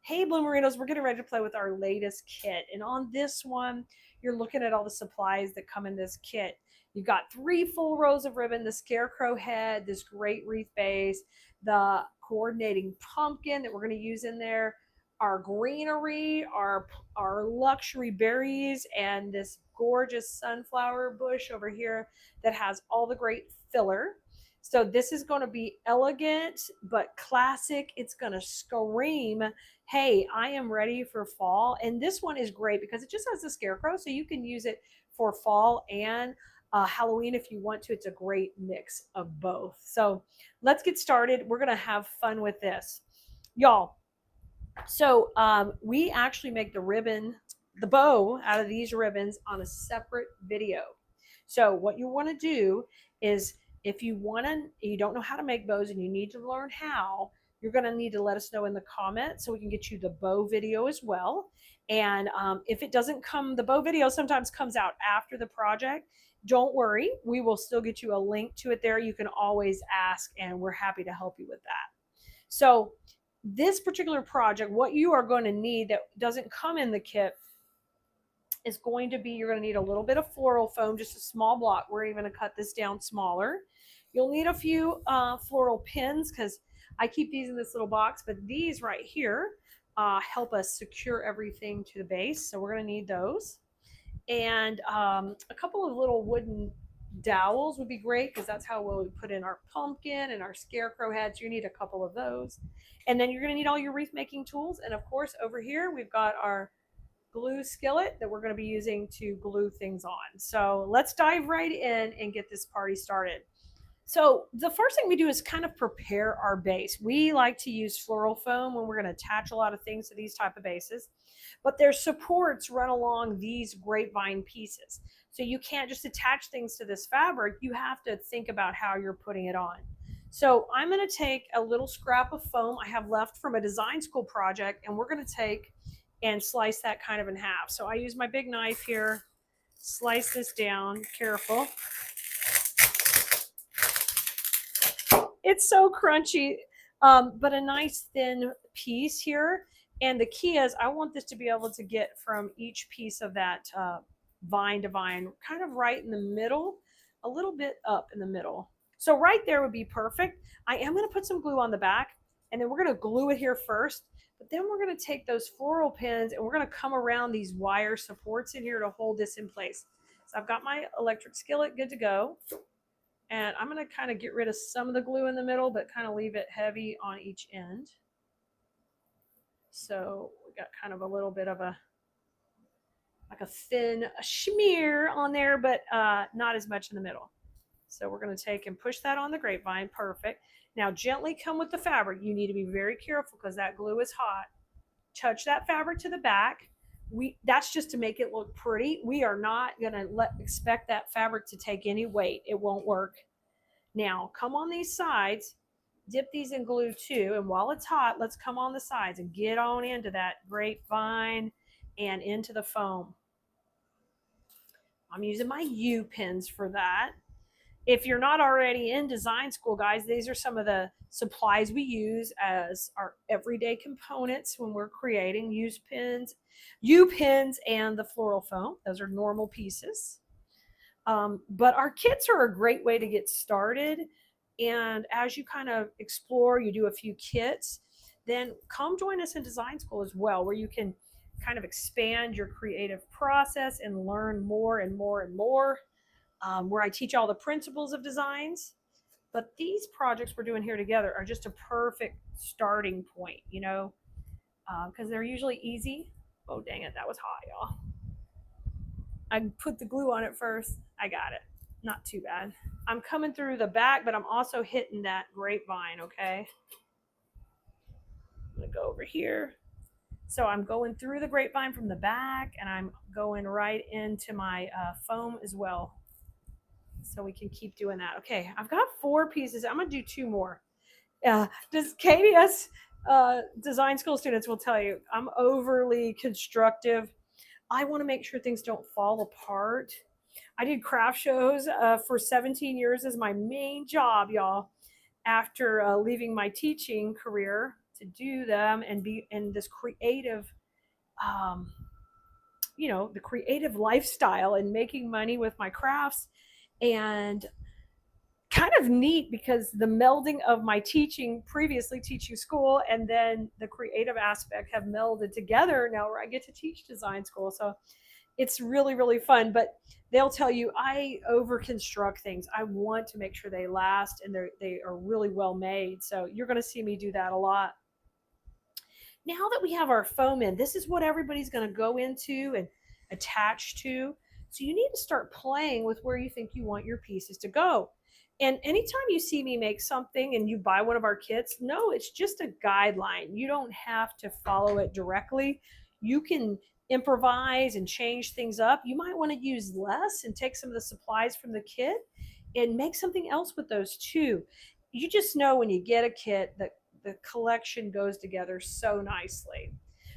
Hey Bloomerinos, we're getting ready to play with our latest kit. And on this one, you're looking at all the supplies that come in this kit. You've got 3 full rows of ribbon, the Scarecrow head, this great wreath base, the coordinating pumpkin that we're going to use in there, our greenery, our luxury berries, and this gorgeous sunflower bush over here that has all the great filler. So this is going to be elegant but classic. It's going to scream, hey, I am ready for fall. And this one is great because it just has a scarecrow, so you can use it for fall and Halloween if you want to. It's a great mix of both. So let's get started. We're going to have fun with this. Y'all, so we actually make the ribbon, the bow out of these ribbons on a separate video. So what you want to do is if you don't know how to make bows and you need to learn how, you're going to need to let us know in the comments so we can get you the bow video as well. And if it doesn't come, the bow video sometimes comes out after the project. Don't worry, we will still get you a link to it there. You can always ask and we're happy to help you with that. So this particular project, what you are going to need that doesn't come in the kit is going to be, you're going to need a little bit of floral foam, just a small block. We're even going to cut this down smaller. You'll need a few floral pins because I keep these in this little box, but these right here help us secure everything to the base. So we're going to need those. And a couple of little wooden dowels would be great because that's how we'll put in our pumpkin and our scarecrow heads. You need a couple of those. And then you're going to need all your wreath making tools. And of course, over here, we've got our glue skillet that we're going to be using to glue things on. So let's dive right in and get this party started. So the first thing we do is kind of prepare our base. We like to use floral foam when we're going to attach a lot of things to these type of bases, but there's supports run along these grapevine pieces. So you can't just attach things to this fabric. You have to think about how you're putting it on. So I'm going to take a little scrap of foam I have left from a design school project, and we're going to take and slice that kind of in half. So I use my big knife here, slice this down, careful. It's so crunchy, but a nice thin piece here. And the key is I want this to be able to get from each piece of that vine to vine, kind of right in the middle, a little bit up in the middle. So right there would be perfect. I am going to put some glue on the back, and then we're going to glue it here first. But then we're going to take those floral pins and we're going to come around these wire supports in here to hold this in place. So I've got my electric skillet good to go. And I'm going to kind of get rid of some of the glue in the middle, but kind of leave it heavy on each end. So we got kind of a little bit of a thin smear on there, but not as much in the middle. So we're going to take and push that on the grapevine. Perfect. Now gently come with the fabric. You need to be very careful because that glue is hot. Touch that fabric to the back. That's just to make it look pretty. We are not going to expect that fabric to take any weight. It won't work. Now come on these sides, dip these in glue too, and while it's hot, let's come on the sides and get on into that grapevine and into the foam. I'm using my U pins for that. If you're not already in design school, guys, these are some of the supplies we use as our everyday components when we're creating U pins, and the floral foam. Those are normal pieces. But our kits are a great way to get started. And as you kind of explore, you do a few kits, then come join us in design school as well, where you can kind of expand your creative process and learn more and more and more. Where I teach all the principles of designs. But these projects we're doing here together are just a perfect starting point, you know, because they're usually easy. Oh, dang it. That was hot, y'all. I put the glue on it first. I got it. Not too bad. I'm coming through the back, but I'm also hitting that grapevine, okay? I'm going to go over here. So I'm going through the grapevine from the back, and I'm going right into my foam as well. So we can keep doing that. Okay, I've got 4 pieces. I'm going to do 2 more. Keleas design school students will tell you I'm overly constructive. I want to make sure things don't fall apart. I did craft shows for 17 years as my main job, y'all, after leaving my teaching career. to do them and be in this creative, um, the creative lifestyle and making money with my crafts. And kind of neat because the melding of my previously teaching school, and then the creative aspect have melded together now where I get to teach design school. So it's really, really fun. But they'll tell you I over construct things. I want to make sure they last and they are really well made. So you're going to see me do that a lot. Now that we have our foam in, this is what everybody's going to go into and attach to. So you need to start playing with where you think you want your pieces to go. And anytime you see me make something and you buy one of our kits, no, it's just a guideline. You don't have to follow it directly. You can improvise and change things up. You might want to use less and take some of the supplies from the kit and make something else with those too. You just know when you get a kit that the collection goes together so nicely.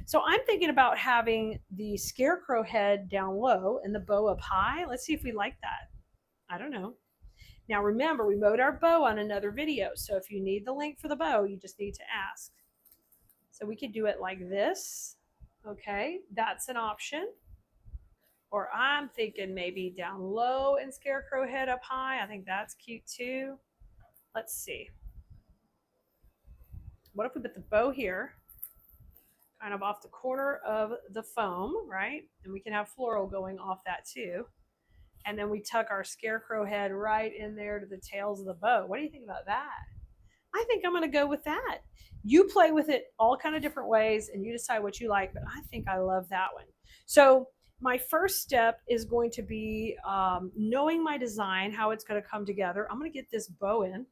So I'm thinking about having the Scarecrow head down low and the bow up high. Let's see if we like that. I don't know. Now remember, we mowed our bow on another video. So if you need the link for the bow, you just need to ask. So we could do it like this. Okay, that's an option. Or I'm thinking maybe down low and Scarecrow head up high. I think that's cute too. Let's see. What if we put the bow here, kind of off the corner of the foam, right? And we can have floral going off that too. And then we tuck our Scarecrow head right in there to the tails of the bow. What do you think about that? I think I'm going to go with that. You play with it all kind of different ways and you decide what you like, but I think I love that one. So my first step is going to be knowing my design, how it's going to come together. I'm going to get this bow in.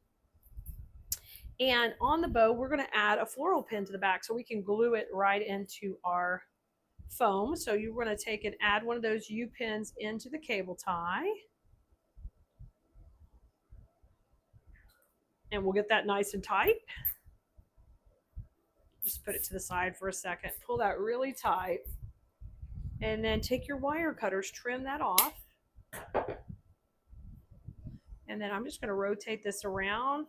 And on the bow, we're going to add a floral pin to the back so we can glue it right into our foam. So you're going to take and add one of those U pins into the cable tie. And we'll get that nice and tight. Just put it to the side for a second. Pull that really tight. And then take your wire cutters, trim that off. And then I'm just going to rotate this around.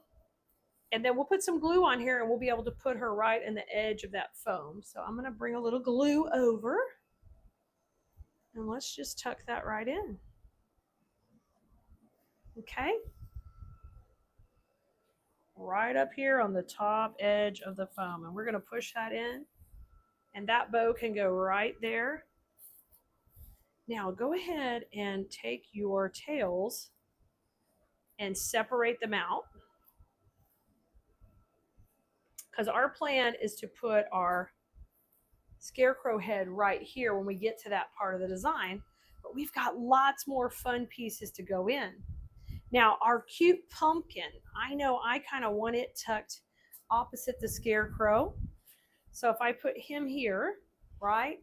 And then we'll put some glue on here and we'll be able to put her right in the edge of that foam. So I'm going to bring a little glue over. And let's just tuck that right in. Okay. Right up here on the top edge of the foam. And we're going to push that in. And that bow can go right there. Now go ahead and take your tails and separate them out. Because our plan is to put our Scarecrow head right here when we get to that part of the design. But we've got lots more fun pieces to go in. Now our cute pumpkin, I know I kind of want it tucked opposite the Scarecrow. So if I put him here, right?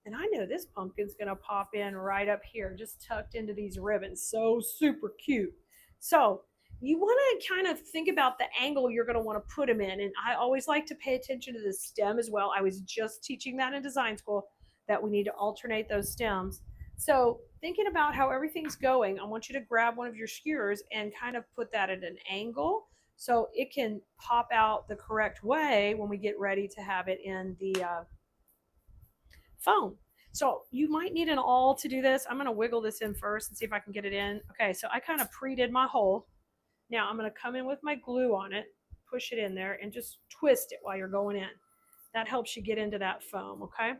And I know this pumpkin's going to pop in right up here, just tucked into these ribbons. So super cute. So you want to kind of think about the angle you're going to want to put them in. And I always like to pay attention to the stem as well. I was just teaching that in design school, that we need to alternate those stems. So thinking about how everything's going, I want you to grab one of your skewers and kind of put that at an angle so it can pop out the correct way when we get ready to have it in the foam. So you might need an awl to do this. I'm going to wiggle this in first and see if I can get it in. Okay, so I kind of pre-did my hole. Now I'm going to come in with my glue on it, push it in there, and just twist it while you're going in. That helps you get into that foam, okay?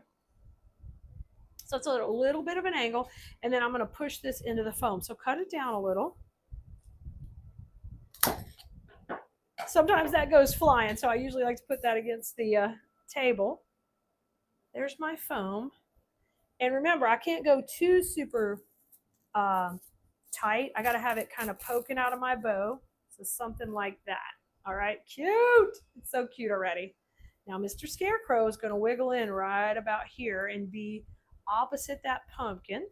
So it's a little bit of an angle, and then I'm going to push this into the foam. So cut it down a little. Sometimes that goes flying, so I usually like to put that against the table. There's my foam. And remember, I can't go too super tight. I got to have it kind of poking out of my bow. So something like that. All right, cute. It's so cute already. Now Mr. Scarecrow is going to wiggle in right about here and be opposite that pumpkin.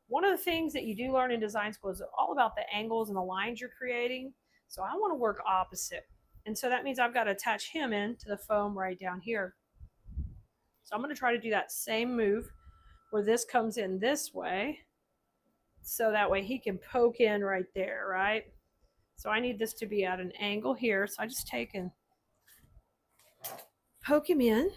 One of the things that you do learn in design school is all about the angles and the lines you're creating. So I want to work opposite. And so that means I've got to attach him in to the foam right down here. So I'm going to try to do that same move where this comes in this way. So that way he can poke in right there, right? So I need this to be at an angle here. So I just take and poke him in.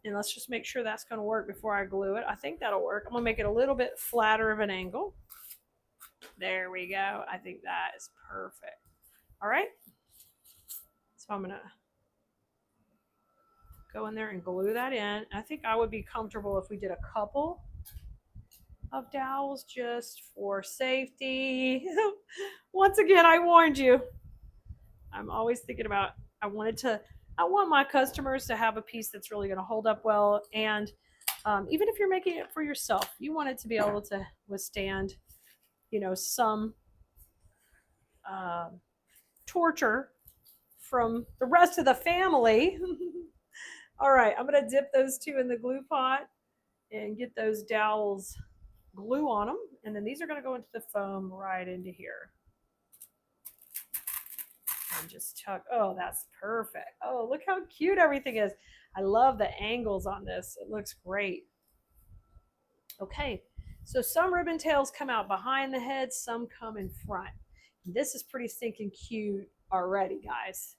And let's just make sure that's going to work before I glue it. I think that'll work. I'm going to make it a little bit flatter of an angle. There we go. I think that is perfect. All right. So I'm going to go in there and glue that in. I think I would be comfortable if we did a couple of dowels just for safety. Once again, I warned you. I'm always thinking about, I want my customers to have a piece that's really going to hold up well. And even if you're making it for yourself, you want it to be able to withstand, you know, some torture from the rest of the family. All right, I'm going to dip those two in the glue pot and get those dowels glue on them. And then these are going to go into the foam right into here. And just tuck. Oh, that's perfect. Oh, look how cute everything is. I love the angles on this. It looks great. Okay, so some ribbon tails come out behind the head, some come in front. This is pretty stinking cute already, guys.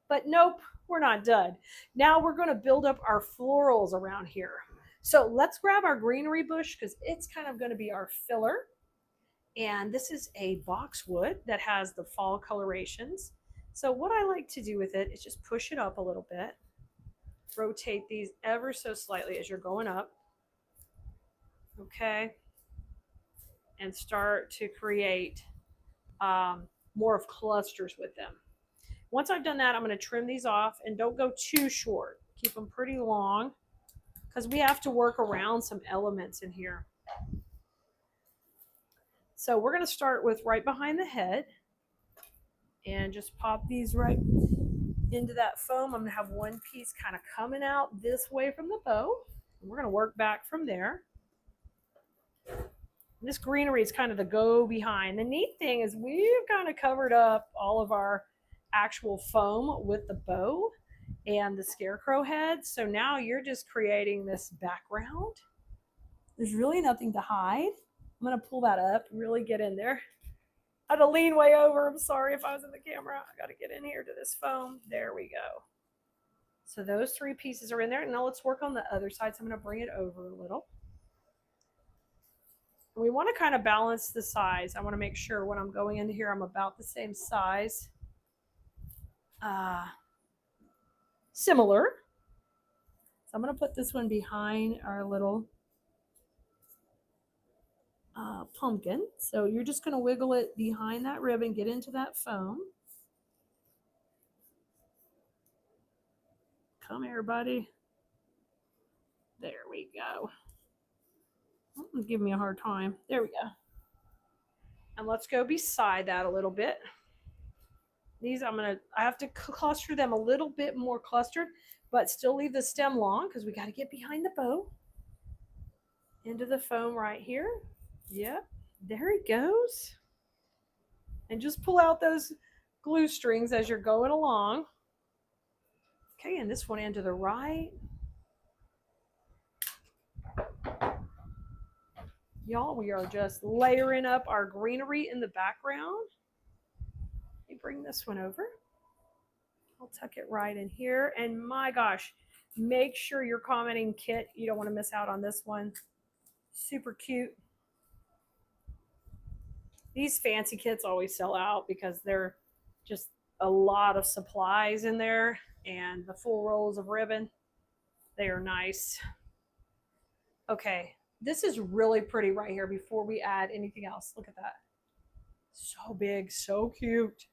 But nope, we're not done. Now we're going to build up our florals around here. So let's grab our greenery bush because it's kind of going to be our filler. And this is a boxwood that has the fall colorations. So what I like to do with it is just push it up a little bit. Rotate these ever so slightly as you're going up. Okay. And start to create more of clusters with them. Once I've done that, I'm going to trim these off and don't go too short. Keep them pretty long because we have to work around some elements in here. So we're going to start with right behind the head and just pop these right into that foam. I'm going to have one piece kind of coming out this way from the bow. And we're going to work back from there. This greenery is kind of the go behind. The neat thing is we've kind of covered up all of our actual foam with the bow and the scarecrow head. So now you're just creating this background. There's really nothing to hide. I'm going to pull that up and really get in there. I had to lean way over. I'm sorry if I was in the camera. I got to get in here to this foam. There we go. So those three pieces are in there. Now let's work on the other side. So I'm going to bring it over a little. We want to kind of balance the size. I want to make sure when I'm going into here, I'm about the same size. Similar. So I'm going to put this one behind our little pumpkin. So you're just going to wiggle it behind that ribbon, get into that foam. Come here, buddy. There we go. Give me a hard time. There we go. And let's go beside that a little bit. These I have to cluster them a little bit more clustered, but still leave the stem long because we got to get behind the bow. Into the foam right here. Yep, there it goes. And just pull out those glue strings as you're going along. Okay, and this one into the right. Y'all, we are just layering up our greenery in the background. Let me bring this one over. I'll tuck it right in here. And my gosh, make sure you're commenting kit. You don't want to miss out on this one. Super cute. These fancy kits always sell out because they're just a lot of supplies in there and the full rolls of ribbon. They are nice. Okay. This is really pretty right here before we add anything else. Look at that. So big, so cute.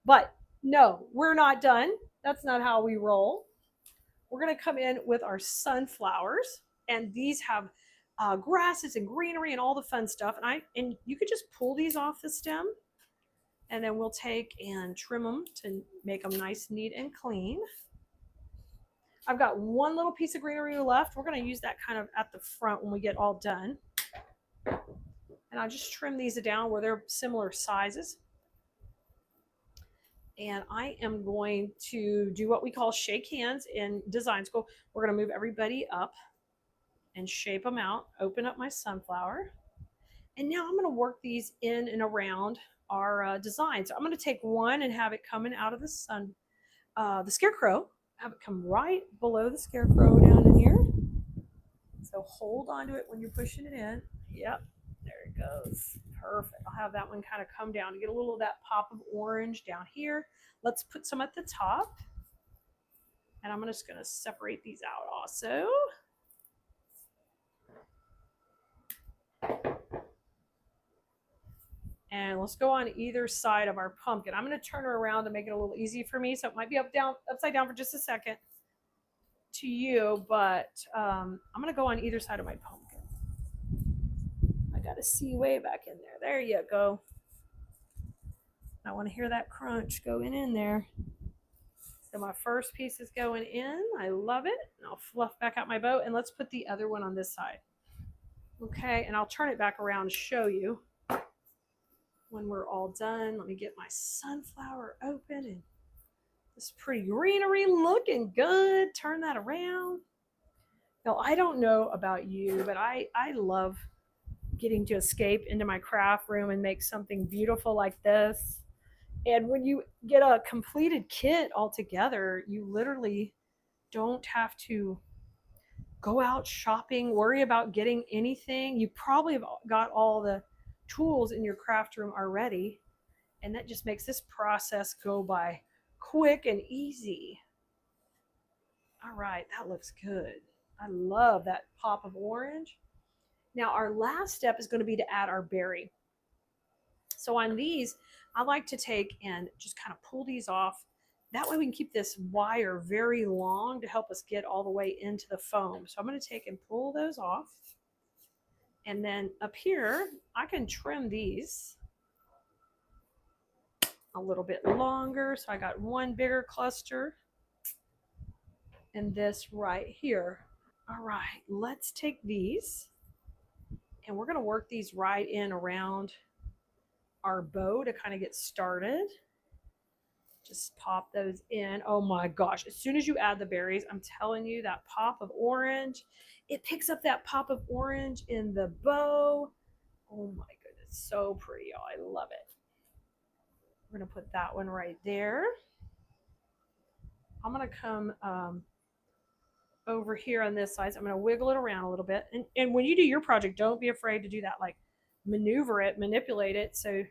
But no, we're not done. That's not how we roll. We're going to come in with our sunflowers. And these have grasses and greenery and all the fun stuff. And you could just pull these off the stem. And then we'll take and trim them to make them nice, neat, and clean. I've got one little piece of greenery left. We're going to use that kind of at the front when we get all done. And I'll just trim these down where they're similar sizes. And I am going to do what we call shake hands in design school. We're going to move everybody up and shape them out, open up my sunflower. And now I'm going to work these in and around our design. So I'm going to take one and have it coming out of the scarecrow. have it come right below the Scarecrow down in here. So hold on to it when you're pushing it in. Yep, there it goes. Perfect. I'll have that one kind of come down to get a little of that pop of orange down here. Let's put some at the top. And I'm just going to separate these out also. And let's go on either side of our pumpkin. I'm going to turn her around to make it a little easy for me. So it might be upside down for just a second to you, but I'm going to go on either side of my pumpkin. I got to see way back in there. There you go. I want to hear that crunch going in there. So my first piece is going in. I love it. And I'll fluff back out my bow. And let's put the other one on this side. Okay, and I'll turn it back around to show you when we're all done. Let me get my sunflower open and this pretty greenery looking good. Turn that around. Now, I don't know about you, but I love getting to escape into my craft room and make something beautiful like this. And when you get a completed kit all together, you literally don't have to go out shopping, worry about getting anything. You probably have got all the tools in your craft room already. And that just makes this process go by quick and easy. All right, that looks good. I love that pop of orange. Now our last step is going to be to add our berry. So on these, I like to take and just kind of pull these off. That way we can keep this wire very long to help us get all the way into the foam. So I'm going to take and pull those off. And then up here, I can trim these a little bit longer. So I got one bigger cluster and this right here. All right, let's take these and we're going to work these right in around our bow to kind of get started. Just pop those in. Oh my gosh, as soon as you add the berries, I'm telling you, that pop of orange, it picks up that pop of orange in the bow. Oh my goodness, so pretty, y'all. I love it. We're gonna put that one right there. I'm gonna come over here on this side. So I'm gonna wiggle it around a little bit. And when you do your project, don't be afraid to do that. Like maneuver it, manipulate it, so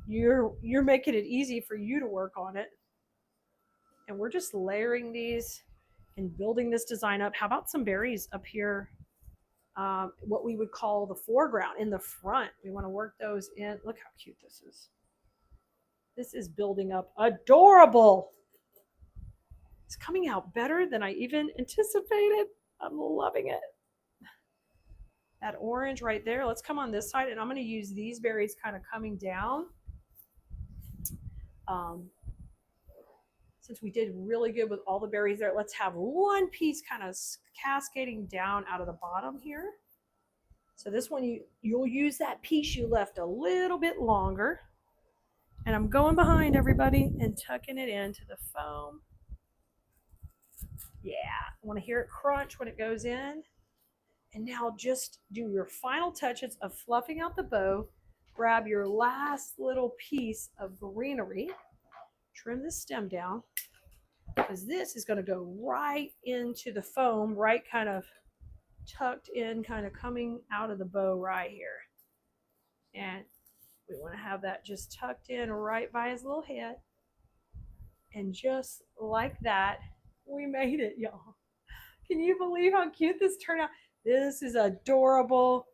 you're making it easy for you to work on it. And we're just layering these and building this design up. How about some berries up here? What we would call the foreground in the front. We want to work those in. Look how cute this is. This is building up adorable. It's coming out better than I even anticipated. I'm loving it. That orange right there. Let's come on this side, and I'm going to use these berries kind of coming down. Since we did really good with all the berries there, let's have one piece kind of cascading down out of the bottom here. So this one, you'll use that piece you left a little bit longer. And I'm going behind everybody and tucking it into the foam. Yeah, I want to hear it crunch when it goes in. And now just do your final touches of fluffing out the bow. Grab your last little piece of greenery. Trim the stem down, because this is going to go right into the foam, right kind of tucked in, kind of coming out of the bow right here. And we want to have that just tucked in right by his little head. And just like that, we made it, y'all. Can you believe how cute this turned out? This is adorable.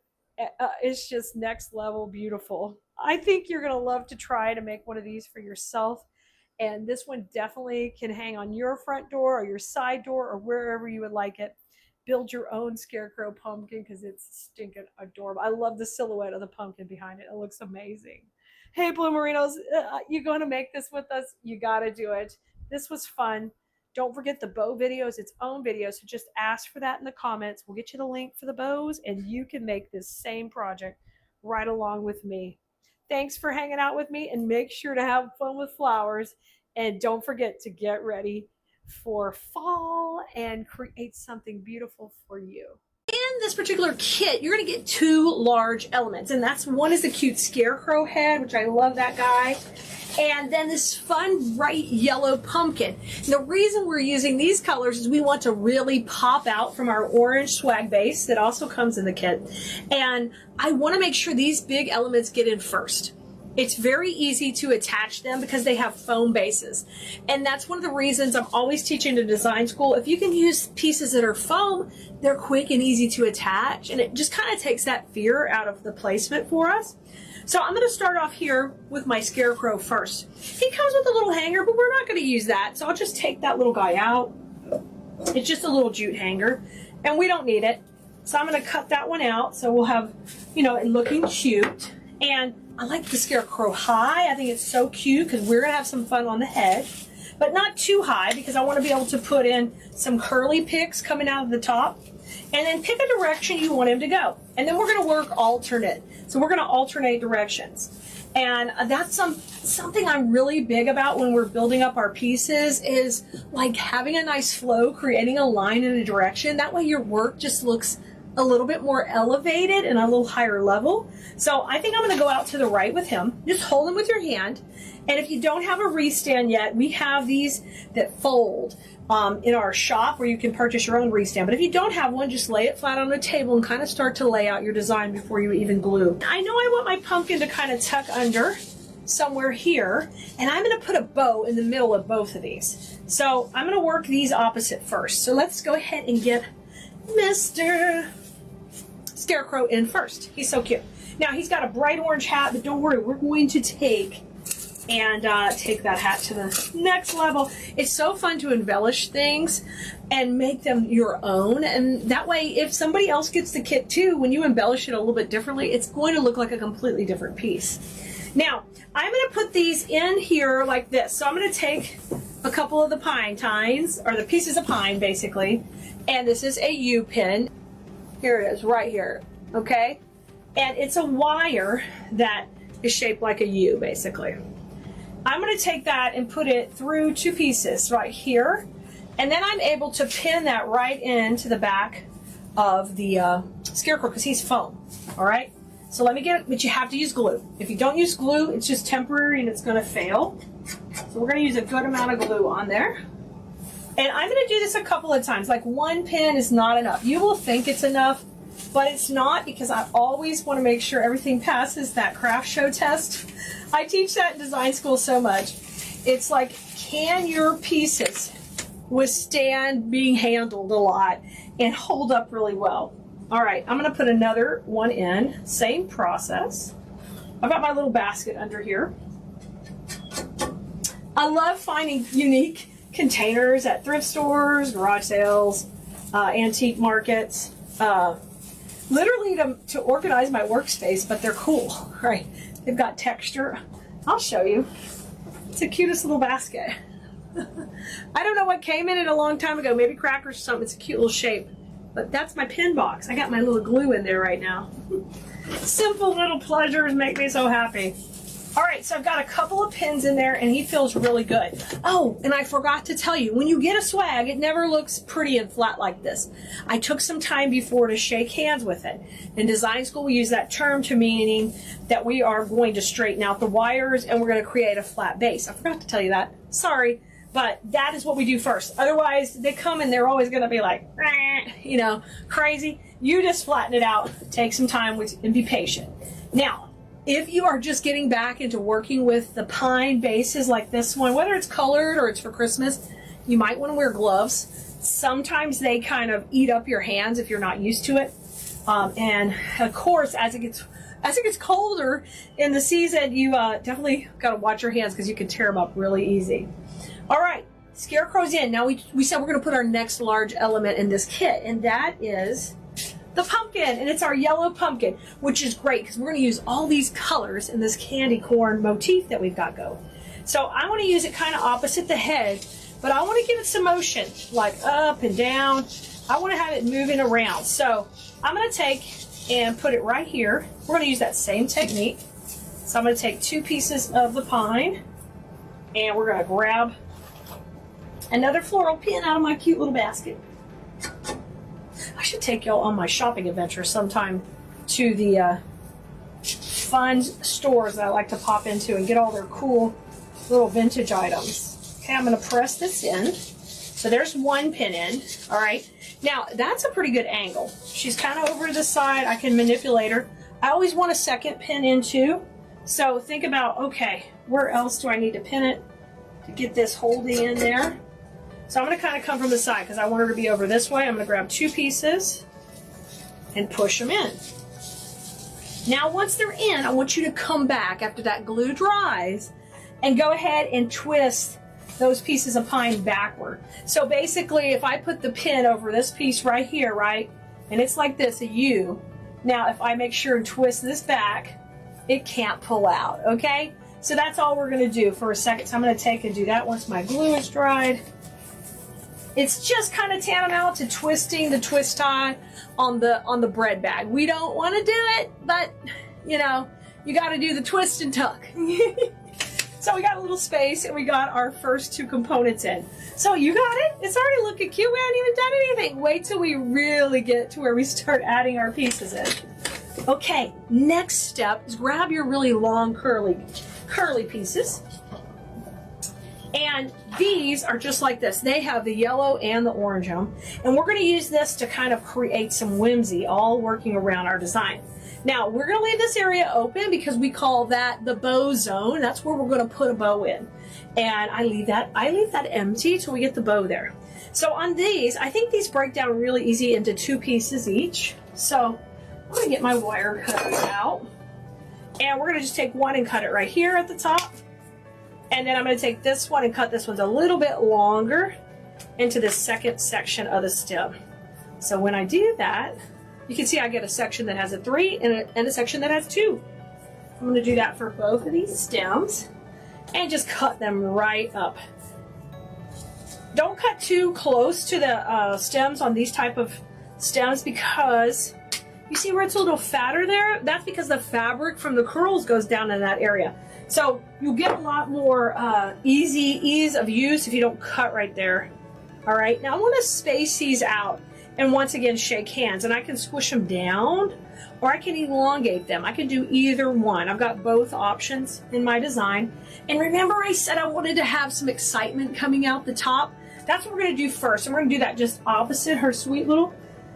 It's just next level beautiful. I think you're going to love to try to make one of these for yourself. And this one definitely can hang on your front door or your side door or wherever you would like it. Build your own Scarecrow pumpkin because it's stinking adorable. I love the silhouette of the pumpkin behind it. It looks amazing. Hey, Blue Merinos, you going to make this with us? You got to do it. This was fun. Don't forget the bow video is its own video, so just ask for that in the comments. We'll get you the link for the bows, and you can make this same project right along with me. Thanks for hanging out with me, and make sure to have fun with flowers. And don't forget to get ready for fall and create something beautiful for you. this particular kit, you're going to get 2 large elements, and that's one is the cute Scarecrow head, which I love that guy, and then this fun bright yellow pumpkin. And the reason we're using these colors is we want to really pop out from our orange swag base that also comes in the kit, and I want to make sure these big elements get in first. It's very easy to attach them because they have foam bases. And that's one of the reasons I'm always teaching to design school. If you can use pieces that are foam, they're quick and easy to attach. And it just kind of takes that fear out of the placement for us. So I'm going to start off here with my Scarecrow first. He comes with a little hanger, but we're not going to use that. So I'll just take that little guy out. It's just a little jute hanger, and we don't need it. So I'm going to cut that one out. So we'll have, you know, it looking cute. And I like the Scarecrow high. I think it's so cute because we're going to have some fun on the head, but not too high because I want to be able to put in some curly picks coming out of the top, and then pick a direction you want him to go. And then we're going to work alternate. So we're going to alternate directions. And that's something I'm really big about when we're building up our pieces is like having a nice flow, creating a line in a direction. That way your work just looks a little bit more elevated and a little higher level. So I think I'm going to go out to the right with him. Just hold him with your hand. And if you don't have a wreath stand yet, we have these that fold in our shop where you can purchase your own wreath stand. But if you don't have one, just lay it flat on the table and kind of start to lay out your design before you even glue. I know I want my pumpkin to kind of tuck under somewhere here, and I'm going to put a bow in the middle of both of these. So I'm going to work these opposite first. So let's go ahead and get Mr. Scarecrow in first. He's so cute. Now he's got a bright orange hat, but don't worry, we're going to take that hat to the next level. It's so fun to embellish things and make them your own, and that way if somebody else gets the kit too, when you embellish it a little bit differently, it's going to look like a completely different piece. Now I'm going to put these in here like this. So I'm going to take a couple of the pine tines, or the pieces of pine basically, and this is a U pin. Here it is right here, okay? And it's a wire that is shaped like a U basically. I'm going to take that and put it through 2 pieces right here, and then I'm able to pin that right into the back of the Scarecrow because he's foam, all right? So let me get it, but you have to use glue. If you don't use glue, it's just temporary and it's going to fail. So we're going to use a good amount of glue on there. And I'm going to do this a couple of times. Like 1 pin is not enough. You will think it's enough, but it's not, because I always want to make sure everything passes that craft show test. I teach that in design school so much. It's like, can your pieces withstand being handled a lot and hold up really well? All right, I'm going to put another one in. Same process. I've got my little basket under here. I love finding unique containers at thrift stores, garage sales, antique markets, literally to organize my workspace, but they're cool, right? They've got texture. I'll show you. It's the cutest little basket. I don't know what came in it a long time ago, maybe crackers or something. It's a cute little shape, but that's my pin box. I got my little glue in there right now. Simple little pleasures make me so happy. All right, so I've got a couple of pins in there, and he feels really good. Oh, and I forgot to tell you, when you get a swag, it never looks pretty and flat like this. I took some time before to shake hands with it. In design school, we use that term to meaning that we are going to straighten out the wires, and we're going to create a flat base. I forgot to tell you that. Sorry, but that is what we do first. Otherwise, they come and they're always going to be like, you know, crazy. You just flatten it out, take some time and be patient. Now, if you are just getting back into working with the pine bases like this one, whether it's colored or it's for Christmas, you might want to wear gloves. Sometimes they kind of eat up your hands if you're not used to it. And of course, as it gets colder in the season, you definitely got to watch your hands because you can tear them up really easy. All right, Scarecrow's in. Now we said we're going to put our next large element in this kit, and that is the pumpkin, and it's our yellow pumpkin, which is great because we're going to use all these colors in this candy corn motif that we've got going. So I want to use it kind of opposite the head, but I want to give it some motion, like up and down. I want to have it moving around. So I'm going to take and put it right here. We're going to use that same technique. So I'm going to take 2 pieces of the pine, and we're going to grab another floral pin out of my cute little basket. I should take y'all on my shopping adventure sometime to the fun stores that I like to pop into and get all their cool little vintage items. Okay, I'm going to press this in. So there's one pin in, all right. Now, that's a pretty good angle. She's kind of over to the side. I can manipulate her. I always want a second pin in too. So think about, okay, where else do I need to pin it to get this holding in there? So I'm going to kind of come from the side because I want her to be over this way. I'm going to grab 2 pieces and push them in. Now, once they're in, I want you to come back after that glue dries and go ahead and twist those pieces of pine backward. So basically, if I put the pin over this piece right here, right, and it's like this, a U, now if I make sure and twist this back, it can't pull out, okay? So that's all we're going to do for a second. So I'm going to take and do that once my glue is dried. It's just kind of tantamount to twisting the twist tie on the bread bag. We don't want to do it, but you know, you got to do the twist and tuck. So we got a little space and we got our first 2 components in. So you got it? It's already looking cute. We haven't even done anything. Wait till we really get to where we start adding our pieces in. Okay, next step is grab your really long curly pieces. And these are just like this. They have the yellow and the orange on them. And we're going to use this to kind of create some whimsy, all working around our design. Now, we're going to leave this area open because we call that the bow zone. That's where we're going to put a bow in. And I leave that empty till we get the bow there. So on these, I think these break down really easy into 2 pieces each. So I'm going to get my wire cutters out. And we're going to just take one and cut it right here at the top. And then I'm going to take this one and cut this one a little bit longer into the second section of the stem. So when I do that, you can see I get a section that has a 3 and a section that has 2. I'm going to do that for both of these stems and just cut them right up. Don't cut too close to the stems on these type of stems because you see where it's a little fatter there? That's because the fabric from the curls goes down in that area. So you'll get a lot more ease of use if you don't cut right there. All right, now I want to space these out and once again shake hands, and I can squish them down or I can elongate them. I can do either one. I've got both options in my design. And remember I said I wanted to have some excitement coming out the top? That's what we're going to do first. And we're going to do that just opposite her sweet little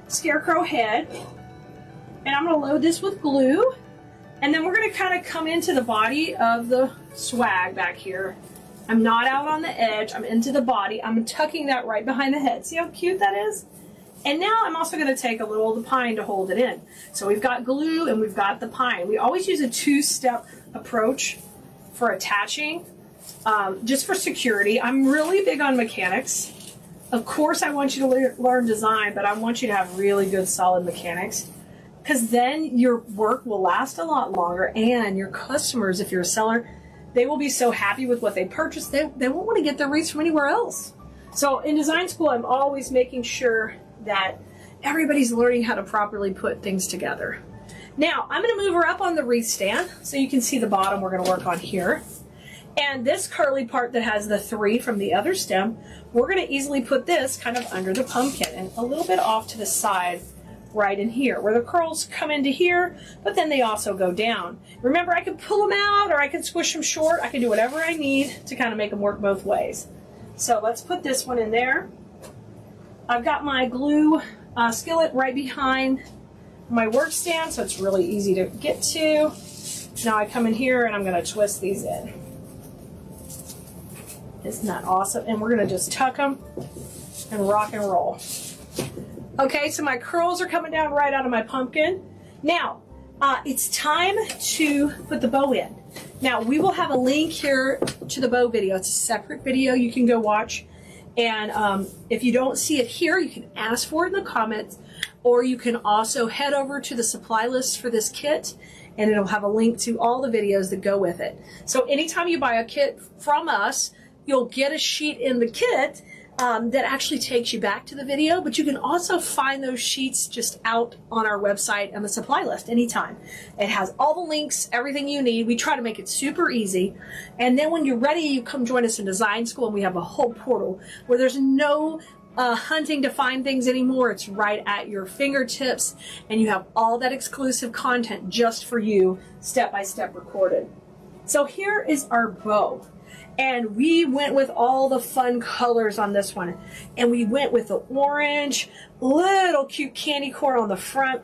scarecrow head. And I'm going to load this with glue. And then we're going to kind of come into the body of the swag back here. I'm not out on the edge. I'm into the body. I'm tucking that right behind the head. See how cute that is? And now I'm also going to take a little of the pine to hold it in. So we've got glue and we've got the pine. We always use a 2-step approach for attaching, just for security. I'm really big on mechanics. Of course, I want you to learn design, but I want you to have really good, solid mechanics. Because then your work will last a lot longer, and your customers, if you're a seller, they will be so happy with what they purchased, they won't want to get their wreaths from anywhere else. So in design school, I'm always making sure that everybody's learning how to properly put things together. Now, I'm going to move her up on the wreath stand so you can see the bottom we're going to work on here. And this curly part that has the 3 from the other stem, we're going to easily put this kind of under the pumpkin and a little bit off to the side right in here where the curls come into here, but then they also go down. Remember, I can pull them out or I can squish them short. I can do whatever I need to kind of make them work both ways. So let's put this one in there. I've got my glue skillet right behind my work stand, so it's really easy to get to. Now I come in here and I'm going to twist these in. Isn't that awesome? And we're going to just tuck them and rock and roll. Okay, so my curls are coming down right out of my pumpkin. Now, it's time to put the bow in. Now, we will have a link here to the bow video. It's a separate video you can go watch. And if you don't see it here, you can ask for it in the comments, or you can also head over to the supply list for this kit, and it'll have a link to all the videos that go with it. So anytime you buy a kit from us, you'll get a sheet in the kit that actually takes you back to the video, but you can also find those sheets just out on our website on the supply list anytime. It has all the links, everything you need. We try to make it super easy. And then when you're ready, you come join us in design school, and we have a whole portal where there's no hunting to find things anymore. It's right at your fingertips, and you have all that exclusive content just for you, step by step recorded. So here is our bow. And we went with all the fun colors on this one. And we went with the orange, little cute candy corn on the front.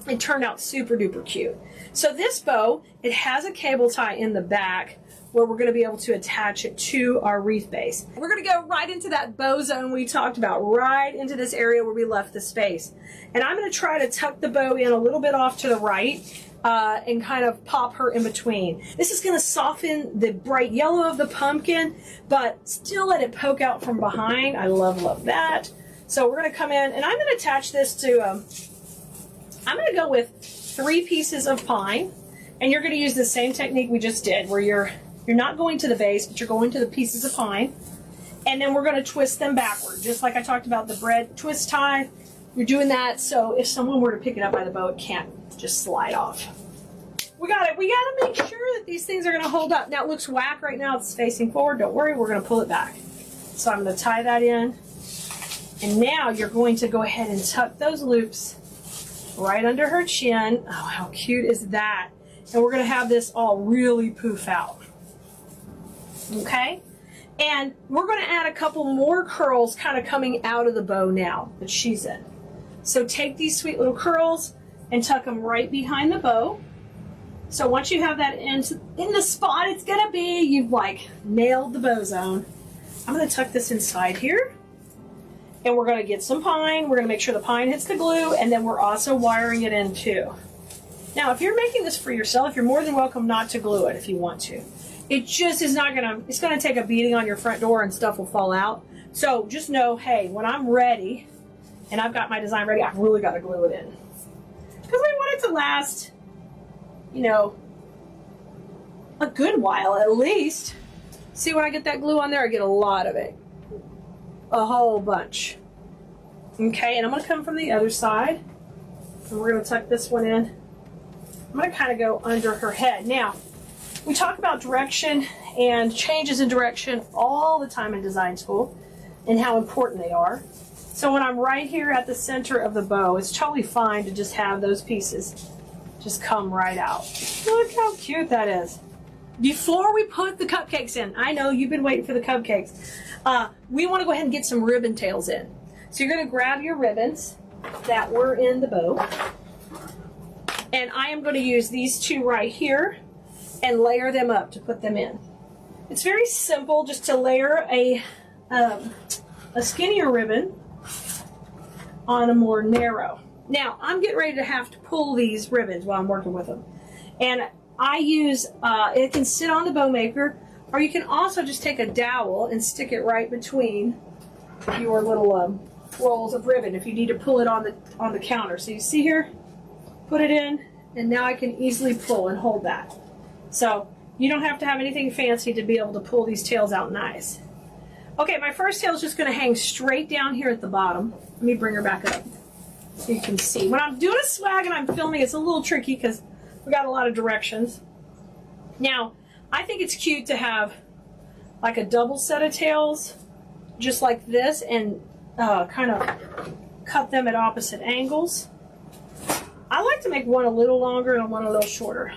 It turned out super duper cute. So this bow, it has a cable tie in the back where we're going to be able to attach it to our wreath base. We're going to go right into that bow zone we talked about, right into this area where we left the space. And I'm going to try to tuck the bow in a little bit off to the right and kind of pop her in between. This is going to soften the bright yellow of the pumpkin, but still let it poke out from behind. I love that. So we're going to come in, and I'm going to attach this to, I'm going to go with 3 pieces of pine, and you're going to use the same technique we just did, where you're not going to the base, but you're going to the pieces of pine, and then we're going to twist them backward, just like I talked about the bread twist tie. You're doing that so if someone were to pick it up by the bow, it can't just slide off. We got to make sure that these things are going to hold up. Now it looks whack right now. It's facing forward. Don't worry, we're going to pull it back. So I'm going to tie that in. And now you're going to go ahead and tuck those loops right under her chin. Oh, how cute is that? And we're going to have this all really poof out. Okay? And we're going to add a couple more curls kind of coming out of the bow now that she's in. So take these sweet little curls and tuck them right behind the bow. So once you have that in the spot it's going to be, you've like nailed the bow zone. I'm going to tuck this inside here. And we're going to get some pine. We're going to make sure the pine hits the glue, and then we're also wiring it in too. Now, if you're making this for yourself, you're more than welcome not to glue it if you want to. It just is not going to, it's going to take a beating on your front door and stuff will fall out. So just know, hey, when I'm ready and I've got my design ready, I've really got to glue it in. Because I want it to last, you know, a good while at least. See, when I get that glue on there, I get a lot of it. A whole bunch. Okay, and I'm going to come from the other side. And we're going to tuck this one in. I'm going to kind of go under her head. Now, we talk about direction and changes in direction all the time in design school and how important they are. So when I'm right here at the center of the bow, it's totally fine to just have those pieces just come right out. Look how cute that is. Before we put the cupcakes in, I know you've been waiting for the cupcakes. We want to go ahead and get some ribbon tails in. So you're going to grab your ribbons that were in the bow. And I am going to use these 2 right here and layer them up to put them in. It's very simple just to layer a skinnier ribbon on a more narrow. Now, I'm getting ready to have to pull these ribbons while I'm working with them. And I use, it can sit on the bow maker, or you can also just take a dowel and stick it right between your little rolls of ribbon if you need to pull it on the counter. So you see here, put it in, and now I can easily pull and hold that. So you don't have to have anything fancy to be able to pull these tails out nice. Okay, my first tail is just going to hang straight down here at the bottom. Let me bring her back up so you can see. When I'm doing a swag and I'm filming, it's a little tricky because we got a lot of directions. Now, I think it's cute to have like a double set of tails, just like this, and kind of cut them at opposite angles. I like to make one a little longer and one a little shorter.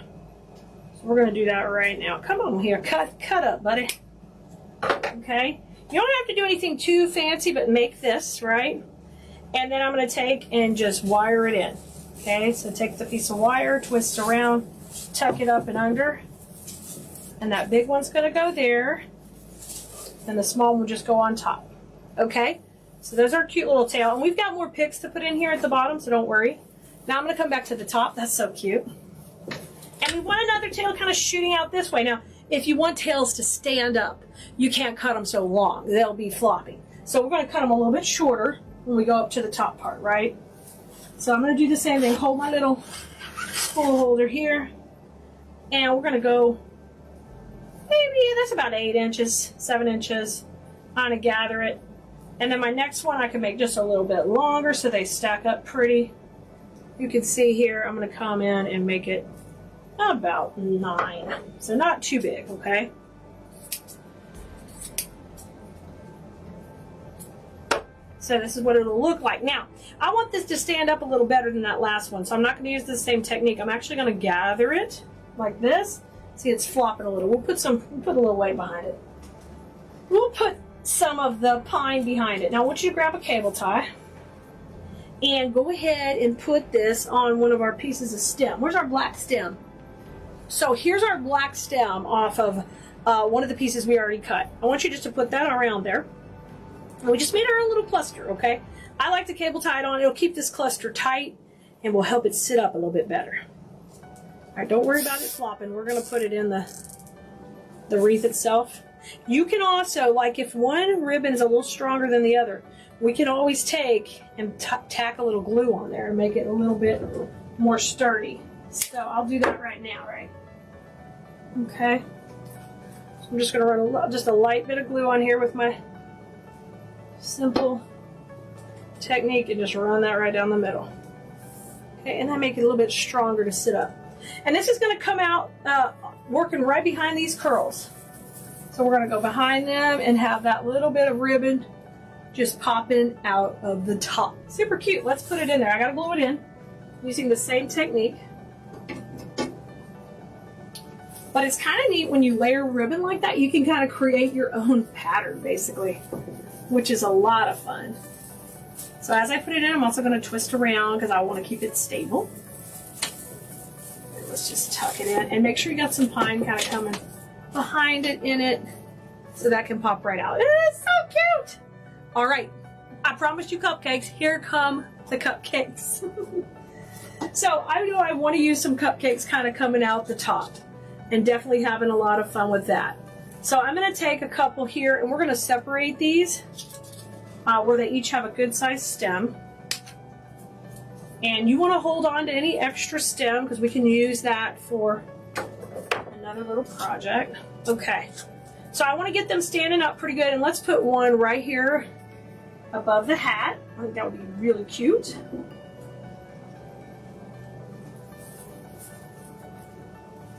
So we're going to do that right now. Come on here, cut up, buddy. Okay, you don't have to do anything too fancy, but make this, right? And then I'm going to take and just wire it in. Okay, so take the piece of wire, twist around, tuck it up and under. And that big one's going to go there. And the small one will just go on top. Okay, so there's our cute little tail. And we've got more picks to put in here at the bottom, so don't worry. Now I'm going to come back to the top. That's so cute. And we want another tail kind of shooting out this way. Now, if you want tails to stand up, you can't cut them so long. They'll be floppy. So we're going to cut them a little bit shorter when we go up to the top part, right? So I'm going to do the same thing. Hold my little spool holder here. And we're going to go, maybe that's about 8 inches, 7 inches. I'm going to gather it. And then my next one I can make just a little bit longer so they stack up pretty. You can see here, I'm going to come in and make it about 9. So not too big, okay? So this is what it'll look like. Now, I want this to stand up a little better than that last one, so I'm not going to use the same technique. I'm actually going to gather it like this. See, it's flopping a little. We'll put a little weight behind it. We'll put some of the pine behind it. Now, I want you to grab a cable tie and go ahead and put this on one of our pieces of stem. Where's our black stem? So here's our black stem off of one of the pieces we already cut. I want you just to put that around there. And we just made our own little cluster, okay? I like to cable tie it on. It'll keep this cluster tight and will help it sit up a little bit better. All right, don't worry about it flopping. We're going to put it in the wreath itself. You can also, like if one ribbon is a little stronger than the other, we can always take and tack a little glue on there and make it a little bit more sturdy. So I'll do that right now, right? Okay. So I'm just going to run just a light bit of glue on here with my simple technique and just run that right down the middle. Okay, and then make it a little bit stronger to sit up. And this is going to come out working right behind these curls. So we're going to go behind them and have that little bit of ribbon just popping out of the top. Super cute. Let's put it in there. I got to glue it in using the same technique. But it's kind of neat when you layer ribbon like that. You can kind of create your own pattern, basically, which is a lot of fun. So as I put it in, I'm also going to twist around because I want to keep it stable. And let's just tuck it in and make sure you got some pine kind of coming behind it, in it, so that can pop right out. It's so cute! All right, I promised you cupcakes. Here come the cupcakes. So I know I want to use some cupcakes kind of coming out the top, and definitely having a lot of fun with that. So I'm going to take a couple here, and we're going to separate these where they each have a good sized stem. And you want to hold on to any extra stem because we can use that for another little project. Okay, so I want to get them standing up pretty good, and let's put one right here above the hat. I think that would be really cute.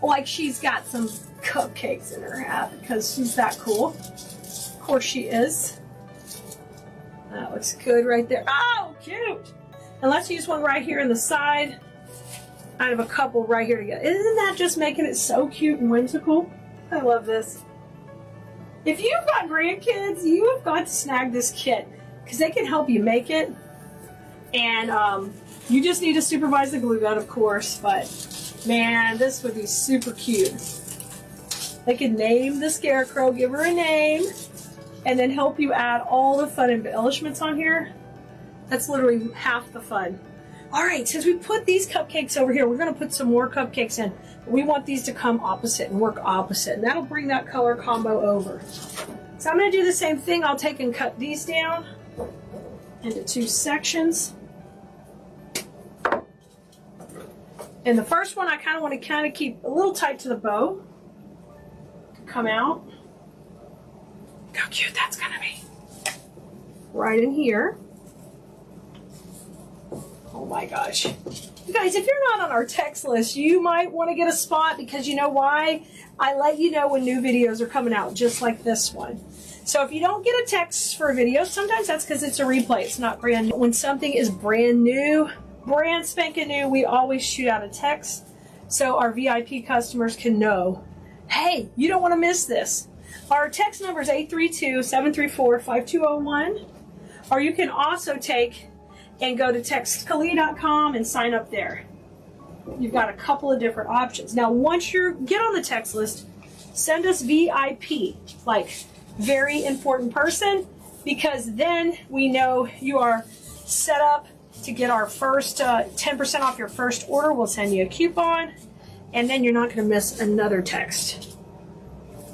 Like she's got some cupcakes in her hat because she's that cool. Of course she is. That looks good right there. Oh, cute! And let's use one right here in the side. I have a couple right here together. Isn't that just making it so cute and whimsical? I love this. If you've got grandkids, you have got to snag this kit because they can help you make it. And you just need to supervise the glue gun, of course, but man, this would be super cute. They could name the Scarecrow, give her a name, and then help you add all the fun embellishments on here. That's literally half the fun. All right, since we put these cupcakes over here, we're going to put some more cupcakes in. We want these to come opposite and work opposite, and that'll bring that color combo over. So I'm going to do the same thing. I'll take and cut these down into two sections. And the first one I kind of want to keep a little tight to the bow to come out. Look how cute that's going to be. Right in here. Oh my gosh. You guys, if you're not on our text list, you might want to get a spot because you know why? I let you know when new videos are coming out, just like this one. So if you don't get a text for a video, sometimes that's because it's a replay. It's not brand new. When something is brand new, brand spanking new, we always shoot out a text so our VIP customers can know, hey, you don't want to miss this. Our text number is 832-734-5201, or you can also take and go to textkeleas.com and sign up there. You've got a couple of different options. Now, once you get on the text list, send us VIP, like very important person, because then we know you are set up to get our first 10% off your first order. We'll send you a coupon, and then you're not going to miss another text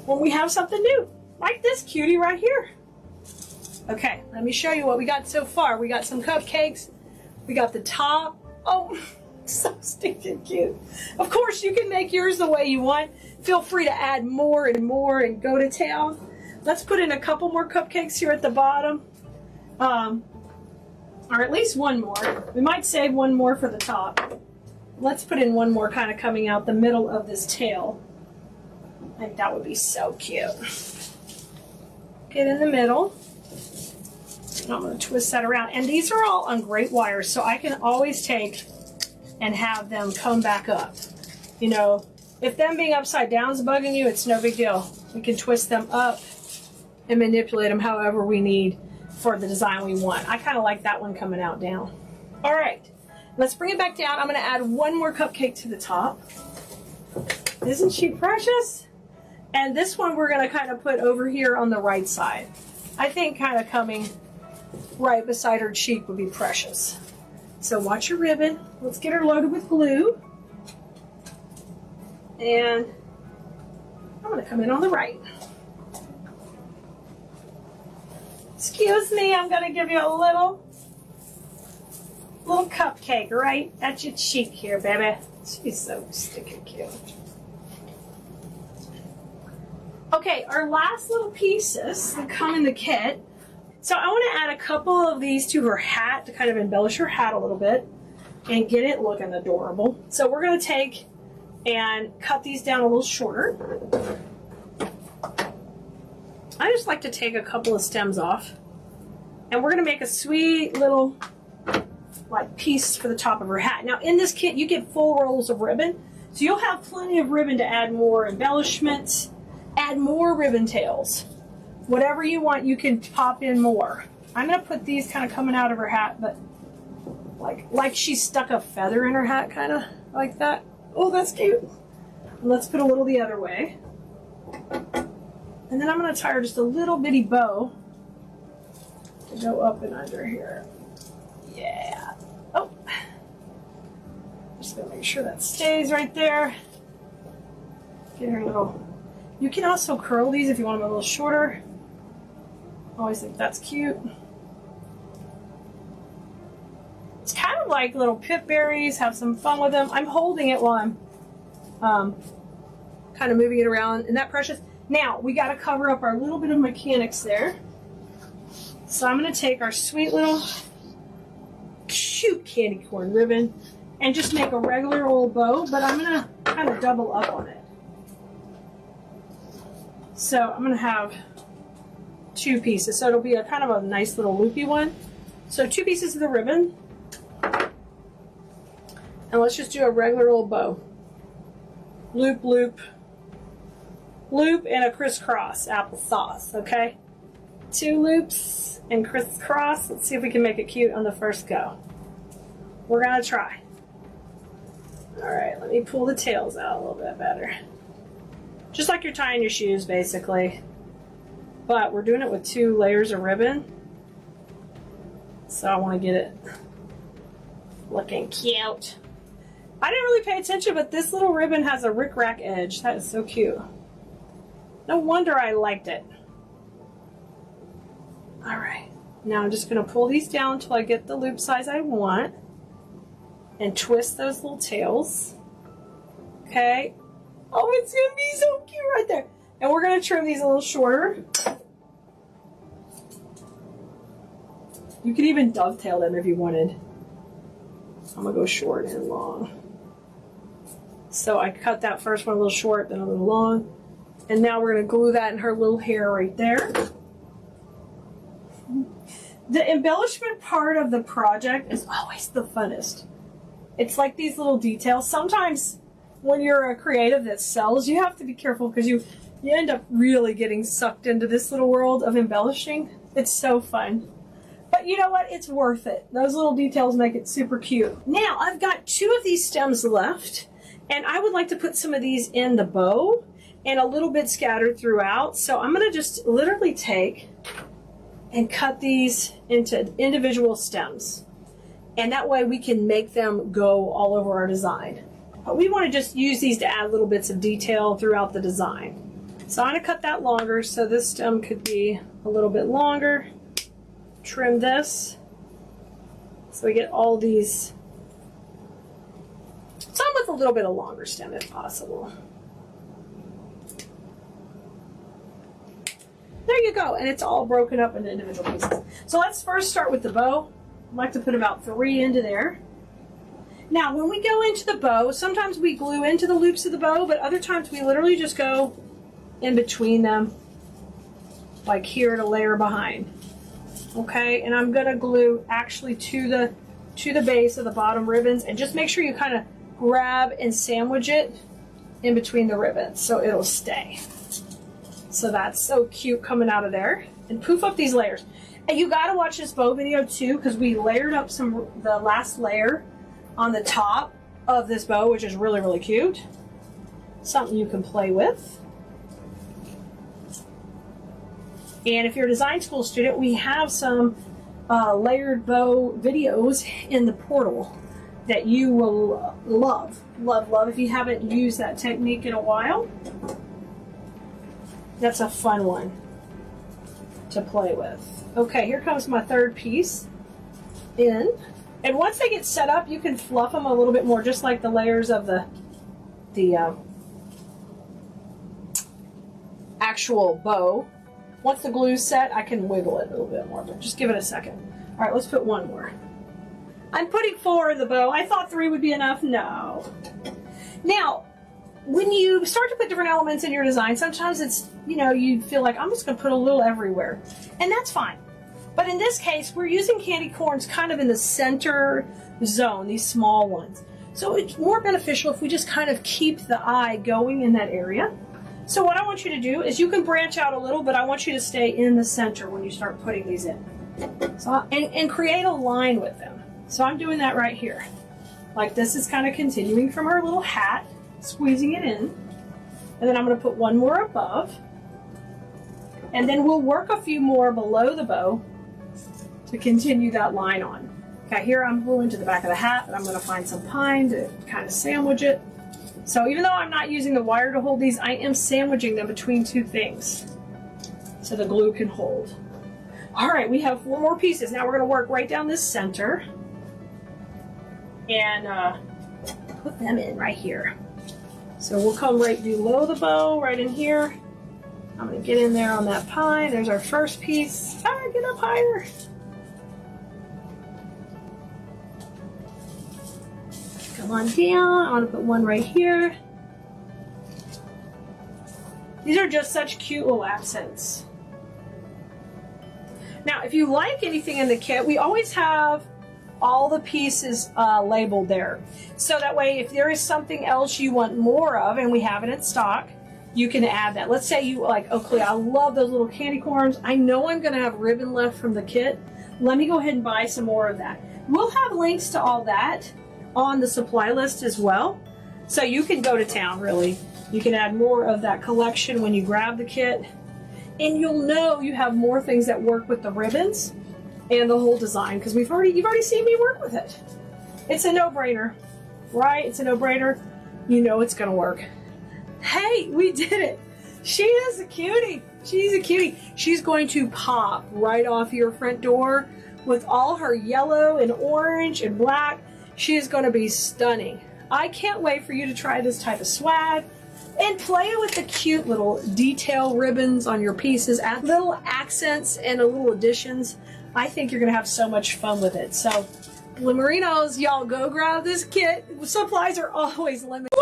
when we have something new, like this cutie right here. Okay, let me show you what we got so far. We got some cupcakes. We got the top. Oh, so stinking cute. Of course, you can make yours the way you want. Feel free to add more and more and go to town. Let's put in a couple more cupcakes here at the bottom. Or at least one more. We might save one more for the top. Let's put in one more kind of coming out the middle of this tail. I think that would be so cute. Get in the middle. And I'm going to twist that around. And these are all on great wires, so I can always take and have them come back up. You know, if them being upside down is bugging you, it's no big deal. We can twist them up and manipulate them however we need for the design we want. I kind of like that one coming out down. All right, let's bring it back down. I'm going to add one more cupcake to the top. Isn't she precious? And this one we're going to kind of put over here on the right side. I think kind of coming right beside her cheek would be precious. So watch your ribbon. Let's get her loaded with glue. And I'm going to come in on the right. Excuse me, I'm going to give you a little cupcake right at your cheek here, baby. She's so stinking cute. Okay, our last little pieces that come in the kit. So I want to add a couple of these to her hat to kind of embellish her hat a little bit and get it looking adorable. So we're going to take and cut these down a little shorter. I just like to take a couple of stems off. And we're going to make a sweet little like piece for the top of her hat. Now in this kit you get full rolls of ribbon. So you'll have plenty of ribbon to add more embellishments, add more ribbon tails. Whatever you want, you can pop in more. I'm going to put these kind of coming out of her hat, but like she stuck a feather in her hat, kind of like that. Oh, that's cute. And let's put a little the other way. And then I'm going to tie her just a little bitty bow to go up and under here. Yeah. Oh. Just going to make sure that stays right there. Get her a little... You can also curl these if you want them a little shorter. Always think that's cute. It's kind of like little pip berries. Have some fun with them. I'm holding it while I'm kind of moving it around. Isn't that precious? Now, we got to cover up our little bit of mechanics there. So I'm going to take our sweet little cute candy corn ribbon and just make a regular old bow, but I'm going to kind of double up on it. So I'm going to have two pieces. So it'll be a kind of a nice little loopy one. So 2 pieces of the ribbon. And let's just do a regular old bow. Loop, loop, loop, and a crisscross applesauce, okay? 2 loops and crisscross. Let's see if we can make it cute on the first go. We're gonna try. All right, let me pull the tails out a little bit better. Just like you're tying your shoes, basically. But we're doing it with 2 layers of ribbon. So I want to get it looking cute. I didn't really pay attention, but this little ribbon has a rickrack edge. That is so cute. No wonder I liked it. All right, now I'm just going to pull these down until I get the loop size I want and twist those little tails. Okay. Oh, it's going to be so cute right there. And we're going to trim these a little shorter. You could even dovetail them if you wanted. I'm going to go short and long. So I cut that first one a little short, then a little long. And now we're going to glue that in her little hair right there. The embellishment part of the project is always the funnest. It's like these little details. Sometimes when you're a creative that sells, you have to be careful because you end up really getting sucked into this little world of embellishing. It's so fun. But you know what? It's worth it. Those little details make it super cute. Now, I've got 2 of these stems left, and I would like to put some of these in the bow and a little bit scattered throughout. So I'm going to just literally take and cut these into individual stems. And that way we can make them go all over our design. But we want to just use these to add little bits of detail throughout the design. So I'm going to cut that longer so this stem could be a little bit longer. Trim this so we get all these, some with a little bit of longer stem if possible. There you go, and it's all broken up into individual pieces. So let's first start with the bow. I like to put about 3 into there. Now when we go into the bow, sometimes we glue into the loops of the bow, but other times we literally just go in between them, like here to layer behind. Okay, and I'm gonna glue actually to the base of the bottom ribbons, and just make sure you kind of grab and sandwich it in between the ribbons so it'll stay. So that's so cute coming out of there. And poof up these layers. And you gotta watch this bow video too, because we layered up the last layer on the top of this bow, which is really, really cute. Something you can play with. And if you're a design school student, we have some layered bow videos in the portal that you will love, love, love. If you haven't used that technique in a while, that's a fun one to play with. Okay, here comes my third piece in. And once they get set up, you can fluff them a little bit more, just like the layers of the actual bow. Once the glue's set, I can wiggle it a little bit more, but just give it a second. All right, let's put one more. I'm putting 4 in the bow. I thought 3 would be enough. No. Now, when you start to put different elements in your design, sometimes it's, you know, you feel like I'm just going to put a little everywhere. And that's fine. But in this case, we're using candy corns kind of in the center zone, these small ones. So it's more beneficial if we just kind of keep the eye going in that area. So what I want you to do is you can branch out a little, but I want you to stay in the center when you start putting these in. So, and create a line with them. So I'm doing that right here. Like this is kind of continuing from our little hat, squeezing it in. And then I'm going to put one more above. And then we'll work a few more below the bow to continue that line on. Okay, here I'm gluing to the back of the hat, but I'm going to find some pine to kind of sandwich it. So even though I'm not using the wire to hold these, I am sandwiching them between 2 things so the glue can hold. All right, we have 4 more pieces. Now we're going to work right down this center and put them in right here. So we'll come right below the bow, right in here. I'm going to get in there on that pine. There's our first piece. Ah, get up higher. Come on down. I want to put one right here. These are just such cute little accents. Now, if you like anything in the kit, we always have all the pieces labeled there. So that way, if there is something else you want more of, and we have it in stock, you can add that. Let's say you like, oh, Keleas, I love those little candy corns. I know I'm going to have ribbon left from the kit. Let me go ahead and buy some more of that. We'll have links to all that on the supply list as well. So you can go to town, really. You can add more of that collection when you grab the kit. And you'll know you have more things that work with the ribbons and the whole design, because you've already seen me work with it. It's a no-brainer, right? It's a no-brainer. You know it's gonna work. Hey, we did it. She is a cutie. She's a cutie. She's going to pop right off your front door with all her yellow and orange and black. She is going to be stunning. I can't wait for you to try this type of swag and play with the cute little detail ribbons on your pieces, add little accents and little additions. I think you're going to have so much fun with it. So, Glimmerinos, y'all go grab this kit. Supplies are always limited.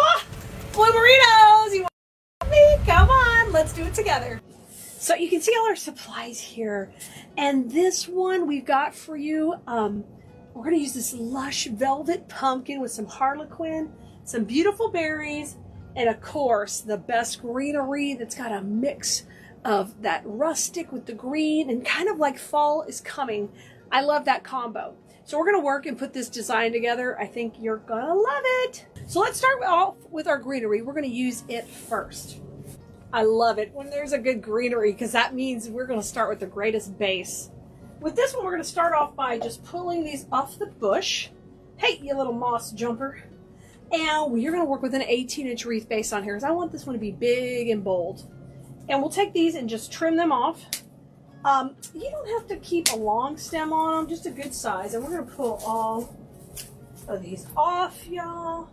Glimmerinos, you want me? Come on, let's do it together. So you can see all our supplies here. And this one we've got for you, we're going to use this lush velvet pumpkin with some Harlequin, some beautiful berries, and of course the best greenery that's got a mix of that rustic with the green and kind of like fall is coming. I love that combo. So we're going to work and put this design together. I think you're going to love it. So let's start off with our greenery. We're going to use it first. I love it when there's a good greenery, because that means we're going to start with the greatest base. With this one, we're going to start off by just pulling these off the bush. Hey, you little moss jumper. And we're going to work with an 18-inch wreath base on here, because I want this one to be big and bold. And we'll take these and just trim them off. You don't have to keep a long stem on them, just a good size. And we're going to pull all of these off, y'all.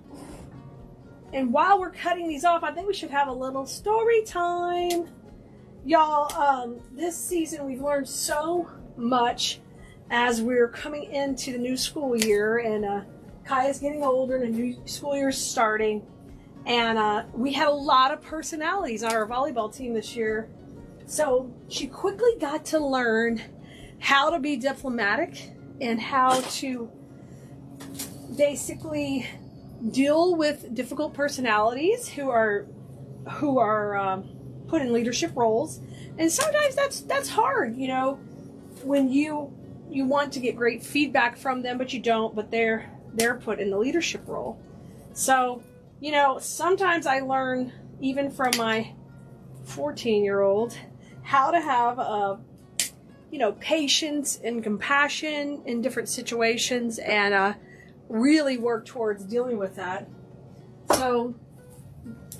And while we're cutting these off, I think we should have a little story time. Y'all, this season we've learned so much as we're coming into the new school year, and Kaya's getting older and the new school year is starting. And we had a lot of personalities on our volleyball team this year. So she quickly got to learn how to be diplomatic and how to basically deal with difficult personalities who are put in leadership roles. And sometimes that's hard, you know, when you want to get great feedback from them, but you don't, but they're put in the leadership role. So, you know, sometimes I learn even from my 14-year-old how to have you know, patience and compassion in different situations, and really work towards dealing with that. So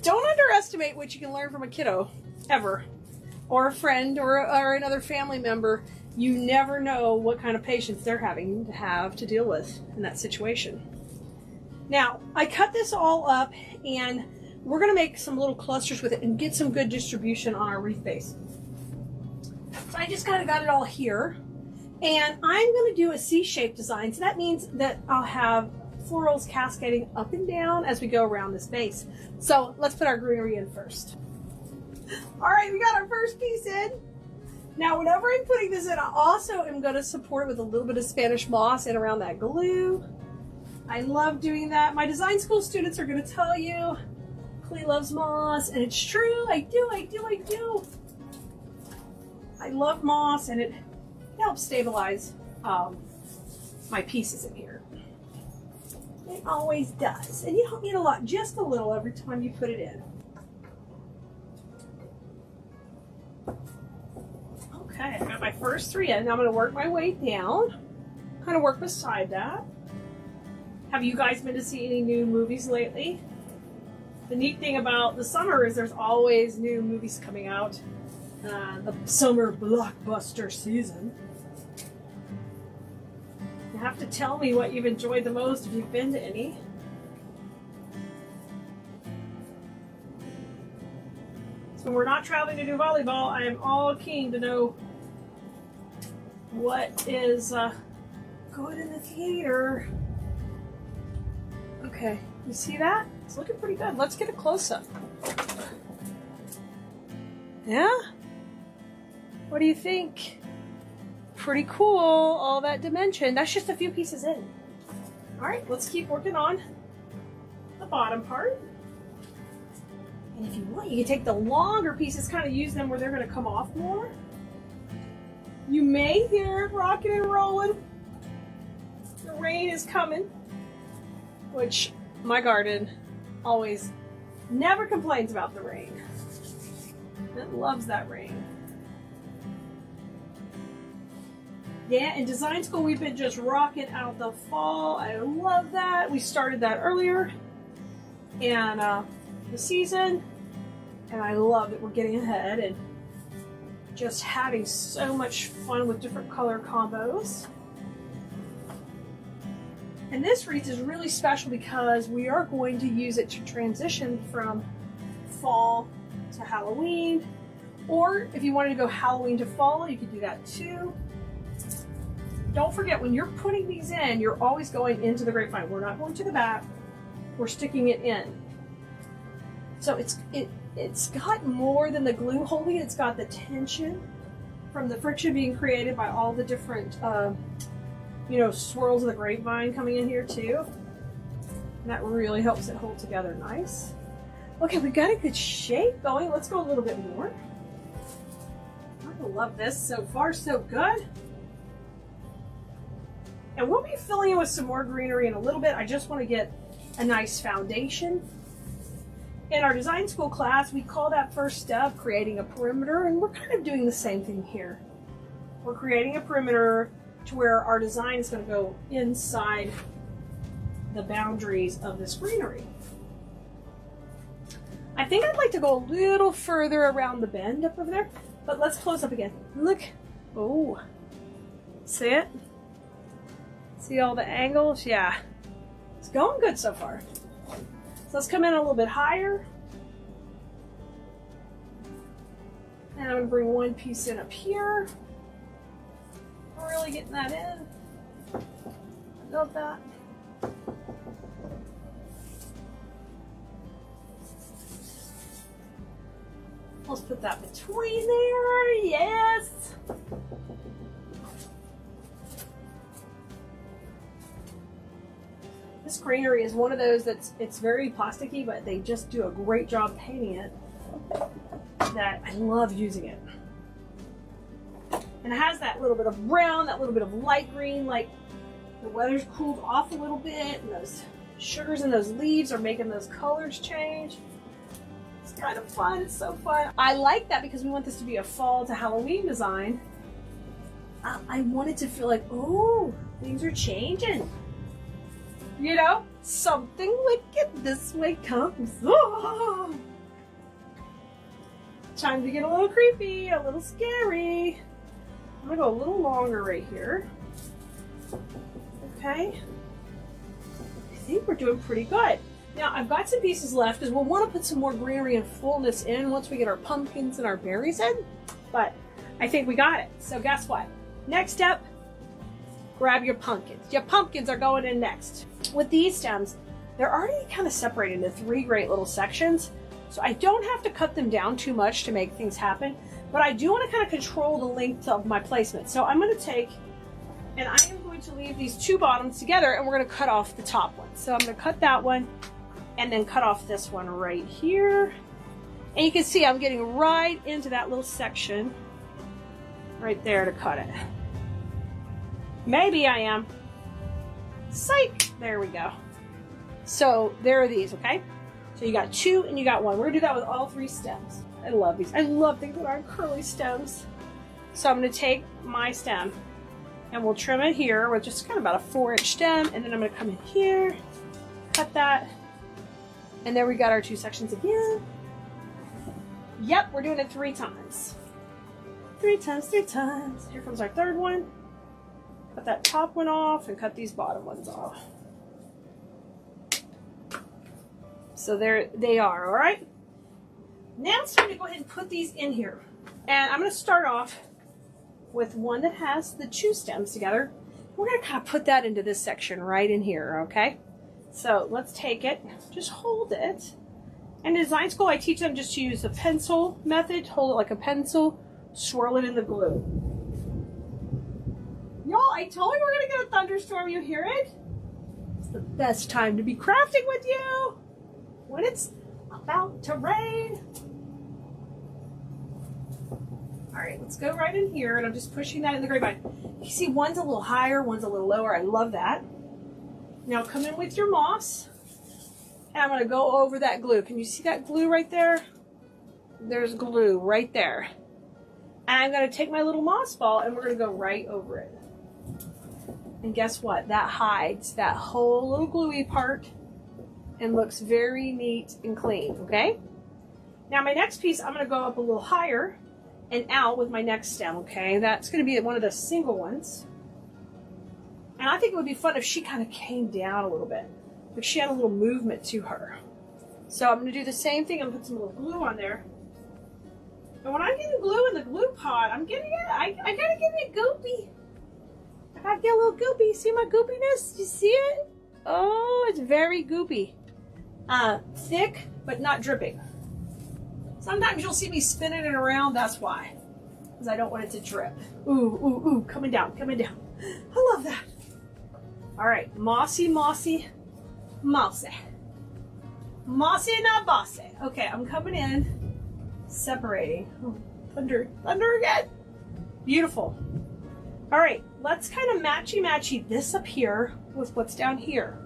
don't underestimate what you can learn from a kiddo, ever, or a friend, or another family member. You never know what kind of patience they're having to have to deal with in that situation. Now, I cut this all up, and we're going to make some little clusters with it and get some good distribution on our wreath base. So I just kind of got it all here, and I'm going to do a C-shaped design. So that means that I'll have florals cascading up and down as we go around this base. So let's put our greenery in first. All right, we got our first piece in. Now, whenever I'm putting this in, I also am going to support it with a little bit of Spanish moss and around that glue. I love doing that. My design school students are going to tell you, Klee loves moss, and it's true. I do. I love moss, and it helps stabilize my pieces in here. It always does. And you don't need a lot, just a little every time you put it in. Okay, I got my first 3 in. Now I'm going to work my way down, kind of work beside that. Have you guys been to see any new movies lately? The neat thing about the summer is there's always new movies coming out. The summer blockbuster season. You have to tell me what you've enjoyed the most if you've been to any. So when we're not traveling to do volleyball, I am all keen to know what is good in the theater. Okay, you see that? It's looking pretty good. Let's get a close-up. Yeah? What do you think? Pretty cool, all that dimension. That's just a few pieces in. All right, let's keep working on the bottom part. And if you want, you can take the longer pieces, kind of use them where they're going to come off more. You may hear it rocking and rolling. The rain is coming, which my garden always never complains about the rain. It loves that rain. Yeah, in design school, we've been just rocking out the fall. I love that. We started that earlier in the season, and I love that we're getting ahead and just having so much fun with different color combos. And this wreath is really special because we are going to use it to transition from fall to Halloween, or if you wanted to go Halloween to fall, you could do that too. Don't forget, when you're putting these in, you're always going into the grapevine. We're not going to the back, we're sticking it in. So it's got more than the glue holding it. It's got the tension from the friction being created by all the different you know, swirls of the grapevine coming in here too. And that really helps it hold together nice. Okay, we've got a good shape going. Let's go a little bit more. I love this. So far, so good. And we'll be filling in with some more greenery in a little bit. I just want to get a nice foundation. In our design school class, we call that first step creating a perimeter, and we're kind of doing the same thing here. We're creating a perimeter to where our design is going to go inside the boundaries of this greenery. I think I'd like to go a little further around the bend up over there, but let's close up again. Look. Oh, see it? See all the angles? Yeah. It's going good so far. So let's come in a little bit higher. And I'm going to bring one piece in up here. We're really getting that in. I love that. Let's put that between there. Yes. greenery is one of those it's very plasticky, but they just do a great job painting it. That I love using it. And it has that little bit of brown, that little bit of light green, like the weather's cooled off a little bit, and those sugars in those leaves are making those colors change. It's kind of fun. It's so fun. I like that because we want this to be a fall to Halloween design. I want it to feel like, oh, things are changing. You know, something wicked this way comes. Oh. Time to get a little creepy, a little scary. I'm gonna go a little longer right here. Okay. I think we're doing pretty good. Now I've got some pieces left because we'll want to put some more greenery and fullness in once we get our pumpkins and our berries in. But I think we got it. So guess what? Next step, grab your pumpkins. Your pumpkins are going in next. With these stems, they're already kind of separated into 3 great little sections. So I don't have to cut them down too much to make things happen. But I do want to kind of control the length of my placement. So I'm going to take, and I am going to leave these 2 bottoms together, and we're going to cut off the top one. So I'm going to cut that one and then cut off this one right here. And you can see I'm getting right into that little section right there to cut it. Maybe I am. Psych! There we go. So there are these, okay? So you got 2 and you got 1. We're going to do that with all 3 stems. I love these. I love things that aren't curly stems. So I'm going to take my stem and we'll trim it here with just kind of about a 4-inch stem, and then I'm going to come in here, cut that, and there we got our 2 sections again. Yep, we're doing it 3 times. 3 times, 3 times. Here comes our 3rd one. Cut that top one off and cut these bottom ones off. So there they are, all right? Now it's time to go ahead and put these in here. And I'm going to start off with one that has the 2 stems together. We're going to kind of put that into this section right in here, okay? So let's take it, just hold it. And in design school, I teach them just to use the pencil method, hold it like a pencil, swirl it in the glue. Y'all, I told you we're going to get a thunderstorm, you hear it? It's the best time to be crafting with you, when it's about to rain. All right, let's go right in here, and I'm just pushing that in the grapevine. You see one's a little higher, one's a little lower. I love that. Now come in with your moss, and I'm going to go over that glue. Can you see that glue right there? There's glue right there. And I'm going to take my little moss ball, and we're going to go right over it. And guess what? That hides that whole little gluey part and looks very neat and clean, okay? Now my next piece, I'm going to go up a little higher and out with my next stem, okay? That's going to be one of the single ones. And I think it would be fun if she kind of came down a little bit. Like she had a little movement to her. So I'm going to do the same thing. I'm going to put some little glue on there. And when I'm getting glue in the glue pot, I'm getting it. I got to get it goopy. I got to get a little goopy. See my goopiness? You see it? Oh, it's very goopy. Thick, but not dripping. Sometimes you'll see me spinning it around. That's why. Because I don't want it to drip. Ooh, ooh, ooh. Coming down, coming down. I love that. All right. Mossy, mossy, mossy. Mossy, not bossy. Okay, I'm coming in. Separating. Oh, thunder. Thunder again. Beautiful. All right. Let's kind of matchy-matchy this up here with what's down here.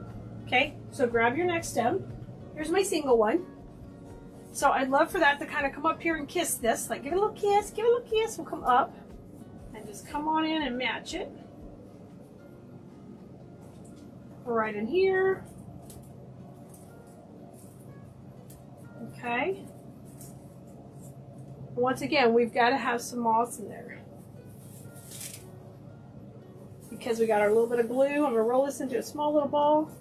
Okay? So grab your next stem. Here's my single one. So I'd love for that to kind of come up here and kiss this. Like, give it a little kiss, give it a little kiss. We'll come up and just come on in and match it. Right in here. Okay. Once again, we've got to have some moss in there. Because we got our little bit of glue, I'm going to roll this into a small little ball.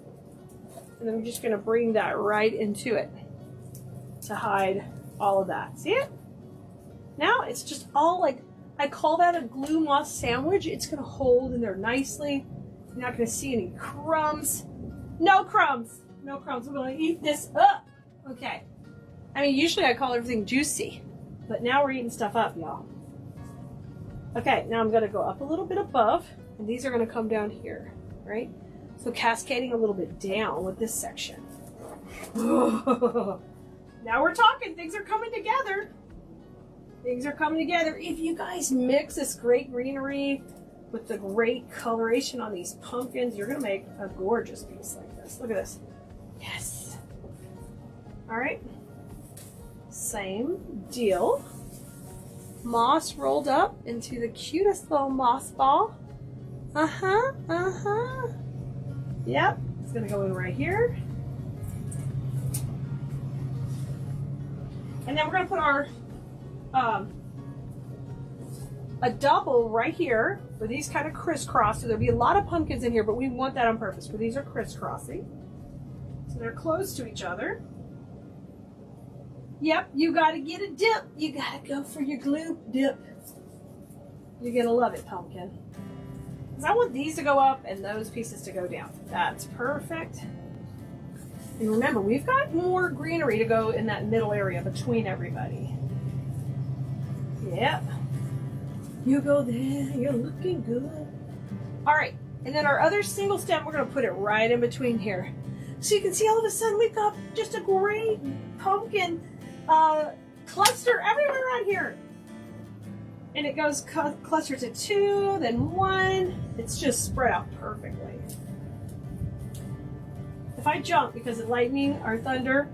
And then I'm just going to bring that right into it to hide all of that. See it? Now it's just all like, I call that a glue moss sandwich. It's going to hold in there nicely. You're not going to see any crumbs. No crumbs. No crumbs. We're going to eat this up. Okay. I mean, usually I call everything juicy. But now we're eating stuff up, y'all. Okay, now I'm going to go up a little bit above. And these are going to come down here, right? So cascading a little bit down with this section. Now we're talking. Things are coming together. Things are coming together. If you guys mix this great greenery with the great coloration on these pumpkins, you're going to make a gorgeous piece like this. Look at this. Yes. All right. Same deal. Moss rolled up into the cutest little moss ball. Yep. It's going to go in right here. And then we're going to put our a double right here where these kind of crisscross. So there'll be a lot of pumpkins in here, but we want that on purpose, where these are crisscrossing. So they're close to each other. Yep, you got to get a dip. You got to go for your glue dip. You're going to love it, pumpkin. Because I want these to go up and those pieces to go down. That's perfect. And remember, we've got more greenery to go in that middle area between everybody. Yep. You go there, you're looking good. All right, and then our other single stem, we're going to put it right in between here. So you can see all of a sudden we've got just a great pumpkin cluster everywhere around here. And it goes cluster to 2, then 1. It's just spread out perfectly. If I jump because the lightning or thunder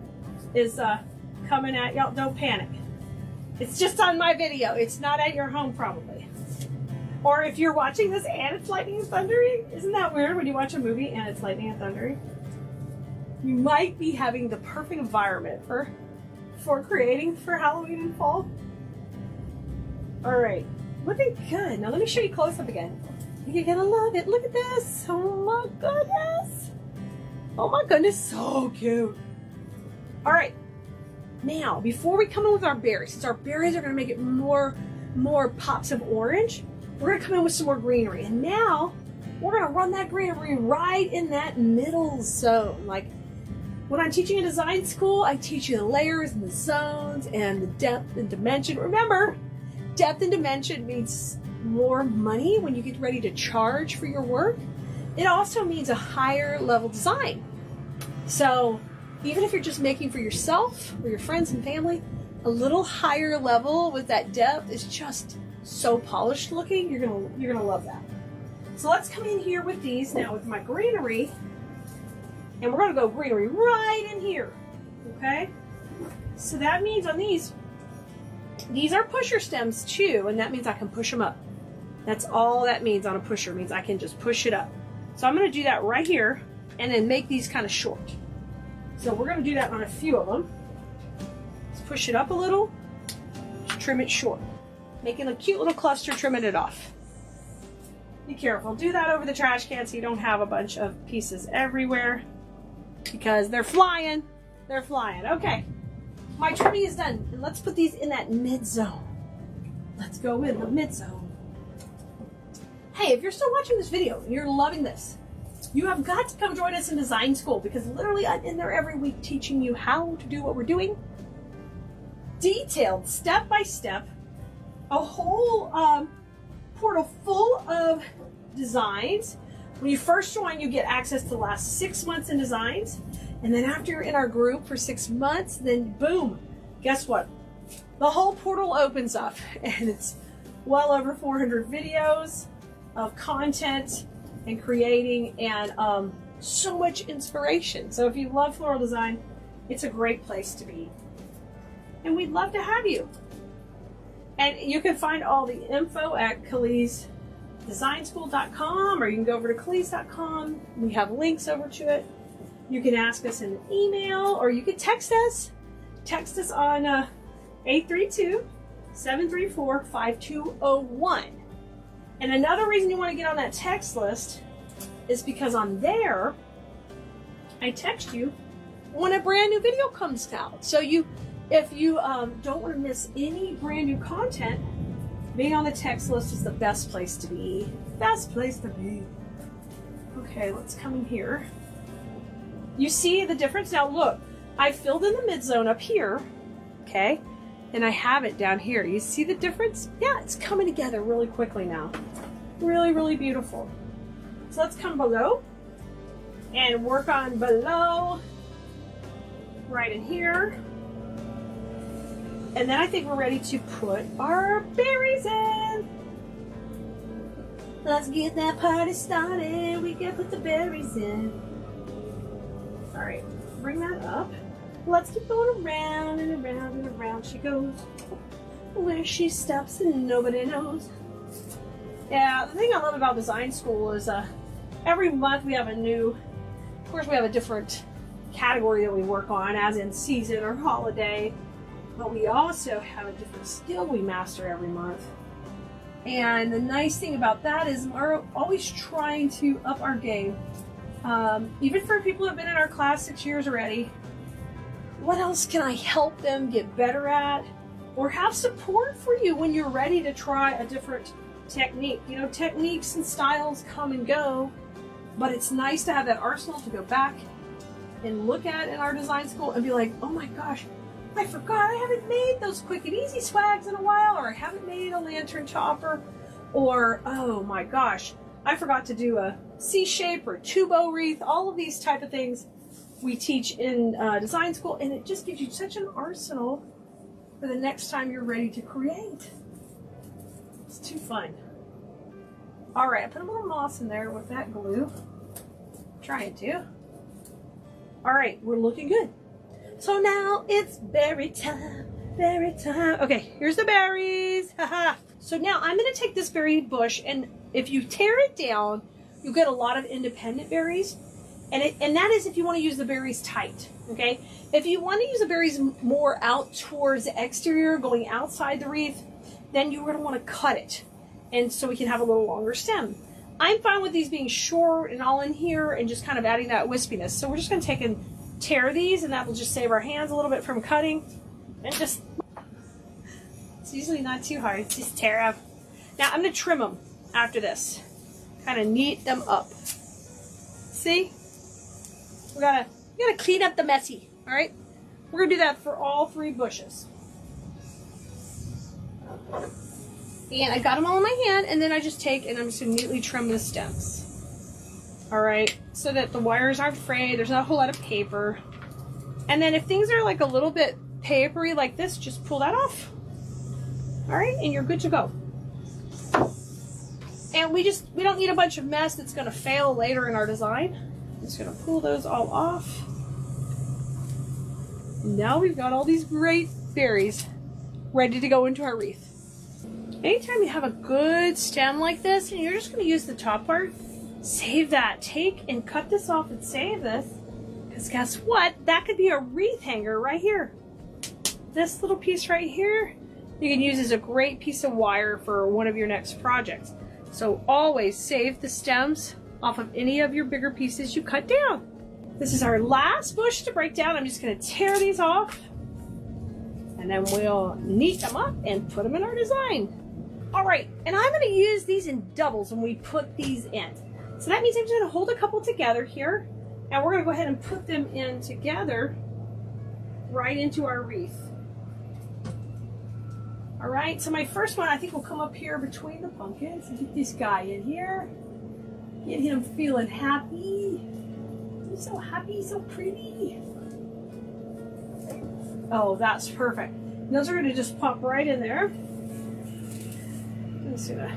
is coming at y'all, don't panic. It's just on my video. It's not at your home probably. Or if you're watching this and it's lightning and thundering, isn't that weird when you watch a movie and it's lightning and thundering? You might be having the perfect environment for creating for Halloween and fall. All right, looking good. Now let me show you close up again. You're gonna love it. Look at this. Oh my goodness. Oh my goodness, so cute. All right, now before we come in with our berries, since our berries are gonna make it more pops of orange, we're gonna come in with some more greenery. And now we're gonna run that greenery right in that middle zone. Like when I'm teaching in design school, I teach you the layers and the zones and the depth and dimension. Remember, depth and dimension means more money when you get ready to charge for your work. It also means a higher level design. So even if you're just making for yourself or your friends and family, a little higher level with that depth is just so polished looking. You're gonna love that. So let's come in here with these now with my greenery, and we're gonna go greenery right in here. Okay. So that means on these are pusher stems too, and that means I can push them up. That's all that means on a pusher. It means I can just push it up. So I'm going to do that right here and then make these kind of short. So we're going to do that on a few of them. Let's push it up a little, trim it short. Making a cute little cluster, trimming it off. Be careful. Do that over the trash can so you don't have a bunch of pieces everywhere because they're flying. They're flying. Okay. My trimming is done. And let's put these in that mid zone. Let's go in the mid zone. Hey, if you're still watching this video and you're loving this, you have got to come join us in design school because literally I'm in there every week teaching you how to do what we're doing. Detailed, step by step, a whole portal full of designs. When you first join, you get access to the last 6 months in designs. And then after you're in our group for 6 months, then boom, guess what? The whole portal opens up and it's well over 400 videos of content and creating and so much inspiration. So if you love floral design, it's a great place to be. And we'd love to have you. And you can find all the info at KeleasDesignSchool.com, or you can go over to Keleas.com. We have links over to it. You can ask us in an email, or you can text us. Text us on 832-734-5201. And another reason you want to get on that text list is because on there, I text you when a brand new video comes out. So if you don't want to miss any brand new content, being on the text list is the best place to be. Best place to be. Okay, let's come in here. You see the difference? Now look, I filled in the mid zone up here, okay? And I have it down here. You see the difference? Yeah, it's coming together really quickly now. Really, really beautiful. So let's come below. and work on below, right in here. And then I think we're ready to put our berries in. Let's get that party started. We can put the berries in. All right, bring that up. Let's keep going around and around and around she goes. Where she stops and nobody knows. Yeah, the thing I love about design school is every month we have a new, of course we have a different category that we work on, as in season or holiday, but we also have a different skill we master every month. And the nice thing about that is we're always trying to up our game. Even for people who have been in our class 6 years already, what else can I help them get better at? Or have support for you when you're ready to try a different technique. You know, techniques and styles come and go, but it's nice to have that arsenal to go back and look at in our design school and be like, oh my gosh, I forgot I haven't made those quick and easy swags in a while, or I haven't made a lantern topper, or oh my gosh, I forgot to do a C-shape or two-bow wreath. All of these type of things we teach in design school, and it just gives you such an arsenal for the next time you're ready to create. It's too fun. All right, I put a little moss in there with that glue. Trying to. All right, we're looking good. So now it's berry time, berry time. Okay, here's the berries. Haha. So now I'm gonna take this berry bush, and if you tear it down, you'll get a lot of independent berries. And that is if you want to use the berries tight, okay? If you want to use the berries more out towards the exterior, going outside the wreath, then you're going to want to cut it, and so we can have a little longer stem. I'm fine with these being short and all in here and just kind of adding that wispiness. So we're just going to take and tear these, and that will just save our hands a little bit from cutting. And just, it's usually not too hard, just tear them. Now I'm going to trim them after this, kind of neat them up. See? We gotta clean up the messy, all right? We're gonna do that for all 3 bushes. And I got them all in my hand, and then I just take and I'm just gonna neatly trim the stems. All right, so that the wires aren't frayed, there's not a whole lot of paper. And then if things are like a little bit papery like this, just pull that off. All right, and you're good to go. And we don't need a bunch of mess that's gonna fail later in our design. I'm just going to pull those all off. Now we've got all these great berries ready to go into our wreath. Anytime you have a good stem like this and you're just going to use the top part, save that. Take and cut this off and save this, because guess what? That could be a wreath hanger right here. This little piece right here, you can use as a great piece of wire for one of your next projects. So always save the stems off of any of your bigger pieces you cut down. This is our last bush to break down. I'm just going to tear these off, and then we'll neat them up and put them in our design. All right, and I'm going to use these in doubles when we put these in. So that means I'm just going to hold a couple together here, and we're going to go ahead and put them in together right into our wreath. All right, so my first one I think will come up here between the pumpkins. Get this guy in here. Get him feeling happy. He's so happy, so pretty. Oh, that's perfect. Those are going to just pop right in there. I'm just going to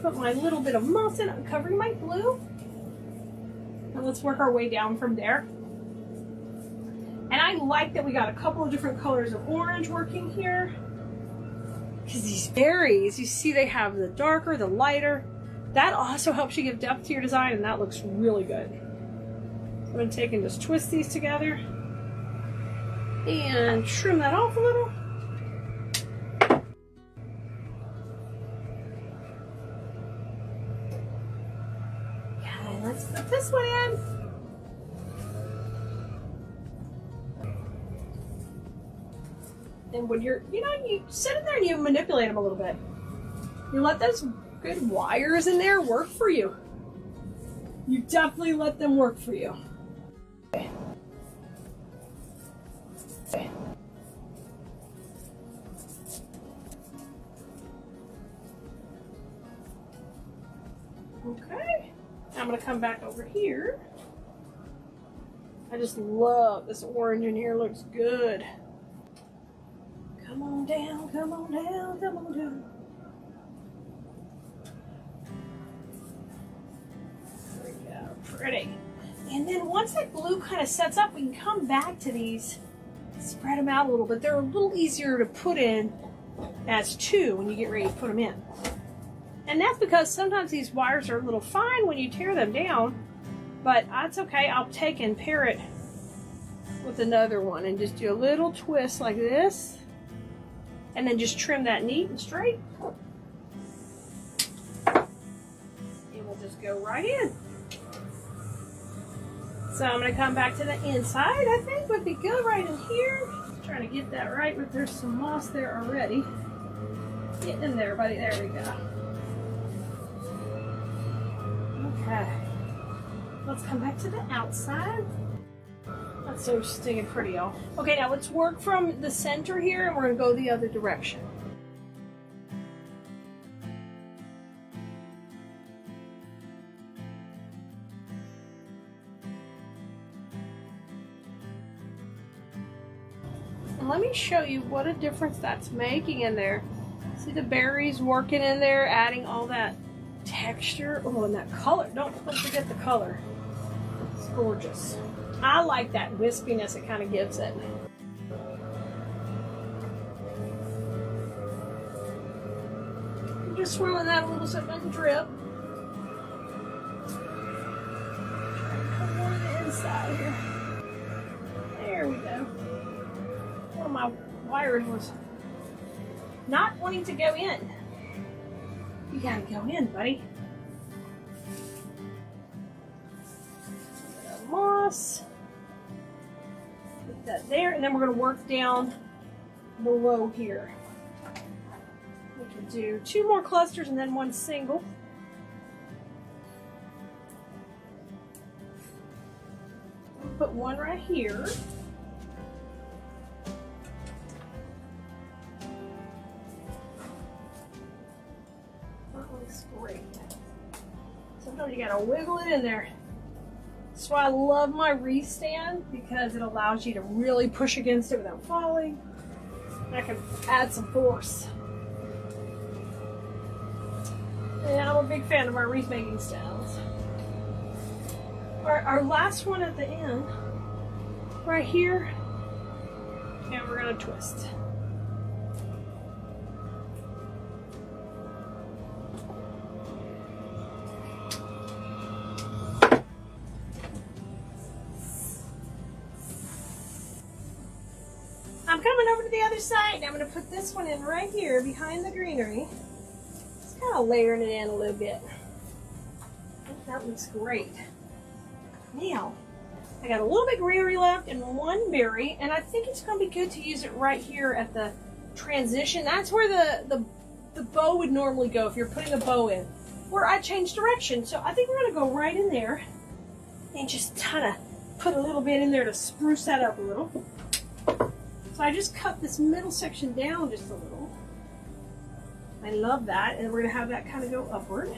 put my little bit of moss in. I'm covering my glue. And let's work our way down from there. And I like that we got a couple of different colors of orange working here. Because these berries, you see they have the darker, the lighter. That also helps you give depth to your design, and that looks really good. So I'm going to take and just twist these together and trim that off a little. Okay, let's put this one in. And when you sit in there and you manipulate them a little bit. You let those good wires in there work for you. You definitely let them work for you. Okay. Okay. I'm going to come back over here I just love this orange in here. Looks good. Come on down, come on down, come on down. There we go. Pretty. And then once that glue kind of sets up, we can come back to these, spread them out a little bit. They're a little easier to put in as two when you get ready to put them in. And that's because sometimes these wires are a little fine when you tear them down, but that's okay. I'll take and pair it with another one and just do a little twist like this, and then just trim that neat and straight. And we'll just go right in. So I'm going to come back to the inside. I think would be good right in here. Trying to get that right, but there's some moss there already. Get in there, buddy. There we go. Okay. Let's come back to the outside. That's so stinking pretty, y'all. Okay, now let's work from the center here, and we're going to go the other direction. Let me show you what a difference that's making in there. See the berries working in there, adding all that texture. Oh, and that color. Don't forget the color. It's gorgeous. I like that wispiness it kind of gives it. I'm just swirling that a little so it doesn't drip. Come more to the inside here. There we go. One of my wires was not wanting to go in. You gotta go in, buddy. Moss. Put that there, and then we're gonna work down below here. We can do 2 more clusters and then 1 single. Put 1 right here. Great. Sometimes you gotta wiggle it in there. That's why I love my wreath stand, because it allows you to really push against it without falling. I can add some force. And I'm a big fan of our wreath making stands. Our last one at the end, right here, and we're gonna twist. I'm coming over to the other side. I'm going to put this one in right here behind the greenery. Just kind of layering it in a little bit. I think that looks great. Now, I got a little bit greenery left and 1 berry, and I think it's going to be good to use it right here at the transition. That's where the bow would normally go if you're putting a bow in, where I changed direction. So I think we're going to go right in there and just kind of put a little bit in there to spruce that up a little. So I just cut this middle section down just a little. I love that, and we're gonna have that kind of go upward.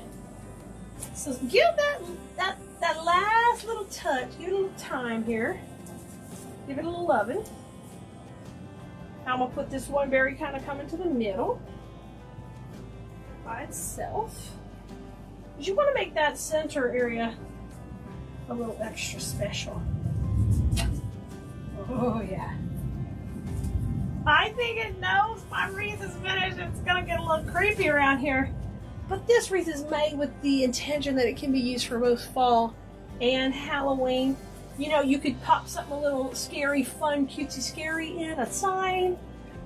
So give that last little touch, give it a little time here. Give it a little loving. Now I'm gonna put this 1 berry kind of coming to the middle by itself. Because you want to make that center area a little extra special. Oh yeah. I think it knows my wreath is finished. It's gonna get a little creepy around here. But this wreath is made with the intention that it can be used for both fall and Halloween. You know, you could pop something a little scary, fun, cutesy scary in, a sign,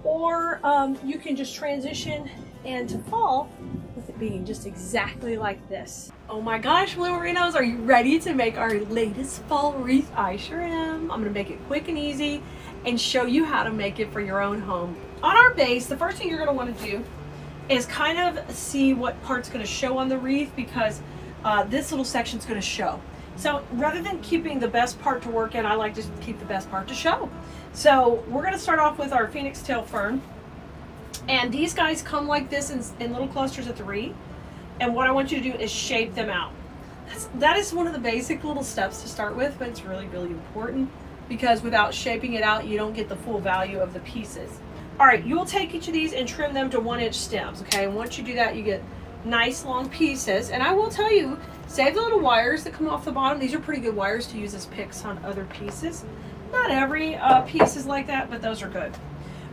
or you can just transition into fall with it being just exactly like this. Oh my gosh, Bloomerenos, are you ready to make our latest fall wreath? I sure am. I'm gonna make it quick and easy and show you how to make it for your own home. On our base, the first thing you're gonna wanna do is kind of see what part's gonna show on the wreath, because this little section's gonna show. So rather than keeping the best part to work in, I like to keep the best part to show. So we're gonna start off with our phoenix tail fern. And these guys come like this in little clusters of 3. And what I want you to do is shape them out. that is one of the basic little steps to start with, but it's really, really important because without shaping it out, you don't get the full value of the pieces. All right, you will take each of these and trim them to 1-inch stems, okay? And once you do that, you get nice long pieces. And I will tell you, save the little wires that come off the bottom. These are pretty good wires to use as picks on other pieces. Not every piece is like that, but those are good.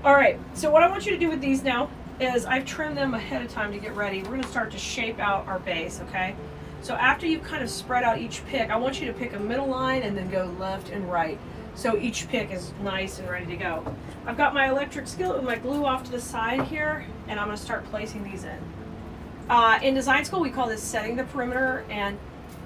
All right, so what I want you to do with these now is I've trimmed them ahead of time to get ready. We're gonna start to shape out our base, okay? So after you've kind of spread out each pick, I want you to pick a middle line and then go left and right. So each pick is nice and ready to go. I've got my electric skillet with my glue off to the side here, and I'm gonna start placing these in. In design school, we call this setting the perimeter, and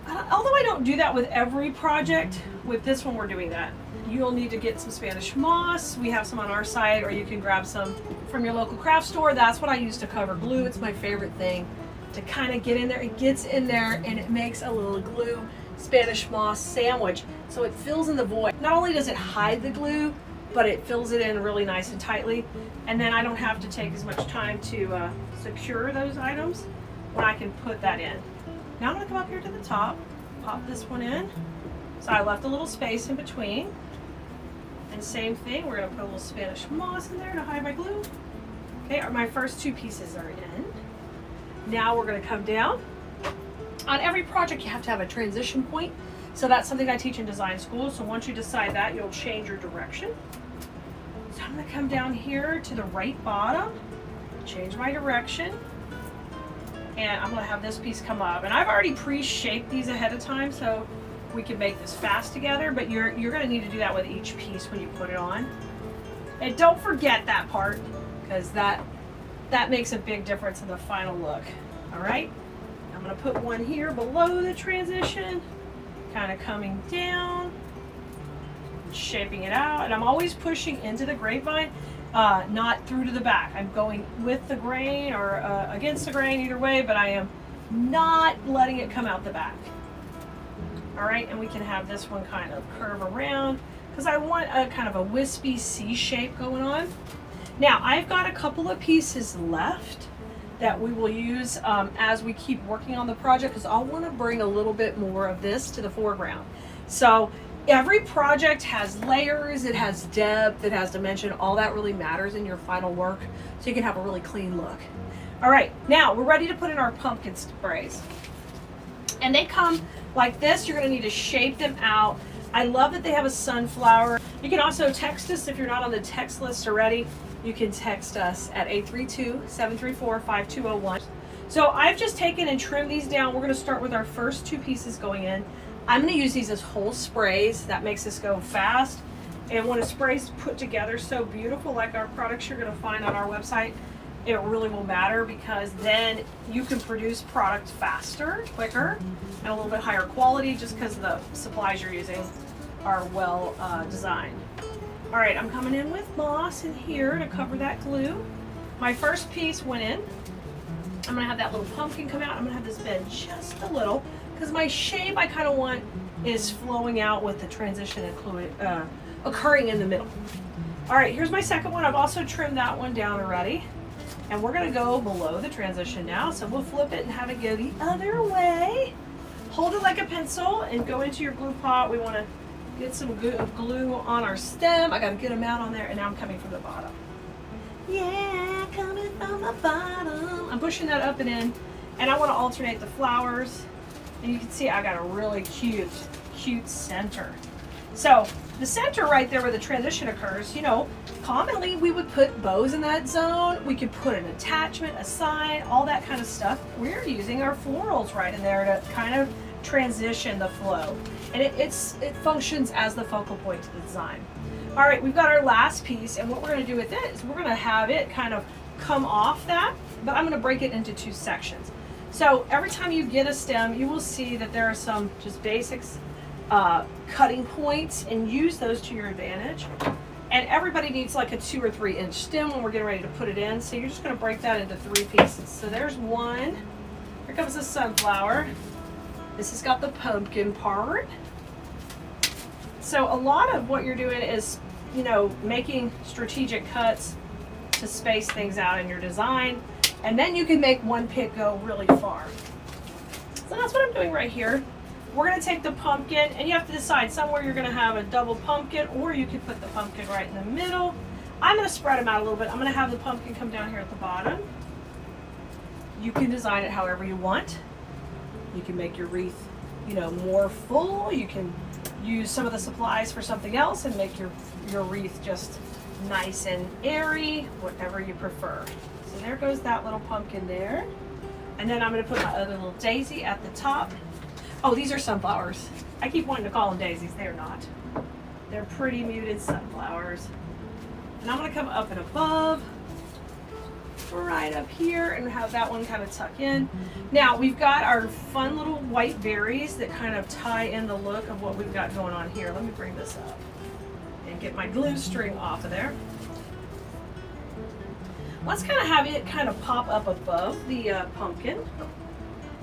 although I don't do that with every project, with this one we're doing that. You'll need to get some Spanish moss. We have some on our site, or you can grab some from your local craft store. That's what I use to cover glue. It's my favorite thing to kind of get in there. It gets in there and it makes a little glue Spanish moss sandwich. So it fills in the void. Not only does it hide the glue, but it fills it in really nice and tightly. And then I don't have to take as much time to secure those items when I can put that in. Now I'm gonna come up here to the top, pop this one in. So I left a little space in between. And same thing, we're gonna put a little Spanish moss in there to hide my glue. Okay, my first 2 pieces are in. Now we're gonna come down. On every project, you have to have a transition point. So that's something I teach in design school. So once you decide that, you'll change your direction. So I'm gonna come down here to the right bottom, change my direction, and I'm gonna have this piece come up. And I've already pre-shaped these ahead of time, so we can make this fast together, but you're gonna need to do that with each piece when you put it on. And don't forget that part, because that makes a big difference in the final look. All right, I'm gonna put one here below the transition, kind of coming down, shaping it out, and I'm always pushing into the grapevine, not through to the back. I'm going with the grain or against the grain, either way, but I am not letting it come out the back. All right, and we can have this one kind of curve around because I want a kind of a wispy C shape going on. Now, I've got a couple of pieces left that we will use as we keep working on the project, because I want to bring a little bit more of this to the foreground. So every project has layers, it has depth, it has dimension. All that really matters in your final work, so you can have a really clean look. All right, now we're ready to put in our pumpkin sprays. And they come like this. You're going to need to shape them out. I love that they have a sunflower. You can also text us if you're not on the text list already. You can text us at 832-734-5201. So I've just taken and trimmed these down. We're going to start with our first 2 pieces going in. I'm going to use these as whole sprays. That makes this go fast. And when a spray's put together so beautiful, like our products you're going to find on our website, it really will matter, because then you can produce product faster, quicker, and a little bit higher quality, just because the supplies you're using are well designed. All right, I'm coming in with moss in here to cover that glue. My first piece went in. I'm gonna have that little pumpkin come out. I'm gonna have this bend just a little, because my shape I kind of want is flowing out with the transition occurring in the middle. All right, here's my second one. I've also trimmed that one down already. And we're gonna go below the transition now. So we'll flip it and have it go the other way. Hold it like a pencil and go into your glue pot. We wanna get some glue on our stem. I got a good amount on there, and now I'm coming from the bottom. Yeah, coming from the bottom. I'm pushing that up and in, and I wanna alternate the flowers. And you can see I got a really cute center. So the center right there where the transition occurs, you know, commonly we would put bows in that zone. We could put an attachment, a sign, all that kind of stuff. We're using our florals right in there to kind of transition the flow. And it functions as the focal point to the design. All right, we've got our last piece, and what we're gonna do with it is we're gonna have it kind of come off that, but I'm gonna break it into 2 sections. So every time you get a stem, you will see that there are some just basics cutting points, and use those to your advantage. And everybody needs like a 2 or 3 inch stem when we're getting ready to put it in. So you're just gonna break that into 3 pieces. So there's one. Here comes the sunflower. This has got the pumpkin part. So a lot of what you're doing is, you know, making strategic cuts to space things out in your design. And then you can make one pick go really far. So that's what I'm doing right here. we're going to take the pumpkin, and you have to decide somewhere you're going to have a double pumpkin, or you could put the pumpkin right in the middle. I'm going to spread them out a little bit. I'm going to have the pumpkin come down here at the bottom. You can design it however you want. You can make your wreath, you know, more full. You can use some of the supplies for something else and make your wreath just nice and airy, whatever you prefer. So there goes that little pumpkin there. And then I'm going to put my other little daisy at the top. Oh, these are sunflowers. I keep wanting to call them daisies. They're not. They're pretty muted sunflowers. And I'm going to come up and above, right up here, and have that one kind of tuck in. Now we've got our fun little white berries that kind of tie in the look of what we've got going on here. Let me bring this up and get my glue string off of there. Let's kind of have it kind of pop up above the pumpkin.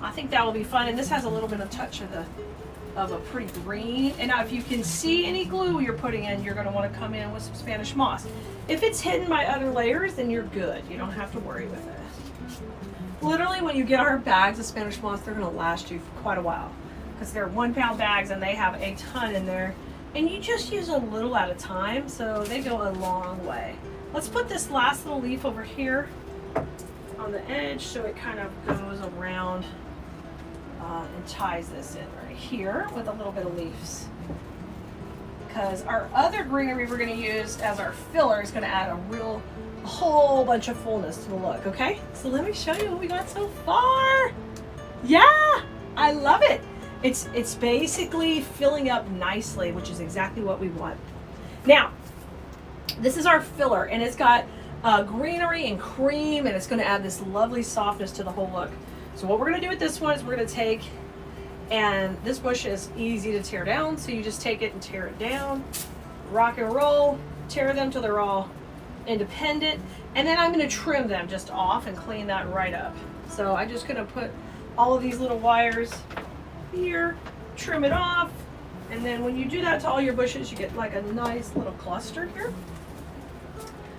I think that will be fun, and this has a little bit of touch of a pretty green. And now if you can see any glue you're putting in, you're going to want to come in with some Spanish moss. If it's hidden by other layers, then you're good. You don't have to worry with it. Literally, when you get our bags of Spanish moss, they're going to last you for quite a while, because they're 1 pound bags and they have a ton in there, and you just use a little at a time, so they go a long way. Let's put this last little leaf over here on the edge so it kind of goes around and ties this in right here with a little bit of leaves. Because our other greenery we're going to use as our filler is going to add a whole bunch of fullness to the look, okay? So let me show you what we got so far. Yeah, I love it. It's basically filling up nicely, which is exactly what we want. Now, this is our filler, and it's got greenery and cream, and it's going to add this lovely softness to the whole look. So what we're going to do with this one is we're going to take, and this bush is easy to tear down, so you just take it and tear it down, rock and roll, tear them till they're all independent, and then I'm going to trim them just off and clean that right up. So I'm just going to put all of these little wires here, trim it off, and then when you do that to all your bushes, you get like a nice little cluster here.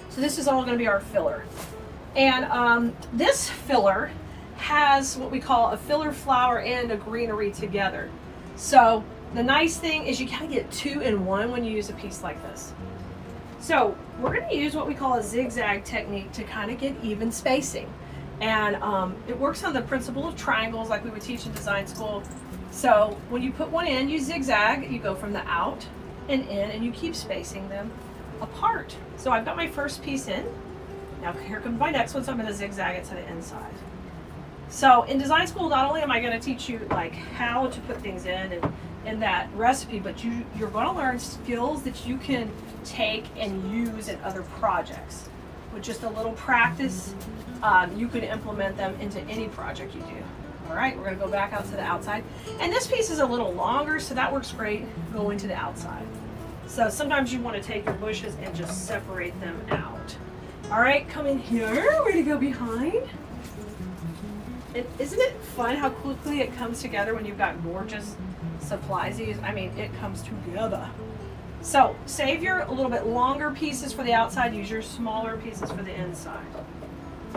So this is all going to be our filler. And this filler has what we call a filler flower and a greenery together. So the nice thing is you kind of get 2 in 1 when you use a piece like this. So we're going to use what we call a zigzag technique to kind of get even spacing. And it works on the principle of triangles like we would teach in design school. So when you put one in, you zigzag, you go from the out and in, and you keep spacing them apart. So I've got my first piece in. Now here comes my next one, so I'm going to zigzag it to the inside. So in design school, not only am I going to teach you like how to put things in that recipe, but you're going to learn skills that you can take and use in other projects. With just a little practice, you can implement them into any project you do. All right, we're going to go back out to the outside. And this piece is a little longer, so that works great going to the outside. So sometimes you want to take your bushes and just separate them out. All right, come in here. We're going to go behind. And isn't it fun how quickly it comes together when you've got gorgeous supplies to use? I mean, it comes together. So save your a little bit longer pieces for the outside. Use your smaller pieces for the inside.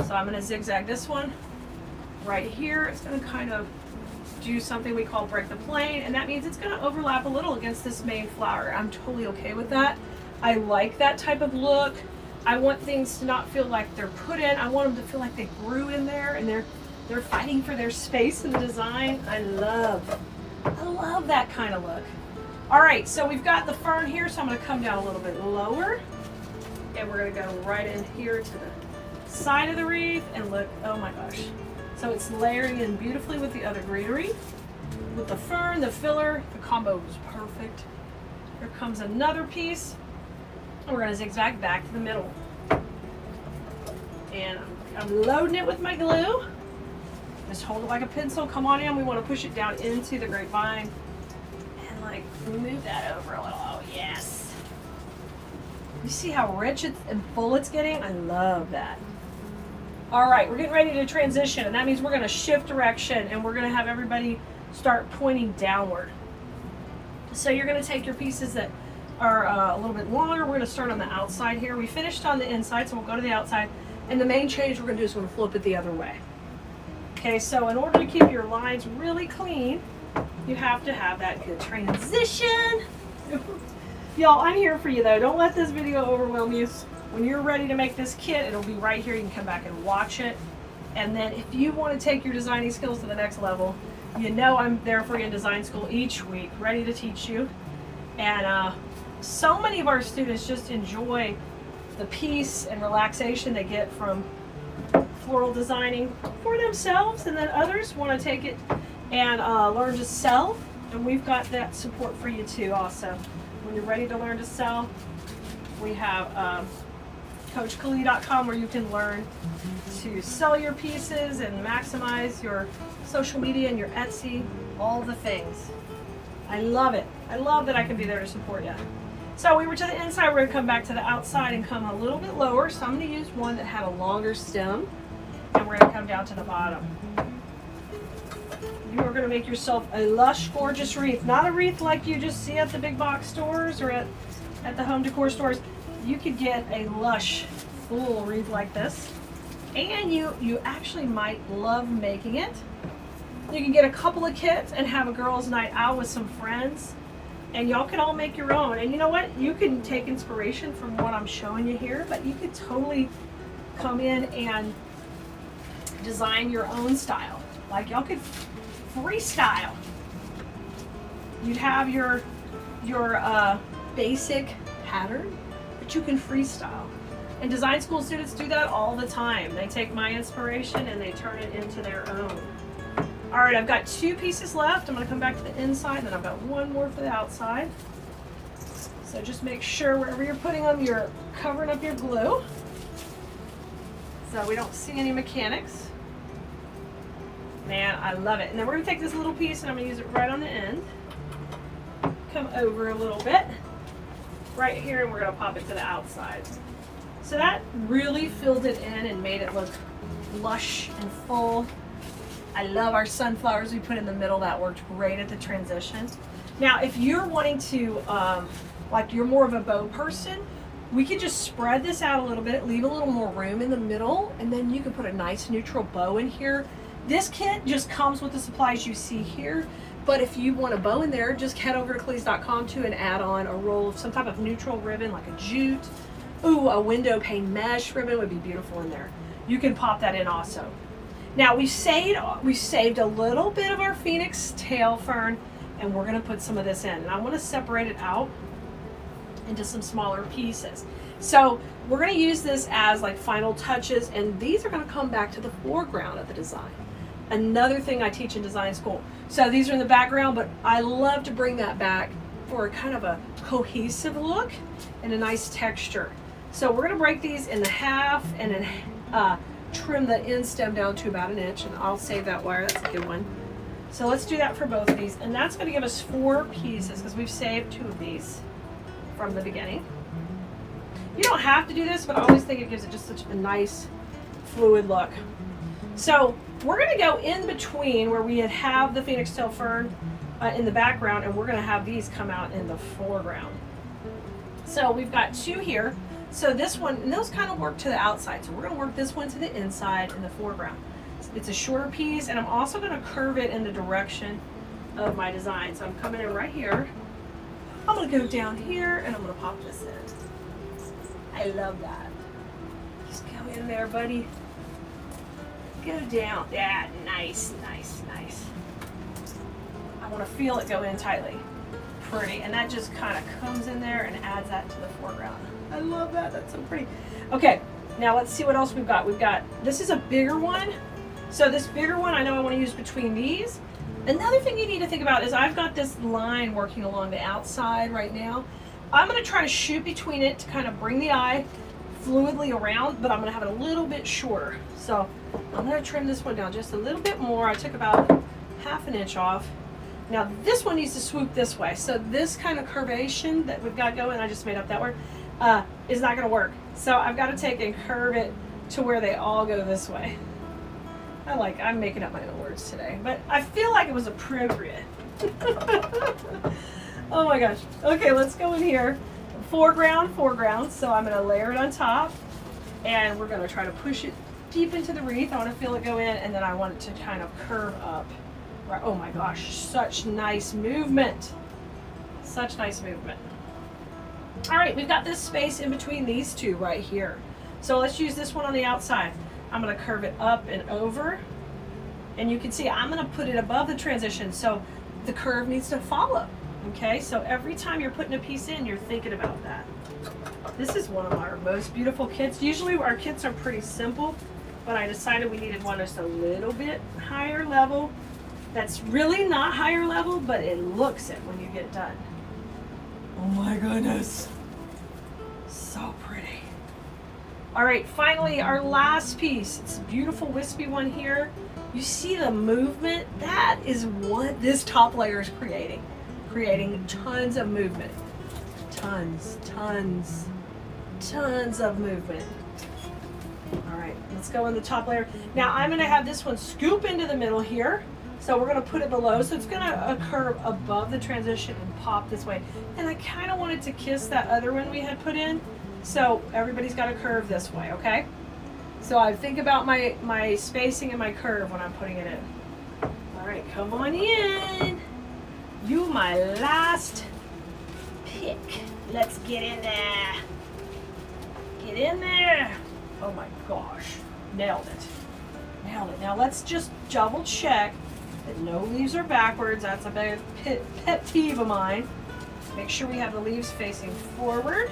So I'm going to zigzag this one right here. It's going to kind of do something we call break the plane, and that means it's going to overlap a little against this main flower. I'm totally okay with that. I like that type of look. I want things to not feel like they're put in. I want them to feel like they grew in there and they're fighting for their space in the design. I love that kind of look. All right, so we've got the fern here, so I'm going to come down a little bit lower, and we're going to go right in here to the side of the wreath, and look, oh my gosh. So it's layering in beautifully with the other greenery. With the fern, the filler, the combo is perfect. Here comes another piece, and we're going to zigzag back to the middle. And I'm loading it with my glue. Just hold it like a pencil. Come on in. We want to push it down into the grapevine. And like move that over a little. Oh, yes. You see how rich and full it's getting? I love that. All right, we're getting ready to transition, and that means we're going to shift direction, and we're going to have everybody start pointing downward. So you're going to take your pieces that are a little bit longer. We're going to start on the outside here. We finished on the inside, so we'll go to the outside. And the main change we're going to do is we're going to flip it the other way. Okay, so in order to keep your lines really clean, You have to have that good transition. Y'all, I'm here for you though. Don't let this video overwhelm you. When you're ready to make this kit, it'll be right here. You can come back and watch it. And then if you want to take your designing skills to the next level, you know I'm there for you in design school each week, ready to teach you. And so many of our students just enjoy the peace and relaxation they get from floral designing for themselves, and then others want to take it and learn to sell. And we've got that support for you too also. When you're ready to learn to sell, we have CoachKeleas.com where you can learn to sell your pieces and maximize your social media and your Etsy, all the things. I love it. I love that I can be there to support you. So we were to the inside, we're going to come back to the outside and come a little bit lower. So I'm going to use one that had a longer stem, and we're going to come down to the bottom. You are going to make yourself a lush, gorgeous wreath. Not a wreath like you just see at the big box stores or at the home decor stores. You could get a lush, full wreath like this. And you actually might love making it. You can get a couple of kits and have a girls' night out with some friends. And y'all can all make your own. And you know what? You can take inspiration from what I'm showing you here, but you could totally come in and design your own style. Like y'all could freestyle. You'd have your basic pattern, but you can freestyle. And design school students do that all the time. They take my inspiration and they turn it into their own. All right, I've got 2 pieces left. I'm going to come back to the inside, and then I've got 1 more for the outside. So just make sure wherever you're putting them, you're covering up your glue so we don't see any mechanics. Man, I love it. And then we're going to take this little piece and I'm going to use it right on the end. Come over a little bit right here, and we're going to pop it to the outside. So that really filled it in and made it look lush and full. I love our sunflowers we put in the middle. That worked great at the transition. Now, if you're wanting to, like you're more of a bow person, we could just spread this out a little bit, leave a little more room in the middle, and then you can put a nice neutral bow in here. This kit just comes with the supplies you see here, but if you want a bow in there, just head over to Keleas.com too and add on a roll of some type of neutral ribbon like a jute. Ooh, a window pane mesh ribbon would be beautiful in there. You can pop that in also. Now we saved a little bit of our Phoenix tail fern, and we're going to put some of this in. And I want to separate it out into some smaller pieces. So we're going to use this as like final touches, and these are going to come back to the foreground of the design. Another thing I teach in design school. So these are in the background, but I love to bring that back for a kind of a cohesive look and a nice texture. So we're going to break these in the half and then trim the end stem down to about 1 inch, and I'll save that wire. That's a good one. So let's do that for both of these, and that's going to give us 4 pieces because we've saved 2 of these from the beginning. You don't have to do this, but I always think it gives it just such a nice fluid look. So we're going to go in between where we have the Phoenix tail fern in the background, and we're going to have these come out in the foreground. So we've got 2 here. So this one, and those kind of work to the outside. So we're going to work this one to the inside in the foreground. It's a shorter piece, and I'm also going to curve it in the direction of my design. So I'm coming in right here. I'm going to go down here, and I'm going to pop this in. I love that. Just go in there, buddy. Go down. Yeah, nice, nice, nice. I want to feel it go in tightly. Pretty. And that just kind of comes in there and adds that to the foreground. I love that. That's so pretty. Okay, now let's see what else we've got. This is a bigger one. So this bigger one I know I want to use between these. Another thing you need to think about is I've got this line working along the outside right now. I'm going to try to shoot between it to kind of bring the eye fluidly around, but I'm going to have it a little bit shorter. So I'm going to trim this one down just a little bit more. I took about ½ inch off. Now this one needs to swoop this way. So this kind of curvation that we've got going, I just made up that word, is not going to work. So I've got to take and curve it to where they all go this way. I'm making up my own words today, but I feel like it was appropriate. Oh my gosh. Okay, let's go in here. Foreground. So I'm going to layer it on top, and we're going to try to push it deep into the wreath. I want to feel it go in, and then I want it to kind of curve up Right. Oh my gosh, such nice movement. Such nice movement. All right, we've got this space in between these two right here. So let's use this one on the outside. I'm gonna curve it up and over. And you can see I'm gonna put it above the transition, so the curve needs to follow. Okay, so every time you're putting a piece in, you're thinking about that. This is one of our most beautiful kits. Usually our kits are pretty simple, but I decided we needed one just a little bit higher level. That's really not higher level, but it looks it when you get done. Oh my goodness. So pretty. All right, finally our last piece. It's a beautiful wispy one here. You see the movement? That is what this top layer is creating. Creating tons of movement. Tons of movement. All right, let's go in the top layer. Now I'm gonna have this one scoop into the middle here. So we're gonna put it below. So it's gonna curve above the transition and pop this way. And I kind of wanted to kiss that other one we had put in. So everybody's got to curve this way, okay? So I think about my spacing and my curve when I'm putting it in. All right, come on in. You my last pick. Let's get in there. Get in there. Oh my gosh, nailed it. Nailed it. Now let's just double check that no leaves are backwards. That's a big pet peeve of mine. Make sure we have the leaves facing forward.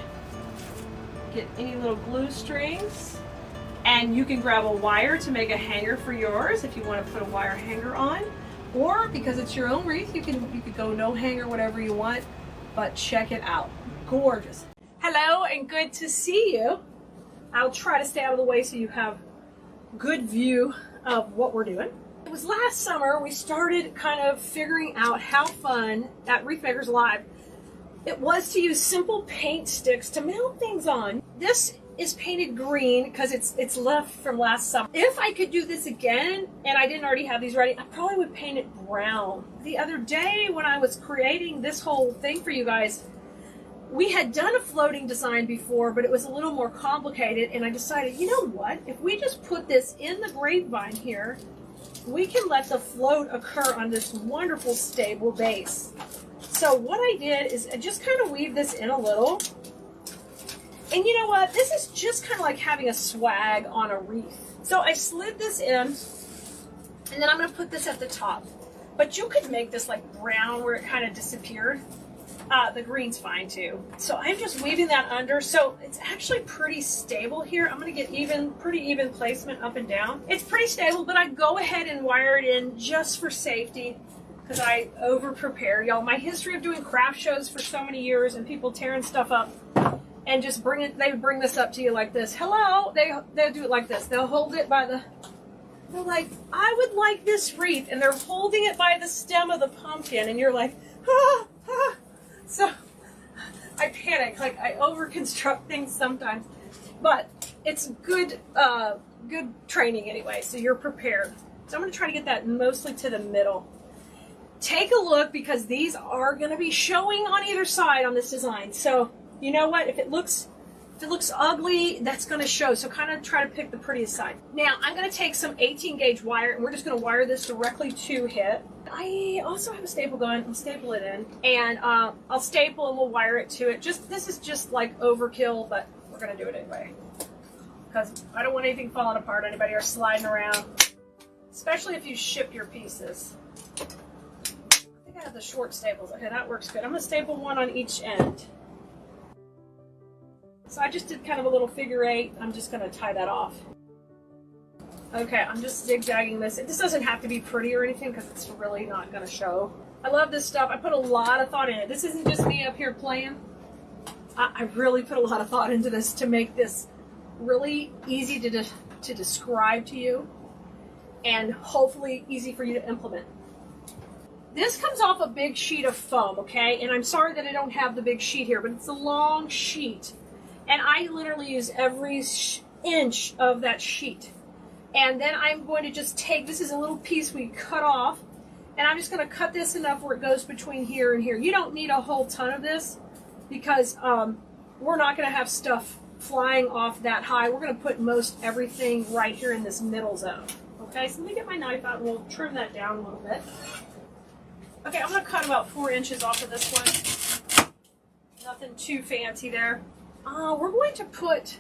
Get any little glue strings. And you can grab a wire to make a hanger for yours if you want to put a wire hanger on. Or because it's your own wreath, you could go no hanger, whatever you want. But check it out. Gorgeous. Hello and good to see you. I'll try to stay out of the way so you have good view of what we're doing. It was last summer we started kind of figuring out how fun at Wreath Makers Live it was to use simple paint sticks to mount things on. This is painted green because it's left from last summer. If I could do this again and I didn't already have these ready, I probably would paint it brown. The other day when I was creating this whole thing for you guys, we had done a floating design before, but it was a little more complicated, and I decided, you know what, if we just put this in the grapevine here, we can let the float occur on this wonderful stable base. So what I did is I just kind of weave this in a little. And you know what? This is just kind of like having a swag on a wreath. So I slid this in, and then I'm going to put this at the top. But you could make this like brown where it kind of disappeared. The green's fine too. So I'm just weaving that under. So it's actually pretty stable here. I'm going to get pretty even placement up and down. It's pretty stable, but I go ahead and wire it in just for safety because I over prepare. Y'all, my history of doing craft shows for so many years and people tearing stuff up and just they bring this up to you like this. Hello, they'll do it like this. They'll hold it by they're like, I would like this wreath, and they're holding it by the stem of the pumpkin, and you're like, ah, ah. So I panic, like I over-construct things sometimes, but it's good training anyway, so you're prepared. So I'm going to try to get that mostly to the middle. Take a look because these are going to be showing on either side on this design. So you know what? If it looks ugly, that's going to show. So kind of try to pick the prettiest side. Now I'm going to take some 18 gauge wire and we're just going to wire this directly to it. I also have a staple gun. I'll staple it in, and I'll staple and we'll wire it to it. This is just like overkill, but we're going to do it anyway because I don't want anything falling apart, anybody, or sliding around, especially if you ship your pieces. I think I have the short staples. Okay, that works good. I'm going to staple one on each end. So I just did kind of a little figure 8. I'm just going to tie that off. Okay, I'm just zigzagging this. This doesn't have to be pretty or anything because it's really not going to show. I love this stuff. I put a lot of thought in it. This isn't just me up here playing. I really put a lot of thought into this to make this really easy to describe to you and hopefully easy for you to implement. This comes off a big sheet of foam, okay? And I'm sorry that I don't have the big sheet here, but it's a long sheet. And I literally use every inch of that sheet. And then I'm going to just take, this is a little piece we cut off, and I'm just going to cut this enough where it goes between here and here. You don't need a whole ton of this because we're not going to have stuff flying off that high. We're going to put most everything right here in this middle zone. Okay, so let me get my knife out and we'll trim that down a little bit. Okay, I'm gonna cut about 4 inches off of this one. Nothing too fancy there. We're going to put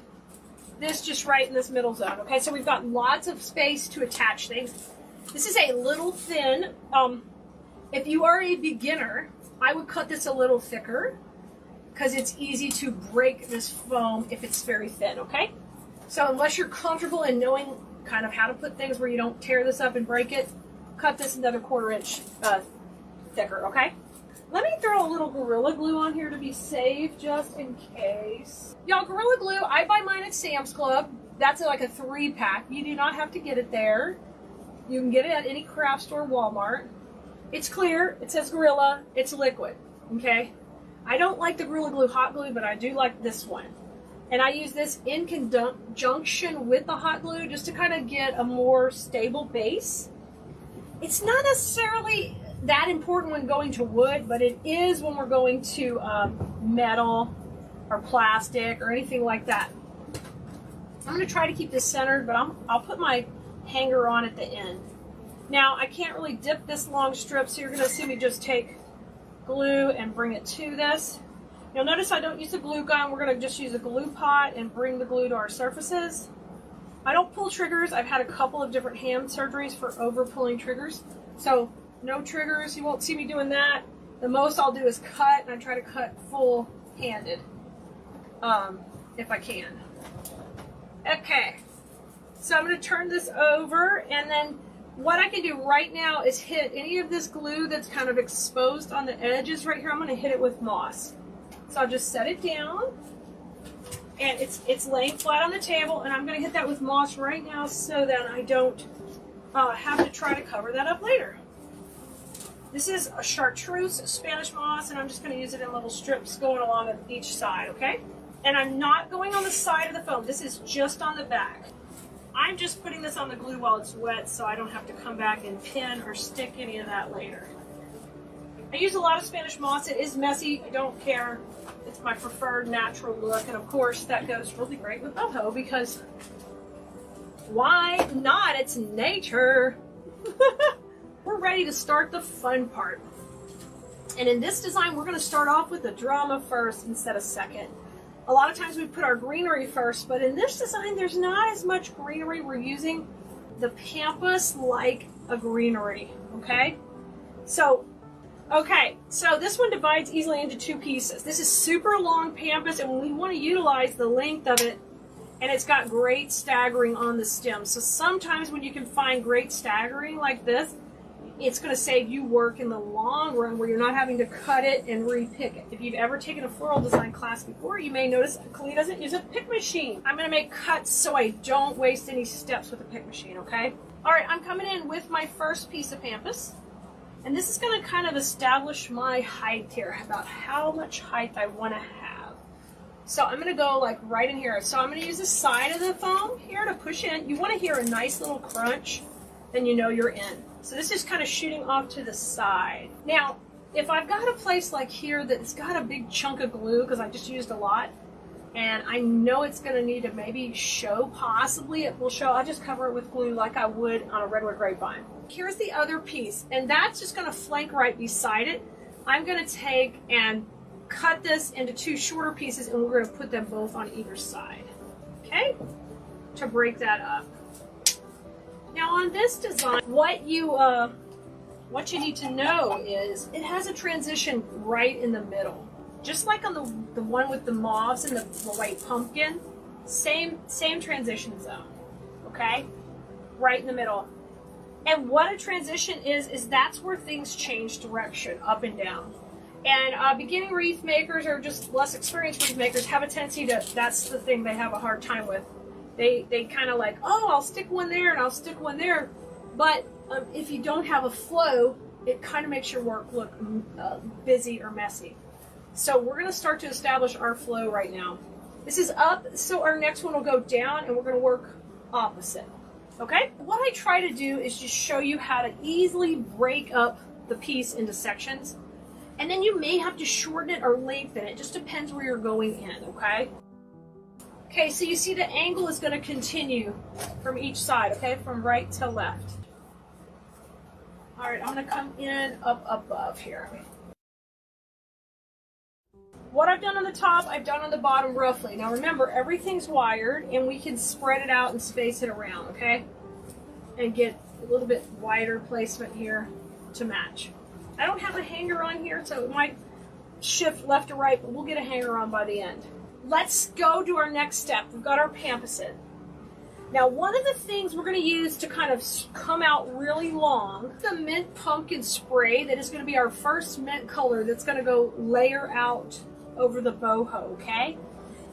this just right in this middle zone. Okay, so we've got lots of space to attach things. This is a little thin. If you are a beginner, I would cut this a little thicker because it's easy to break this foam if it's very thin, okay? So unless you're comfortable in knowing kind of how to put things where you don't tear this up and break it, cut this another 1/4 inch thicker, okay? Let me throw a little Gorilla Glue on here to be safe, just in case. Y'all, Gorilla Glue, I buy mine at Sam's Club. That's like a 3-pack. You do not have to get it there. You can get it at any craft store, Walmart. It's clear, it says Gorilla, it's liquid, okay? I don't like the Gorilla Glue hot glue, but I do like this one. And I use this in conjunction with the hot glue just to kind of get a more stable base. It's not necessarily that important when going to wood, but it is when we're going to metal or plastic or anything like that. I'm going to try to keep this centered, but I'll put my hanger on at the end. Now, I can't really dip this long strip, so you're going to see me just take glue and bring it to this. You'll notice I don't use a glue gun. We're going to just use a glue pot and bring the glue to our surfaces. I don't pull triggers. I've had a couple of different hand surgeries for over pulling triggers. So no triggers. You won't see me doing that. The most I'll do is cut, and I try to cut full handed if I can. Okay. So I'm going to turn this over, and then what I can do right now is hit any of this glue that's kind of exposed on the edges right here. I'm going to hit it with moss. So I'll just set it down, and it's laying flat on the table, and I'm going to hit that with moss right now so that I don't have to try to cover that up later. This is a chartreuse Spanish moss, and I'm just going to use it in little strips going along each side, okay? And I'm not going on the side of the foam. This is just on the back. I'm just putting this on the glue while it's wet so I don't have to come back and pin or stick any of that later. I use a lot of Spanish moss. It is messy. I don't care. It's my preferred natural look. And of course, that goes really great with Boho because why not? It's nature. We're ready to start the fun part. And in this design, we're going to start off with the drama first instead of second. A lot of times we put our greenery first, but in this design, there's not as much greenery. We're using the pampas like a greenery, okay? So this one divides easily into 2 pieces. This is super long pampas, and we want to utilize the length of it, and it's got great staggering on the stem. So sometimes when you can find great staggering like this, it's going to save you work in the long run where you're not having to cut it and re-pick it. If you've ever taken a floral design class before, you may notice Keleas doesn't use a pick machine. I'm going to make cuts so I don't waste any steps with a pick machine, okay? All right, I'm coming in with my first piece of pampas. And this is going to kind of establish my height here, about how much height I want to have. So I'm going to go like right in here. So I'm going to use the side of the foam here to push in. You want to hear a nice little crunch, then you know you're in. So this is kind of shooting off to the side. Now, if I've got a place like here that's got a big chunk of glue, because I just used a lot, and I know it's going to need to maybe show, possibly it will show, I'll just cover it with glue like I would on a redwood grapevine. Here's the other piece, and that's just going to flank right beside it. I'm going to take and cut this into 2 shorter pieces, and we're going to put them both on either side, okay, to break that up. Now on this design, what you need to know is it has a transition right in the middle. Just like on the one with the mauves and the white pumpkin, same transition zone, okay? Right in the middle. And what a transition is that's where things change direction, up and down. And beginning wreath makers or just less experienced wreath makers have a tendency to, that's the thing they have a hard time with. They kind of like, oh, I'll stick one there and I'll stick one there. But if you don't have a flow, it kind of makes your work look busy or messy. So we're going to start to establish our flow right now. This is up, so our next one will go down, and we're going to work opposite. Okay? What I try to do is just show you how to easily break up the piece into sections. And then you may have to shorten it or lengthen it. It just depends where you're going in, okay? Okay, so you see the angle is going to continue from each side, okay, from right to left. All right, I'm going to come in up above here. What I've done on the top, I've done on the bottom roughly. Now remember, everything's wired and we can spread it out and space it around, okay? And get a little bit wider placement here to match. I don't have a hanger on here, so it might shift left to right, but we'll get a hanger on by the end. Let's go to our next step. We've got our pampas in. Now, one of the things we're going to use to kind of come out really long, the mint pumpkin spray that is going to be our first mint color that's going to go layer out over the boho, okay?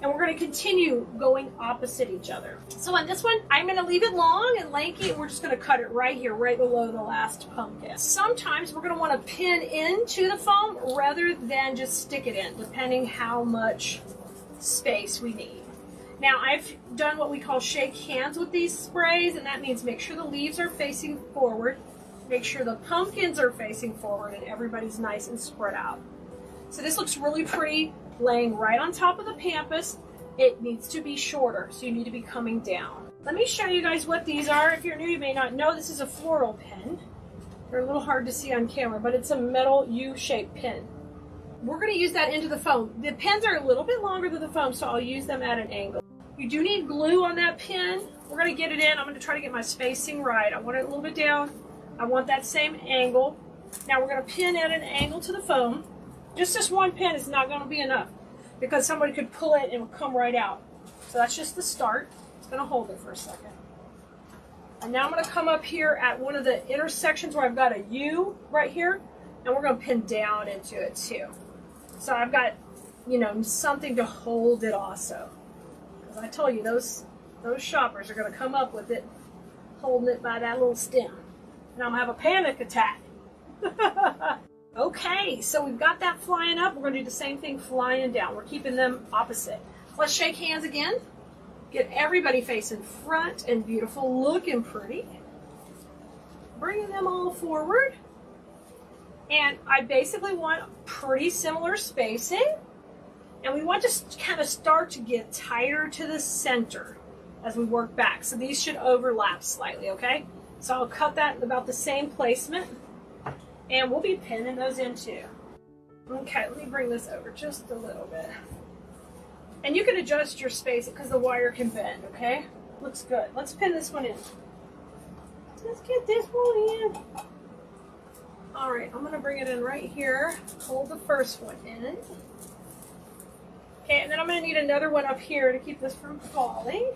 And we're going to continue going opposite each other. So on this one, I'm going to leave it long and lanky, and we're just going to cut it right here, right below the last pumpkin. Sometimes we're going to want to pin into the foam rather than just stick it in, depending how much space we need. Now, I've done what we call shake hands with these sprays, and that means make sure the leaves are facing forward, make sure the pumpkins are facing forward, and everybody's nice and spread out. So this looks really pretty, laying right on top of the pampas. It needs to be shorter, so you need to be coming down. Let me show you guys what these are. If you're new, you may not know, this is a floral pin. They're a little hard to see on camera, but it's a metal U-shaped pin. We're going to use that into the foam. The pins are a little bit longer than the foam, so I'll use them at an angle. You do need glue on that pin. We're going to get it in. I'm going to try to get my spacing right. I want it a little bit down. I want that same angle. Now we're going to pin at an angle to the foam. Just this one pin is not going to be enough because somebody could pull it and it will come right out. So that's just the start. It's going to hold it for a second. And now I'm going to come up here at one of the intersections where I've got a U right here, and we're going to pin down into it too. So I've got, you know, something to hold it also. Because I told you, those shoppers are going to come up with it, holding it by that little stem. And I'm going to have a panic attack. Okay, so we've got that flying up. We're going to do the same thing flying down. We're keeping them opposite. Let's shake hands again. Get everybody facing front and beautiful, looking pretty. Bringing them all forward. And I basically want pretty similar spacing. And we want to kind of start to get tighter to the center as we work back. So these should overlap slightly, okay? So I'll cut that in about the same placement. And we'll be pinning those in too. Okay, let me bring this over just a little bit. And you can adjust your space because the wire can bend, okay? Looks good. Let's pin this one in. Let's get this one in. All right, I'm going to bring it in right here. Hold the first one in. Okay, and then I'm going to need another one up here to keep this from falling.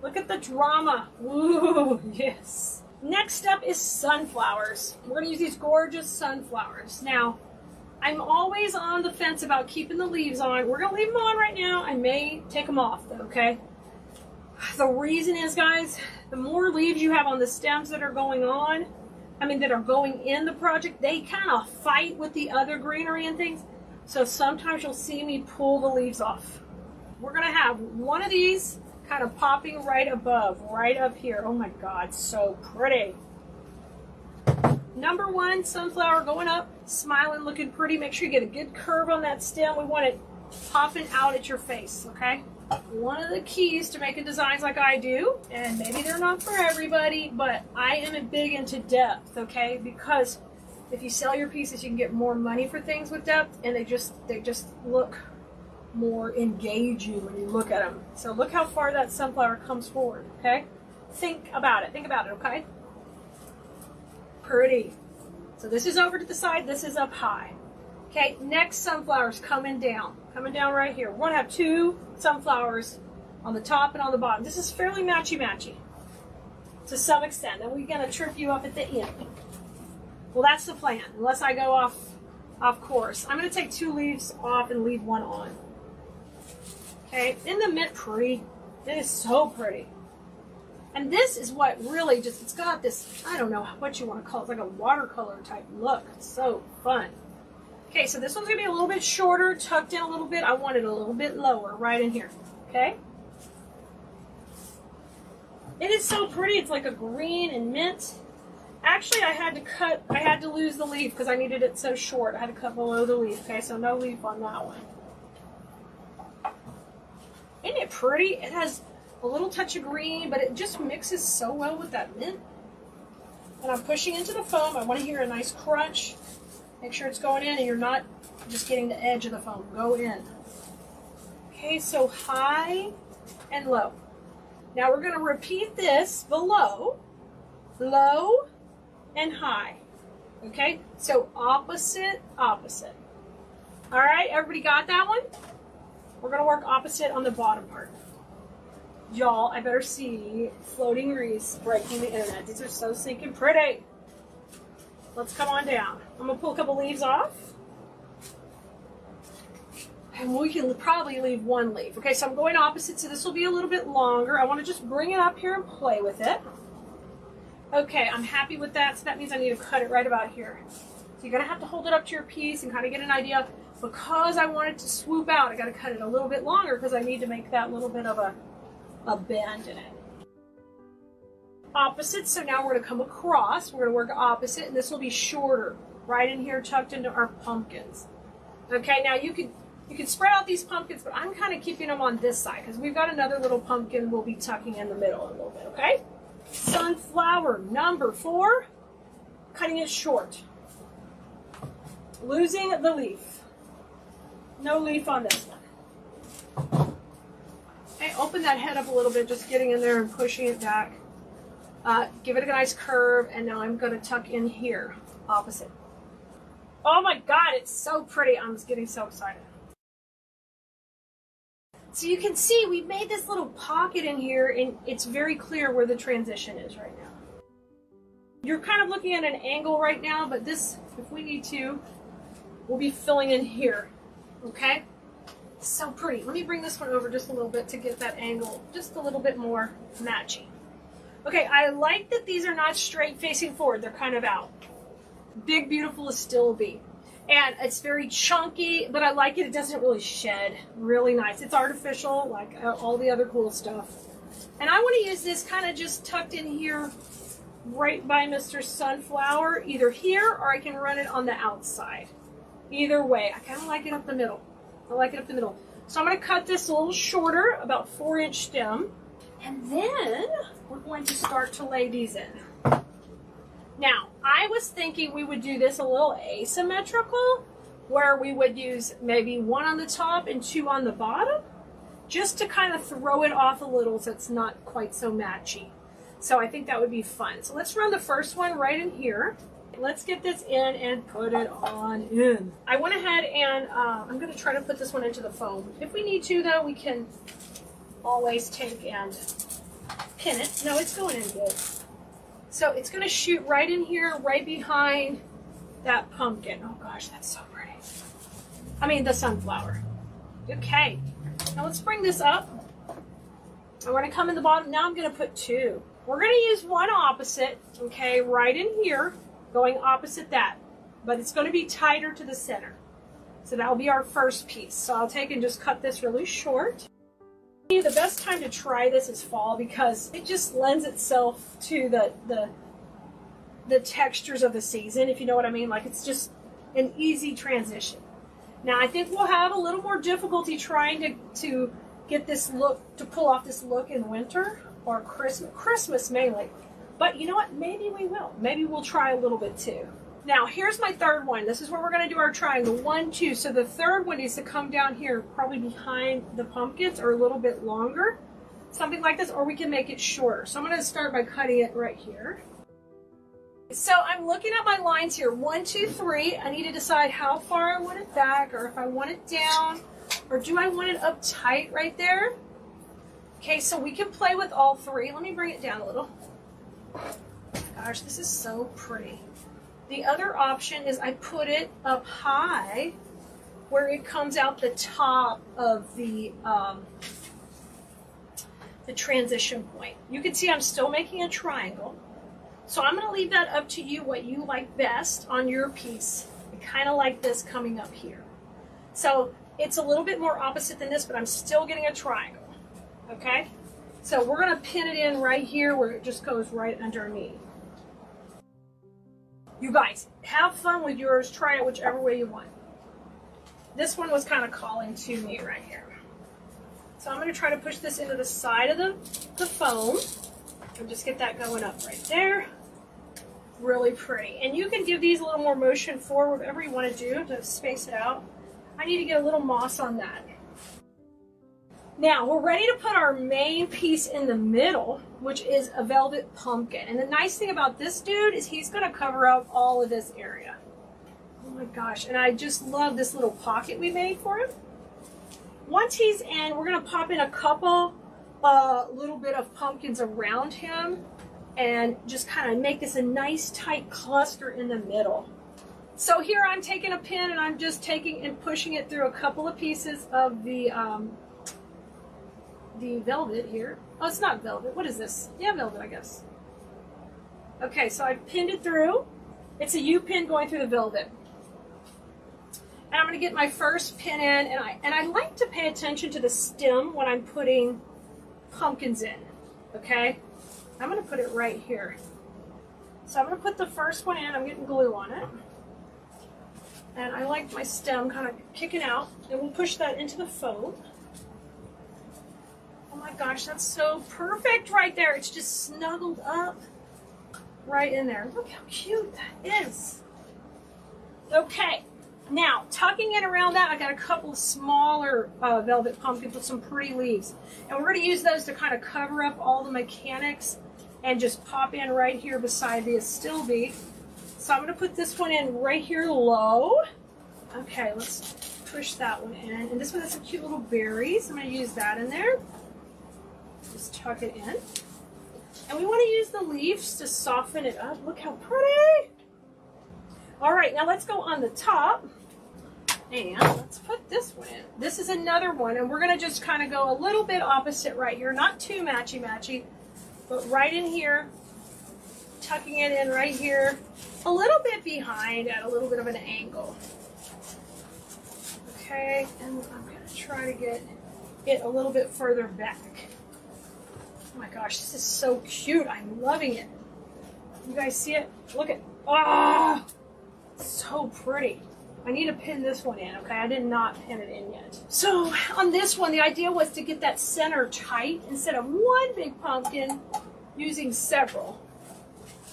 Look at the drama. Ooh, yes. Next up is sunflowers. We're going to use these gorgeous sunflowers. Now, I'm always on the fence about keeping the leaves on. We're going to leave them on right now. I may take them off though, okay? The reason is, guys, the more leaves you have on the stems that are going on, that are going in the project, they kind of fight with the other greenery and things. So sometimes you'll see me pull the leaves off. We're going to have one of these kind of popping right above, right up here. Oh my God, so pretty. Number one, sunflower going up, smiling, looking pretty. Make sure you get a good curve on that stem. We want it popping out at your face, okay? One of the keys to making designs like I do, and maybe they're not for everybody, but I am big into depth, okay? Because if you sell your pieces, you can get more money for things with depth, and they just look more engaging when you look at them. So look how far that sunflower comes forward, okay? Think about it, okay? Pretty. So this is over to the side, this is up high. Okay, next sunflower's coming down right here. We're gonna have two sunflowers on the top and on the bottom. This is fairly matchy-matchy to some extent, and we're gonna trip you up at the end. Well, that's the plan, unless I go off course. I'm gonna take two leaves off and leave one on. Okay, isn't the mint pretty? It is so pretty. And this is what really just, it's got this, I don't know what you want to call it, it's like a watercolor type look. It's so fun. Okay, so this one's going to be a little bit shorter, tucked in a little bit. I want it a little bit lower, right in here. Okay? It is so pretty. It's like a green and mint. Actually, I had to lose the leaf because I needed it so short. I had to cut below the leaf. Okay, so no leaf on that one. it pretty? It has a little touch of green, but it just mixes so well with that mint. And I'm pushing into the foam. I want to hear a nice crunch. Make sure it's going in and you're not just getting the edge of the foam. Go in. Okay, so high and low. Now we're going to repeat this below, low, and high. Okay, so opposite, opposite. All right, everybody got that one? We're going to work opposite on the bottom part. Y'all, I better see floating wreaths breaking the internet. These are so stinking pretty. Let's come on down. I'm going to pull a couple leaves off. And we can probably leave one leaf. Okay, so I'm going opposite, so this will be a little bit longer. I want to just bring it up here and play with it. Okay, I'm happy with that, so that means I need to cut it right about here. So you're going to have to hold it up to your piece and kind of get an idea. Because I want it to swoop out, I got to cut it a little bit longer because I need to make that little bit of a bend in it. Opposite, so now we're going to come across. We're going to work opposite, and this will be shorter, right in here tucked into our pumpkins. Okay, now you can spread out these pumpkins, but I'm kind of keeping them on this side because we've got another little pumpkin we'll be tucking in the middle a little bit, okay? Sunflower number 4, cutting it short. Losing the leaf. No leaf on this one. Okay, open that head up a little bit, just getting in there and pushing it back. Give it a nice curve, and now I'm going to tuck in here, opposite. Oh my God, it's so pretty. I'm just getting so excited. So you can see we made this little pocket in here, and it's very clear where the transition is right now. You're kind of looking at an angle right now, but this, if we need to, we'll be filling in here. Okay? So pretty. Let me bring this one over just a little bit to get that angle just a little bit more matchy. Okay, I like that these are not straight facing forward. They're kind of out. Big Beautiful is still a B. And it's very chunky, but I like it. It doesn't really shed. Really nice. It's artificial, like all the other cool stuff. And I want to use this kind of just tucked in here right by Mr. Sunflower, either here or I can run it on the outside. Either way, I kind of like it up the middle. I like it up the middle. So I'm going to cut this a little shorter, about 4-inch stem. And then we're going to start to lay these in. Now, I was thinking we would do this a little asymmetrical, where we would use maybe 1 on the top and 2 on the bottom, just to kind of throw it off a little so it's not quite so matchy. So I think that would be fun. So let's run the first one right in here. Let's get this in and put it on in. I went ahead and I'm going to try to put this one into the foam. If we need to, though, we can always take and pin it. No, it's going in good. So it's going to shoot right in here, right behind that pumpkin. Oh gosh, that's so pretty. I mean, the sunflower. Okay, now let's bring this up. I want to come in the bottom. Now I'm going to put 2. We're going to use 1 opposite, okay, right in here. Going opposite that, but it's going to be tighter to the center. So that'll be our first piece. So I'll take and just cut this really short. The best time to try this is fall because it just lends itself to the textures of the season, if you know what I mean. Like it's just an easy transition. Now I think we'll have a little more difficulty trying to get this look, to pull off this look in winter or Christmas mainly. But you know what? Maybe we will. Maybe we'll try a little bit too. Now, here's my third one. This is where we're going to do our triangle. 1, 2. So the third one needs to come down here, probably behind the pumpkins or a little bit longer. Something like this, or we can make it shorter. So I'm going to start by cutting it right here. So I'm looking at my lines here. 1, 2, 3. I need to decide how far I want it back, or if I want it down, or do I want it up tight right there? Okay, so we can play with all 3. Let me bring it down a little. Gosh, this is so pretty. The other option is I put it up high where it comes out the top of the transition point. You can see I'm still making a triangle. So I'm going to leave that up to you, what you like best on your piece. I kind of like this coming up here. So it's a little bit more opposite than this, but I'm still getting a triangle. Okay? So we're going to pin it in right here where it just goes right underneath. You guys, have fun with yours. Try it whichever way you want. This one was kind of calling to me right here. So I'm going to try to push this into the side of the foam and just get that going up right there. Really pretty. And you can give these a little more motion forward, whatever you want to do to space it out. I need to get a little moss on that. Now we're ready to put our main piece in the middle, which is a velvet pumpkin. And the nice thing about this dude is he's going to cover up all of this area. Oh my gosh. And I just love this little pocket we made for him. Once he's in, we're going to pop in a couple little bit of pumpkins around him and just kind of make this a nice tight cluster in the middle. So here I'm taking a pin and I'm just taking and pushing it through a couple of pieces of the velvet here. Oh, it's not velvet. What is this? Yeah, velvet, I guess. Okay, so I pinned it through. It's a U-pin going through the velvet. And I'm going to get my first pin in, and I like to pay attention to the stem when I'm putting pumpkins in. Okay? I'm going to put it right here. So I'm going to put the first one in. I'm getting glue on it. And I like my stem kind of kicking out. And we'll push that into the foam. Oh my gosh, that's so perfect right there. It's just snuggled up right in there. Look how cute that is. Okay, now tucking in around that, I got a couple of smaller velvet pumpkins with some pretty leaves. And we're going to use those to kind of cover up all the mechanics and just pop in right here beside the still beef. So I'm going to put this one in right here low. Okay, let's push that one in. And this one has some cute little berries. I'm going to use that in there. Just tuck it in. And we want to use the leaves to soften it up. Look how pretty. All right, now let's go on the top. And let's put this one in. This is another one. And we're going to just kind of go a little bit opposite right here. Not too matchy-matchy, but right in here. Tucking it in right here. A little bit behind at a little bit of an angle. Okay, and I'm going to try to get it a little bit further back. Oh my gosh, this is so cute. I'm loving it. You guys see it? Look at, ah, so pretty. I need to pin this one in, okay? I did not pin it in yet. So on this one, the idea was to get that center tight instead of one big pumpkin, using several.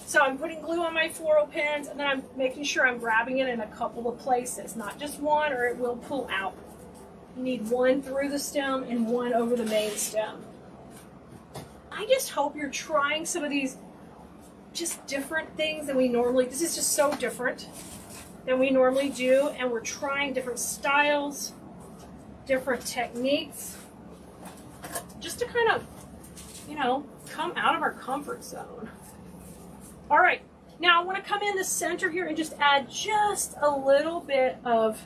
So I'm putting glue on my floral pins, and then I'm making sure I'm grabbing it in a couple of places, not just one, or it will pull out. You need one through the stem and one over the main stem. I just hope you're trying some of these just different things than we normally, this is just so different than we normally do, and we're trying different styles, different techniques, just to kind of, you know, come out of our comfort zone. All right, now I want to come in the center here and just add just a little bit of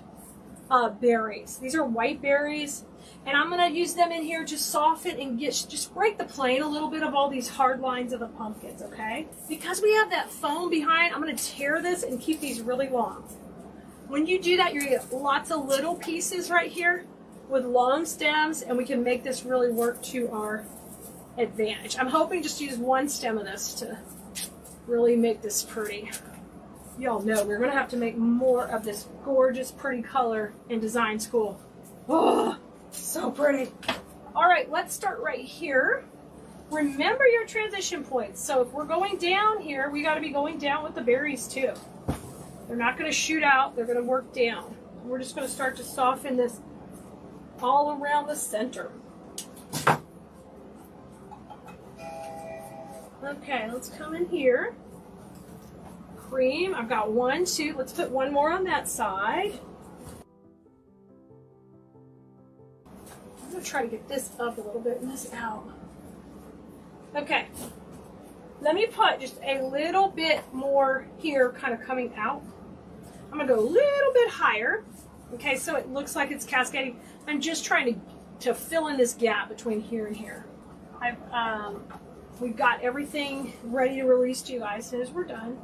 berries. These are white berries, and I'm going to use them in here to soften and just break the plane a little bit of all these hard lines of the pumpkins, okay? Because we have that foam behind, I'm going to tear this and keep these really long. When you do that, you're going to get lots of little pieces right here with long stems, and we can make this really work to our advantage. I'm hoping just to use one stem of this to really make this pretty. Y'all know we're going to have to make more of this gorgeous, pretty color in design school. Oh, so pretty. All right, let's start right here. Remember your transition points. So if we're going down here, we got to be going down with the berries too. They're not going to shoot out. They're going to work down. We're just going to start to soften this all around the center. Okay, let's come in here. Cream. I've got 1, 2. Let's put one more on that side. I'm going to try to get this up a little bit and this out. Okay. Let me put just a little bit more here kind of coming out. I'm going to go a little bit higher. Okay, so it looks like it's cascading. I'm just trying to fill in this gap between here and here. We've got everything ready to release to you guys as soon as we're done.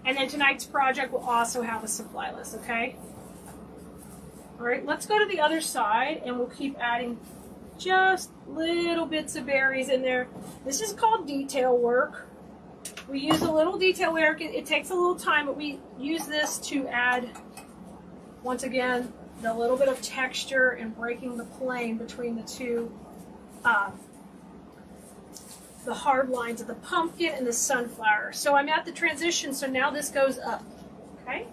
And then tonight's project will also have a supply list, okay? All right, let's go to the other side, and we'll keep adding just little bits of berries in there. This is called detail work. We use a little detail work. It takes a little time, but we use this to add, once again, the little bit of texture and breaking the plane between the two, the hard lines of the pumpkin and the sunflower. So I'm at the transition, so now this goes up, okay?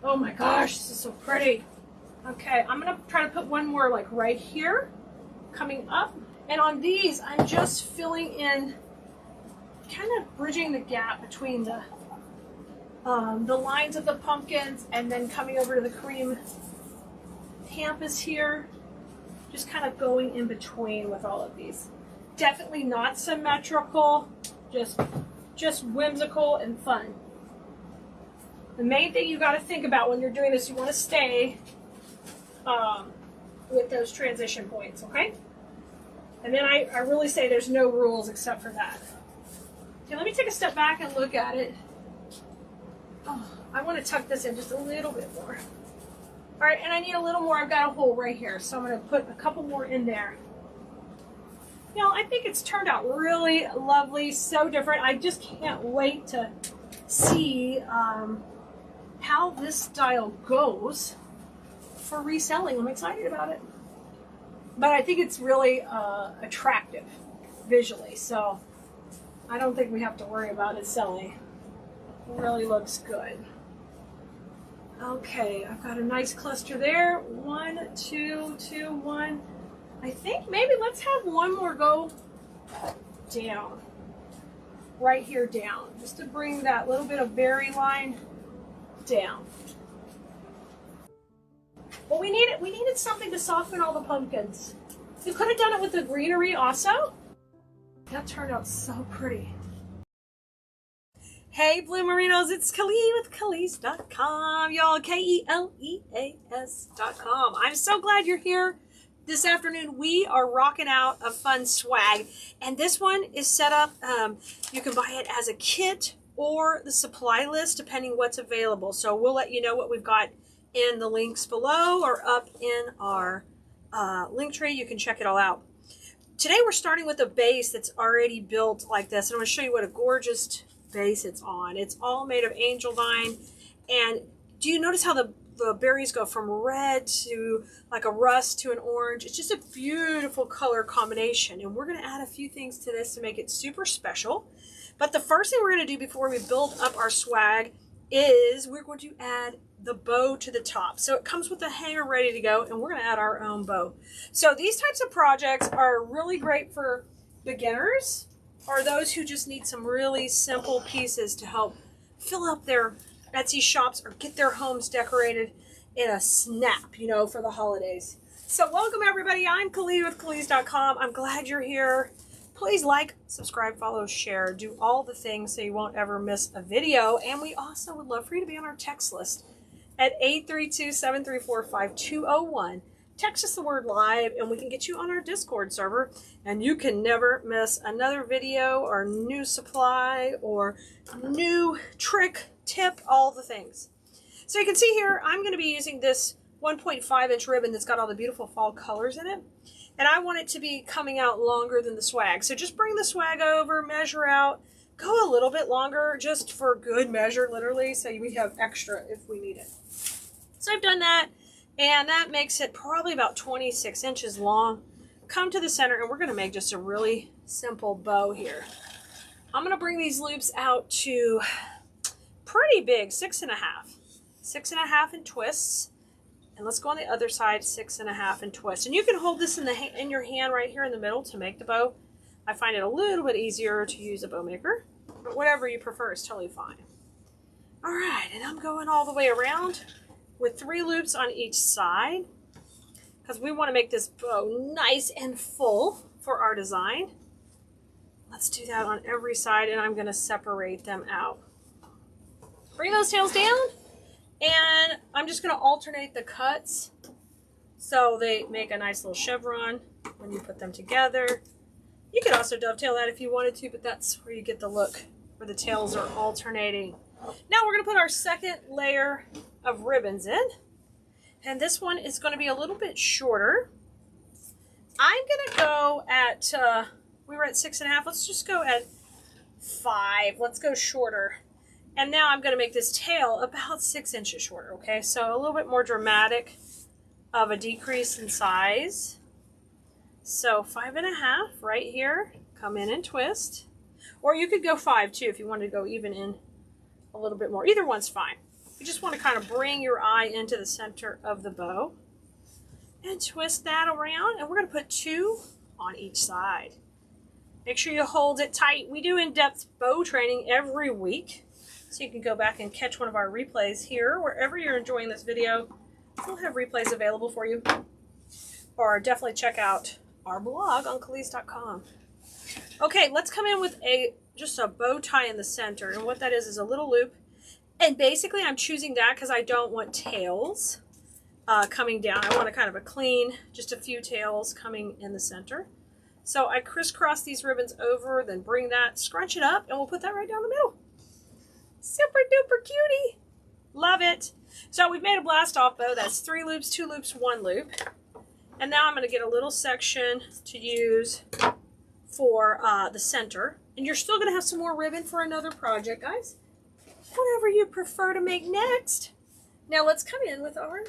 Oh my gosh, this is so pretty. Okay, I'm gonna try to put one more like right here, coming up. And on these, I'm just filling in, kind of bridging the gap between the lines of the pumpkins and then coming over to the cream pampas here. Just kind of going in between with all of these. Definitely not symmetrical, just whimsical and fun. The main thing you got to think about when you're doing this, you want to stay with those transition points, okay? And then I really say there's no rules except for that. Okay, let me take a step back and look at it. Oh, I want to tuck this in just a little bit more. All right, and I need a little more. I've got a hole right here, so I'm going to put a couple more in there. You know, I think it's turned out really lovely, so different. I just can't wait to see how this style goes for reselling. I'm excited about it. But I think it's really attractive visually, so I don't think we have to worry about it selling. It really looks good. Okay, I've got a nice cluster there. 1, 2, 2, 1. I think maybe let's have one more go down. Right here down. Just to bring that little bit of berry line down. Well, we needed something to soften all the pumpkins. We could have done it with the greenery also. That turned out so pretty. Hey, Blue Marinos, it's Keleas with Keleas.com, y'all. Keleas.com. I'm so glad you're here. This afternoon, we are rocking out a fun swag, and this one is set up. You can buy it as a kit or the supply list, depending what's available. So we'll let you know what we've got in the links below or up in our link tree. You can check it all out. Today, we're starting with a base that's already built like this, and I'm going to show you what a gorgeous base it's on. It's all made of angel vine, and do you notice how the berries go from red to like a rust to an orange? It's just a beautiful color combination, and we're going to add a few things to this to make it super special. But the first thing we're going to do before we build up our swag is we're going to add the bow to the top. So it comes with a hanger ready to go, and we're going to add our own bow. So these types of projects are really great for beginners or those who just need some really simple pieces to help fill up their Etsy shops or get their homes decorated in a snap, you know, for the holidays. So welcome everybody. I'm Keleas with Keleas.com. I'm glad you're here. Please like, subscribe, follow, share, do all the things so you won't ever miss a video. And we also would love for you to be on our text list at 832-734-5201. Text us the word live and we can get you on our Discord server, and you can never miss another video or new supply or new trick, tip, all the things. So you can see here, I'm going to be using this 1.5-inch ribbon that's got all the beautiful fall colors in it. And I want it to be coming out longer than the swag. So just bring the swag over, measure out, go a little bit longer just for good measure, literally, so we have extra if we need it. So I've done that, and that makes it probably about 26 inches long. Come to the center, and we're going to make just a really simple bow here. I'm going to bring these loops out to pretty big, 6.5. 6.5 in twists. And let's go on the other side, 6.5 in twists. And you can hold this in your hand right here in the middle to make the bow. I find it a little bit easier to use a bow maker, but whatever you prefer is totally fine. All right, and I'm going all the way around with 3 loops on each side because we want to make this bow nice and full for our design. Let's do that on every side, and I'm going to separate them out. Bring those tails down, and I'm just going to alternate the cuts so they make a nice little chevron when you put them together. You could also dovetail that if you wanted to, but that's where you get the look, where the tails are alternating. Now we're going to put our second layer of ribbons in, and this one is going to be a little bit shorter. I'm going to go at, we were at 6.5, let's just go at 5. Let's go shorter. And now I'm going to make this tail about 6 inches shorter, okay? So a little bit more dramatic of a decrease in size. So 5.5 right here, come in and twist. Or you could go 5 too if you wanted to go even in a little bit more. Either one's fine. You just want to kind of bring your eye into the center of the bow and twist that around. And we're going to put 2 on each side. Make sure you hold it tight. We do in-depth bow training every week. So you can go back and catch one of our replays here. Wherever you're enjoying this video, we'll have replays available for you. Or definitely check out our blog on Keleas.com. Okay, let's come in with just a bow tie in the center. And what that is a little loop. And basically I'm choosing that because I don't want tails coming down. I want a kind of a clean, just a few tails coming in the center. So I crisscross these ribbons over, then bring that, scrunch it up, and we'll put that right down the middle. Super duper cutie. Love it. So we've made a blast off bow. That's 3 loops, 2 loops, 1 loop. And now I'm going to get a little section to use for the center. And you're still going to have some more ribbon for another project, guys. Whatever you prefer to make next. Now let's come in with our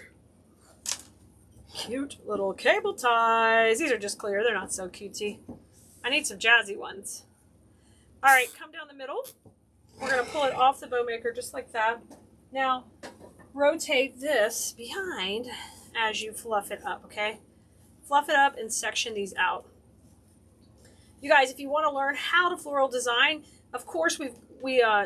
cute little cable ties. These are just clear. They're not so cutesy. I need some jazzy ones. All right, come down the middle. We're going to pull it off the bow maker just like that. Now, rotate this behind as you fluff it up, okay? Fluff it up and section these out. You guys, if you want to learn how to floral design, of course we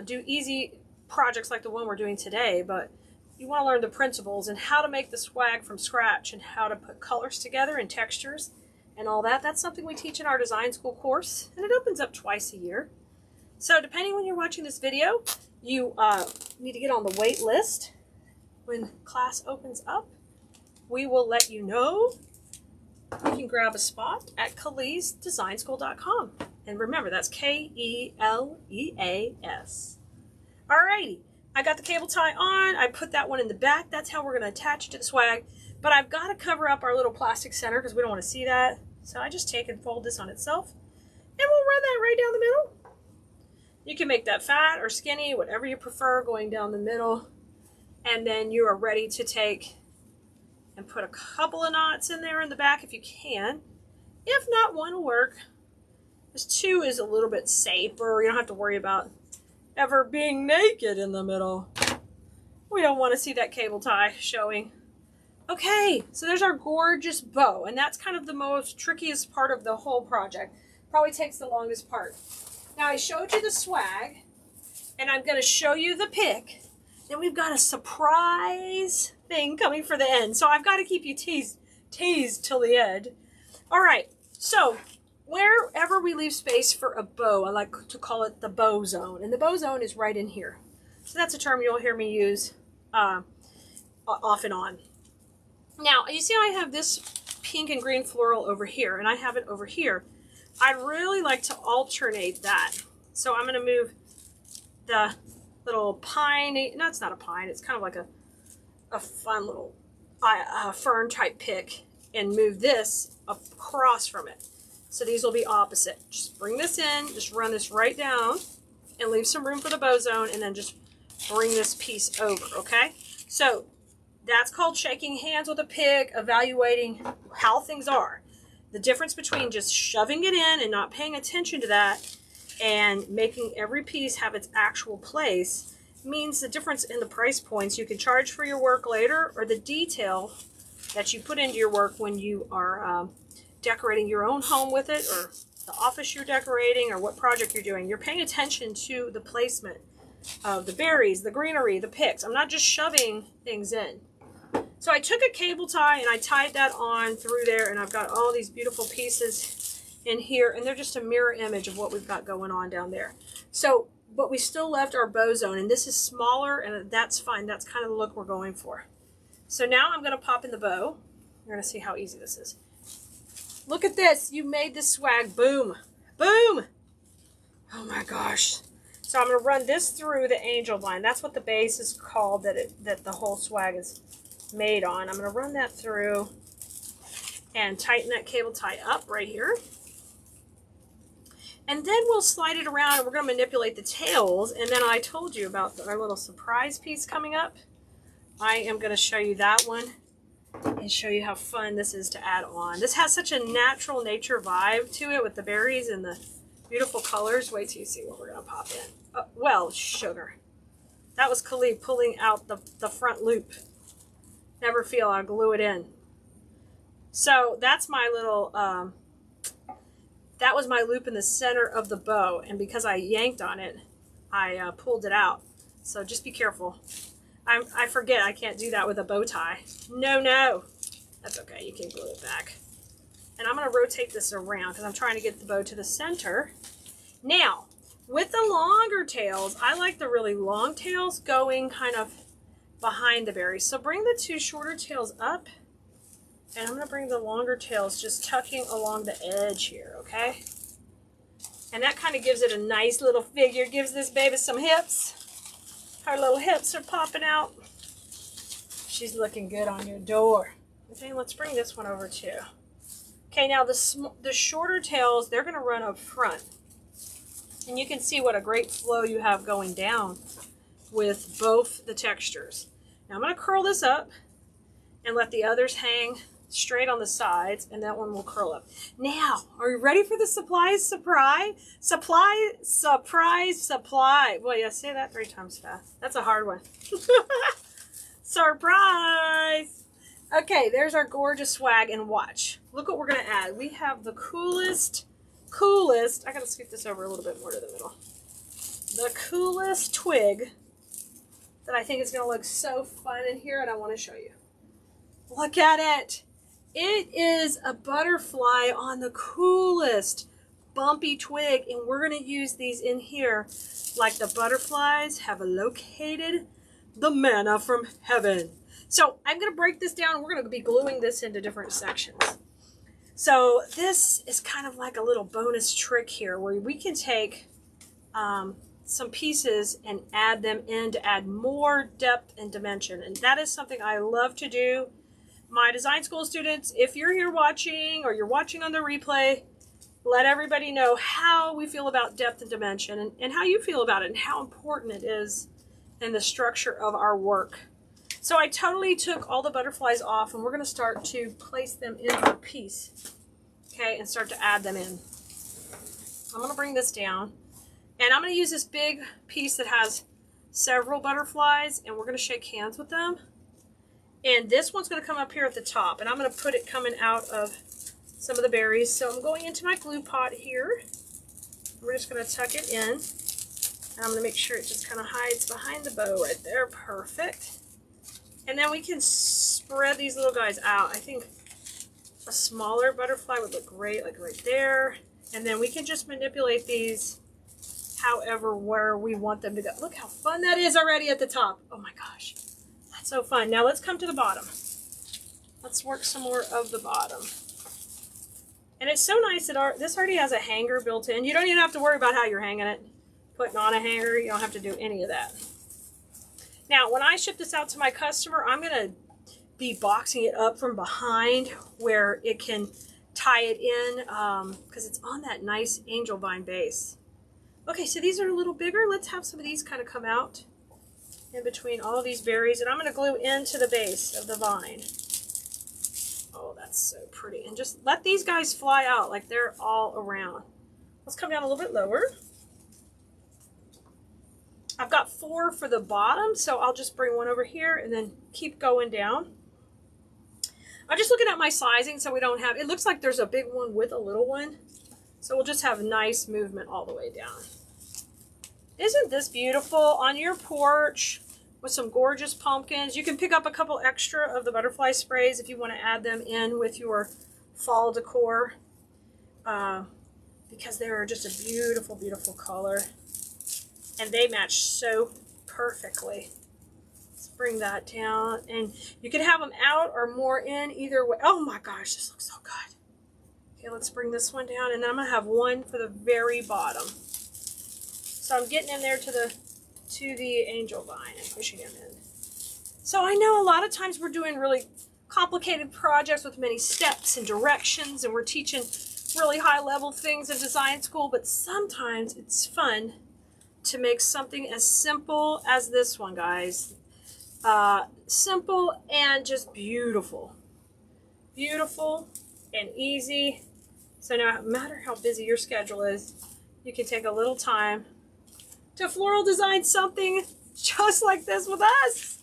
do easy projects like the one we're doing today, but you want to learn the principles and how to make the swag from scratch and how to put colors together and textures and all that. That's something we teach in our design school course, and it opens up twice a year. So depending when you're watching this video, you need to get on the wait list. When class opens up, we will let you know. You can grab a spot at KeleasDesignSchool.com. And remember, that's Keleas. Alrighty, I got the cable tie on. I put that one in the back. That's how we're going to attach it to the swag. But I've got to cover up our little plastic center because we don't want to see that. So I just take and fold this on itself. And we'll run that right down the middle. You can make that fat or skinny, whatever you prefer, going down the middle. And then you are ready to take and put a couple of knots in there in the back if you can. If not, 1 will work. This 2 is a little bit safer. You don't have to worry about ever being naked in the middle. We don't want to see that cable tie showing. Okay, so there's our gorgeous bow, and that's kind of the most trickiest part of the whole project. Probably takes the longest part. Now I showed you the swag, and I'm going to show you the pick. Then we've got a surprise thing coming for the end. So I've got to keep you teased till the end. All right, so wherever we leave space for a bow, I like to call it the bow zone. And the bow zone is right in here. So that's a term you'll hear me use off and on. Now, you see I have this pink and green floral over here, and I have it over here. I'd really like to alternate that. So I'm going to move the little pine. No, it's not a pine. It's kind of like a fun little fern type pick, and move this across from it. So these will be opposite. Just bring this in, just run this right down, and leave some room for the bow zone, and then just bring this piece over, okay? So that's called shaking hands with a pick, evaluating how things are. The difference between just shoving it in and not paying attention to that and making every piece have its actual place means the difference in the price points you can charge for your work later, or the detail that you put into your work when you are decorating your own home with it, or the office you're decorating, or what project you're doing. You're paying attention to the placement of the berries, the greenery, the picks. I'm not just shoving things in. So I took a cable tie and I tied that on through there, and I've got all these beautiful pieces in here, and they're just a mirror image of what we've got going on down there. So, but we still left our bow zone, and this is smaller, and that's fine. That's kind of the look we're going for. So now I'm going to pop in the bow. You're going to see how easy this is. Look at this. You made this swag. Boom. Boom. Oh my gosh. So I'm going to run this through the angel line. That's what the base is called that the whole swag is made on. I'm going to run that through and tighten that cable tie up right here. And then we'll slide it around and we're going to manipulate the tails. And then I told you about our little surprise piece coming up. I am going to show you that one and show you how fun this is to add on. This has such a natural nature vibe to it with the berries and the beautiful colors. Wait till you see what we're going to pop in. Well, sugar. That was Keleas pulling out the front loop. Never feel, I'll glue it in. So that's my little, that was my loop in the center of the bow. And because I yanked on it, I pulled it out. So just be careful. I forget I can't do that with a bow tie. No. That's okay, you can glue it back. And I'm gonna rotate this around because I'm trying to get the bow to the center. Now, with the longer tails, I like the really long tails going kind of behind the berries. So bring the two shorter tails up, and I'm going to bring the longer tails just tucking along the edge here, okay? And that kind of gives it a nice little figure, gives this baby some hips. Her little hips are popping out. She's looking good on your door. Okay, let's bring this one over too. Okay, now the shorter tails, they're going to run up front. And you can see what a great flow you have going down with both the textures. Now I'm going to curl this up and let the others hang straight on the sides, and that one will curl up. Now, are you ready for the surprise? Boy, I say that 3 times fast. That's a hard one. Surprise! Okay, there's our gorgeous swag, and watch. Look what we're going to add. We have the coolest, I gotta scoot this over a little bit more to the middle. The coolest twig that I think is gonna look so fun in here, and I want to show you. Look at it. It is a butterfly on the coolest bumpy twig, and we're gonna use these in here like the butterflies have located the manna from heaven. So I'm gonna break this down. We're gonna be gluing this into different sections. So this is kind of like a little bonus trick here where we can take some pieces and add them in to add more depth and dimension. And that is something I love to do. My design school students, if you're here watching or you're watching on the replay, let everybody know how we feel about depth and dimension and how you feel about it and how important it is in the structure of our work. So I totally took all the butterflies off, and we're going to start to place them into a piece, okay, and start to add them in. I'm going to bring this down, and I'm going to use this big piece that has several butterflies, and we're going to shake hands with them. And this one's going to come up here at the top, and I'm going to put it coming out of some of the berries. So I'm going into my glue pot here. We're just going to tuck it in, and I'm going to make sure it just kind of hides behind the bow right there. Perfect. And then we can spread these little guys out. I think a smaller butterfly would look great, like right there. And then we can just manipulate these however, where we want them to go. Look how fun that is already at the top. Oh my gosh, that's so fun. Now let's come to the bottom. Let's work some more of the bottom. And it's so nice that this already has a hanger built in. You don't even have to worry about how you're hanging it. Putting on a hanger, you don't have to do any of that. Now, when I ship this out to my customer, I'm going to be boxing it up from behind where it can tie it in because it's on that nice angel vine base. Okay, so these are a little bigger. Let's have some of these kind of come out in between all of these berries, and I'm going to glue into the base of the vine. Oh, that's so pretty. And just let these guys fly out like they're all around. Let's come down a little bit lower. I've got 4 for the bottom, so I'll just bring one over here and then keep going down. I'm just looking at my sizing so we don't have, it looks like there's a big one with a little one. So we'll just have nice movement all the way down. Isn't this beautiful on your porch with some gorgeous pumpkins? You can pick up a couple extra of the butterfly sprays if you want to add them in with your fall decor because they're just a beautiful, beautiful color. And they match so perfectly. Let's bring that down. And you can have them out or more in either way. Oh my gosh, this looks so good. Okay, let's bring this one down. And then I'm going to have one for the very bottom. So I'm getting in there to the angel vine and pushing them in. So I know a lot of times we're doing really complicated projects with many steps and directions. And we're teaching, really high level things in design school, but sometimes it's fun to make something as simple as this one, guys. Simple and just beautiful. Beautiful and easy. So no matter how busy your schedule is, you can take a little time to floral design something just like this with us.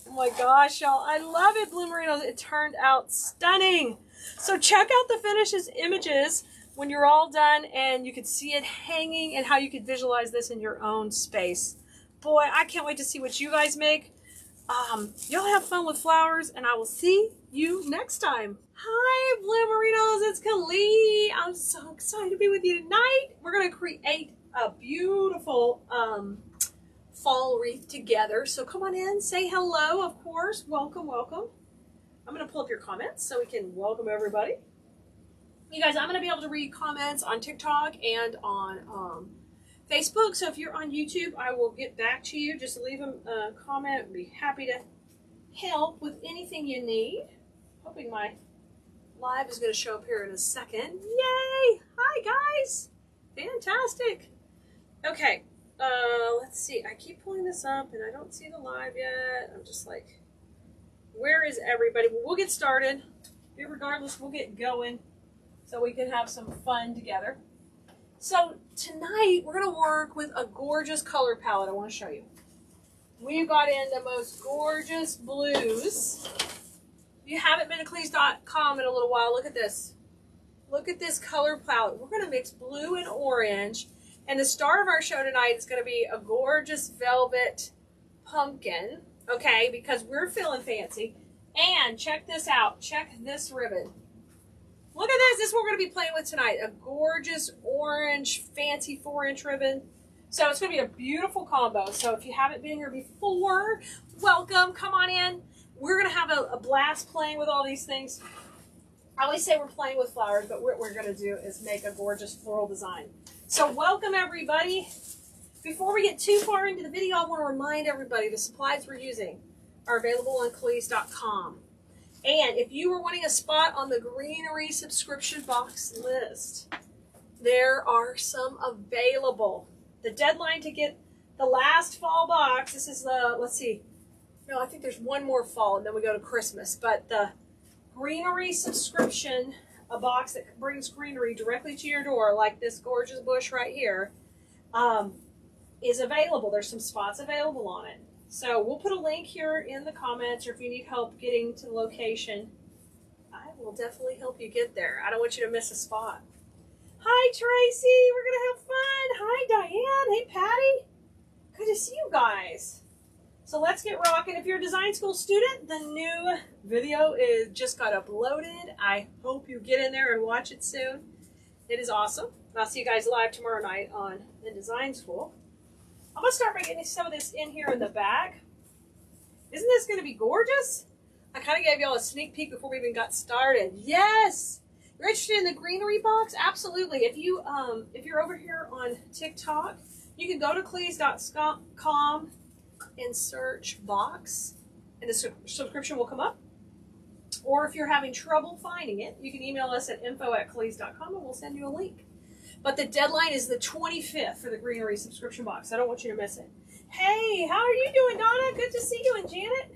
Oh my gosh, y'all, I love it, Blue Merinos. It turned out stunning. So check out the finishes images when you're all done and you can see it hanging and how you could visualize this in your own space. Boy, I can't wait to see what you guys make. Y'all have fun with flowers, and I will see you next time. Hi, Blue Merinos, it's Keleas. I'm so excited to be with you tonight. We're gonna create a beautiful fall wreath together. So come on in, say hello, of course. Welcome, welcome. I'm gonna pull up your comments so we can welcome everybody. You guys, I'm gonna be able to read comments on TikTok and on Facebook. So if you're on YouTube, I will get back to you. Just leave a comment. I'd be happy to help with anything you need. Hoping my live is going to show up here in a second. Yay! Hi, guys. Fantastic. Okay. Let's see. I keep pulling this up and I don't see the live yet. I'm just like, where is everybody? Well, we'll get started. Regardless, we'll get going so we can have some fun together. So tonight we're going to work with a gorgeous color palette I want to show you. We've got in the most gorgeous blues. If you haven't been to Keleas.com in a little while, look at this. Look at this color palette. We're going to mix blue and orange. And the star of our show tonight is going to be a gorgeous velvet pumpkin. Okay, because we're feeling fancy. And check this out. Check this ribbon. Look at this. This is what we're going to be playing with tonight. A gorgeous orange fancy 4-inch ribbon. So it's going to be a beautiful combo. So if you haven't been here before, welcome. Come on in. We're going to have a blast playing with all these things. I always say we're playing with flowers, but what we're going to do is make a gorgeous floral design. So welcome, everybody. Before we get too far into the video, I want to remind everybody the supplies we're using are available on Keleas.com. And if you were wanting a spot on the greenery subscription box list, there are some available. The deadline to get the last fall box, this is the, let's see, no, I think there's one more fall and then we go to Christmas. But the greenery subscription, a box that brings greenery directly to your door, like this gorgeous bush right here, is available. There's some spots available on it. So we'll put a link here in the comments, or if you need help getting to the location, I will definitely help you get there. I don't want you to miss a spot. Hi, Tracy. We're going to have fun. Hi, Diane. Hey, Patty. Good to see you guys. So let's get rocking. If you're a design school student, the new video just got uploaded. I hope you get in there and watch it soon. It is awesome. I'll see you guys live tomorrow night on the design school. I'm going to start by getting some of this in here in the back. Isn't this going to be gorgeous? I kind of gave y'all a sneak peek before we even got started. Yes! You're interested in the greenery box? Absolutely. If you're over here on TikTok, you can go to Keleas.com and search box, and the subscription will come up. Or if you're having trouble finding it, you can email us at info@Keleas.com and we'll send you a link. But the deadline is the 25th for the greenery subscription box. I don't want you to miss it. Hey, how are you doing, Donna? Good to see you. And Janet,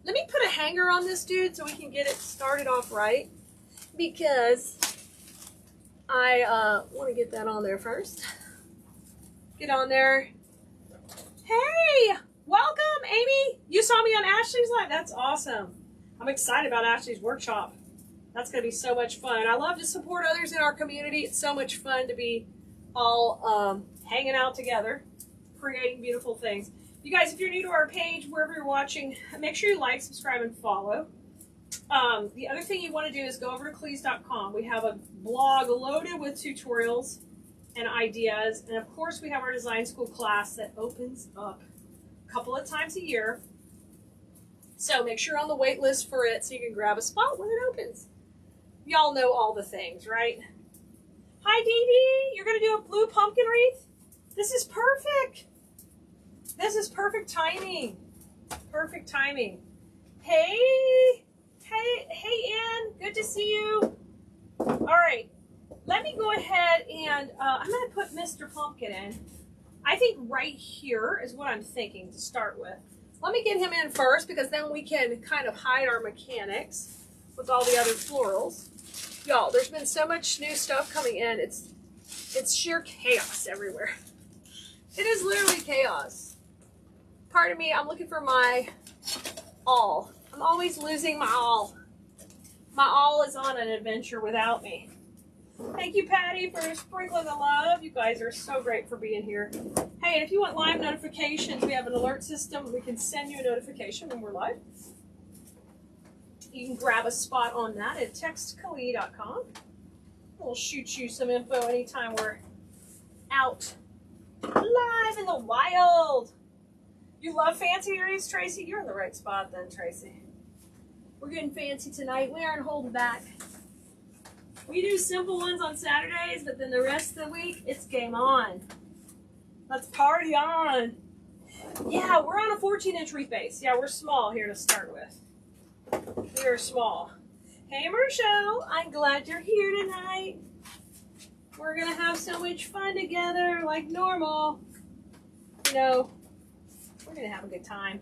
let me put a hanger on this dude so we can get it started off right, because I want to get that on there first. Get on there. Hey, welcome, Amy. You saw me on Ashley's live. That's awesome. I'm excited about Ashley's workshop. That's going to be so much fun. I love to support others in our community. It's so much fun to be all hanging out together, creating beautiful things. You guys, if you're new to our page, wherever you're watching, make sure you like, subscribe, and follow. The other thing you want to do is go over to Keleas.com. We have a blog loaded with tutorials and ideas. And of course, we have our design school class that opens up a couple of times a year. So make sure you're on the wait list for it so you can grab a spot when it opens. Y'all know all the things, right? Hi, Dee Dee. You're going to do a blue pumpkin wreath? This is perfect. This is perfect timing. Perfect timing. Hey, Ann. Good to see you. All right. let me go ahead and I'm going to put Mr. Pumpkin in. I think right here is what I'm thinking to start with. Let me get him in first because then we can kind of hide our mechanics with all the other florals. Y'all, there's been so much new stuff coming in. It's sheer chaos everywhere. It is literally chaos. Pardon me, I'm looking for my all. I'm always losing my all. My all is on an adventure without me. Thank you, Patty, for sprinkling the love. You guys are so great for being here. Hey, and if you want live notifications, we have an alert system. We can send you a notification when we're live. You can grab a spot on that at textkeleas.com. We'll shoot you some info anytime we're out live in the wild. You love fancy earrings, Tracy? You're in the right spot then, Tracy. We're getting fancy tonight. We aren't holding back. We do simple ones on Saturdays, but then the rest of the week, it's game on. Let's party on. Yeah, we're on a 14-inch wreath base. Yeah, we're small here to start with. We are small. Hey, Marshall, I'm glad you're here tonight. We're going to have so much fun together like normal. You know, we're going to have a good time.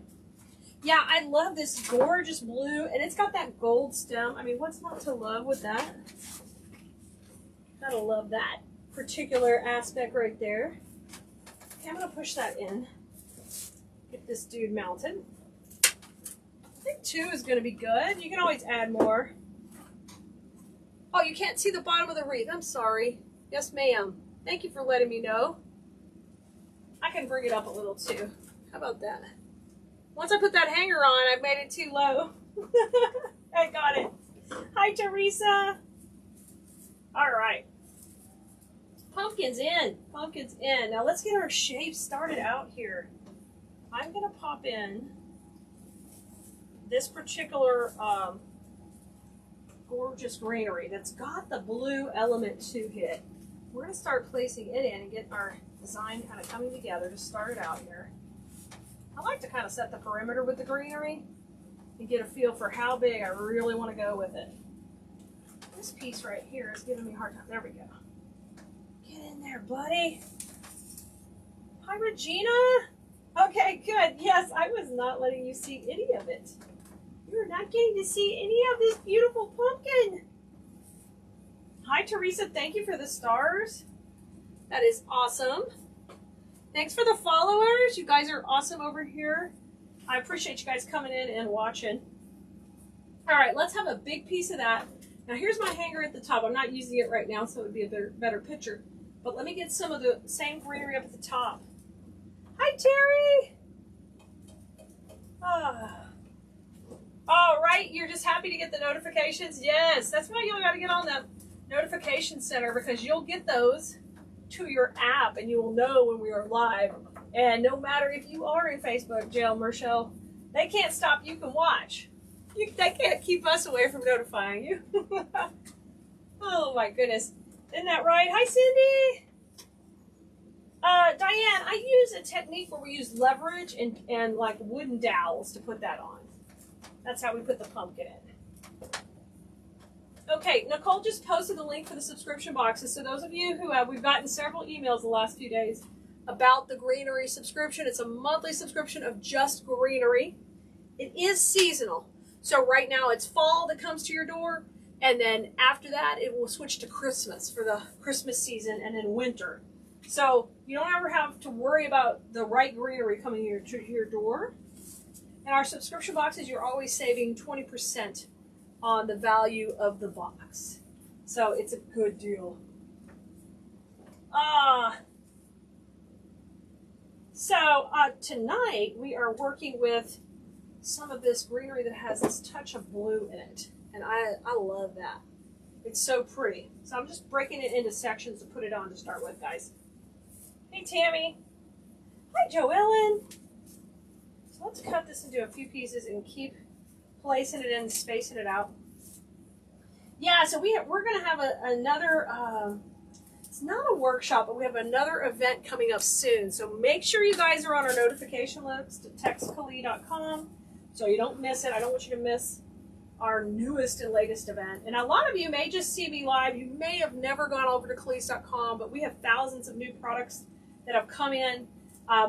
Yeah, I love this gorgeous blue, and it's got that gold stem. I mean, what's not to love with that? Gotta love that particular aspect right there. Okay, I'm gonna push that in. Get this dude mounted. I think 2 is gonna be good. You can always add more. Oh, you can't see the bottom of the wreath. I'm sorry. Yes, ma'am. Thank you for letting me know. I can bring it up a little too. How about that? Once I put that hanger on, I made it too low. I got it. Hi, Teresa. All right. Pumpkin's in. Pumpkin's in. Now let's get our shape started out here. I'm going to pop in this particular gorgeous greenery that's got the blue element to it. We're going to start placing it in and get our design kind of coming together to start it out here. I like to kind of set the perimeter with the greenery and get a feel for how big I really want to go with it. This piece right here is giving me a hard time. There we go. Get in there, buddy. Hi, Regina. Okay, good. Yes, I was not letting you see any of it. You're not getting to see any of this beautiful pumpkin. Hi, Teresa. Thank you for the stars. That is awesome. Thanks for the followers. You guys are awesome over here. I appreciate you guys coming in and watching. All right, let's have a big piece of that. Now, here's my hanger at the top. I'm not using it right now, so it would be a better picture. But let me get some of the same greenery up at the top. Hi, Terry. All right, you're just happy to get the notifications? Yes, that's why you got to get on that notification center because you'll get those to your app and you will know when we are live. And no matter if you are in Facebook jail, Marshall, they can't stop. You can watch. They can't keep us away from notifying you. Oh my goodness. Isn't that right? Hi, Cindy. Diane, I use a technique where we use leverage and like wooden dowels to put that on. That's how we put the pumpkin in. Okay, Nicole just posted the link for the subscription boxes. So those of you who we've gotten several emails the last few days about the greenery subscription. It's a monthly subscription of just greenery. It is seasonal. So right now it's fall that comes to your door. And then after that, it will switch to Christmas for the Christmas season and then winter. So you don't ever have to worry about the right greenery coming to your door. And our subscription boxes, you're always saving 20% on the value of the box. So it's a good deal. Tonight we are working with some of this greenery that has this touch of blue in it. And I love that. It's so pretty. So I'm just breaking it into sections to put it on to start with, guys. Hey, Tammy. Hi, Joellen. So let's cut this into a few pieces and keep placing it in, spacing it out. Yeah, so we're going to have another, it's not a workshop, but we have another event coming up soon. So make sure you guys are on our notification list at textkeleas.com so you don't miss it. I don't want you to miss our newest and latest event. And a lot of you may just see me live. You may have never gone over to Keleas.com, but we have thousands of new products that have come in,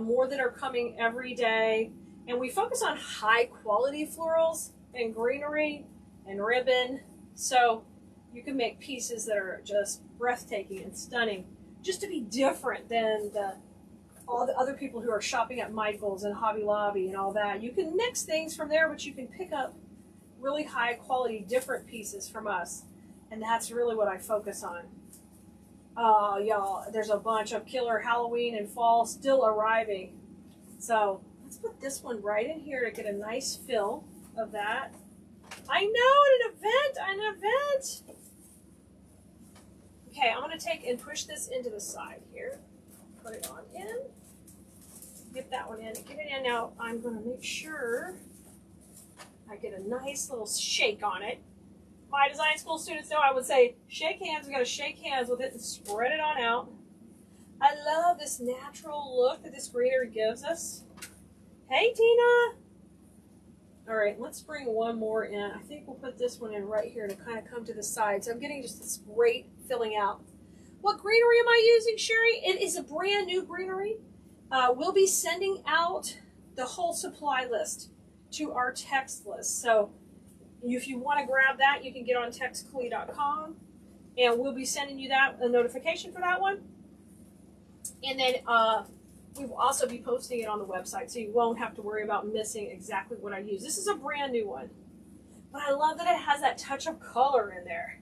more that are coming every day. And we focus on high quality florals and greenery and ribbon. So you can make pieces that are just breathtaking and stunning, just to be different than all the other people who are shopping at Michael's and Hobby Lobby and all that. You can mix things from there, but you can pick up really high quality different pieces from us, and that's really what I focus on. Oh y'all, there's a bunch of killer Halloween and fall still arriving, so let's put this one right in here to get a nice fill of that. I know, an event. Okay, I'm going to take and push this into the side here, put it on in, get that one in, get it in. Now I'm going to make sure I get a nice little shake on it. My design school students know I would say, shake hands. We got to shake hands with it and spread it on out. I love this natural look that this greenery gives us. Hey, Tina. All right, let's bring one more in. I think we'll put this one in right here to kind of come to the side. So I'm getting just this great filling out. What greenery am I using, Sherry? It is a brand new greenery. We'll be sending out the whole supply list to our text list. So if you want to grab that, you can get on textklee.com, and we'll be sending you a notification for that one. And then we will also be posting it on the website, so you won't have to worry about missing exactly what I use. This is a brand new one, but I love that it has that touch of color in there.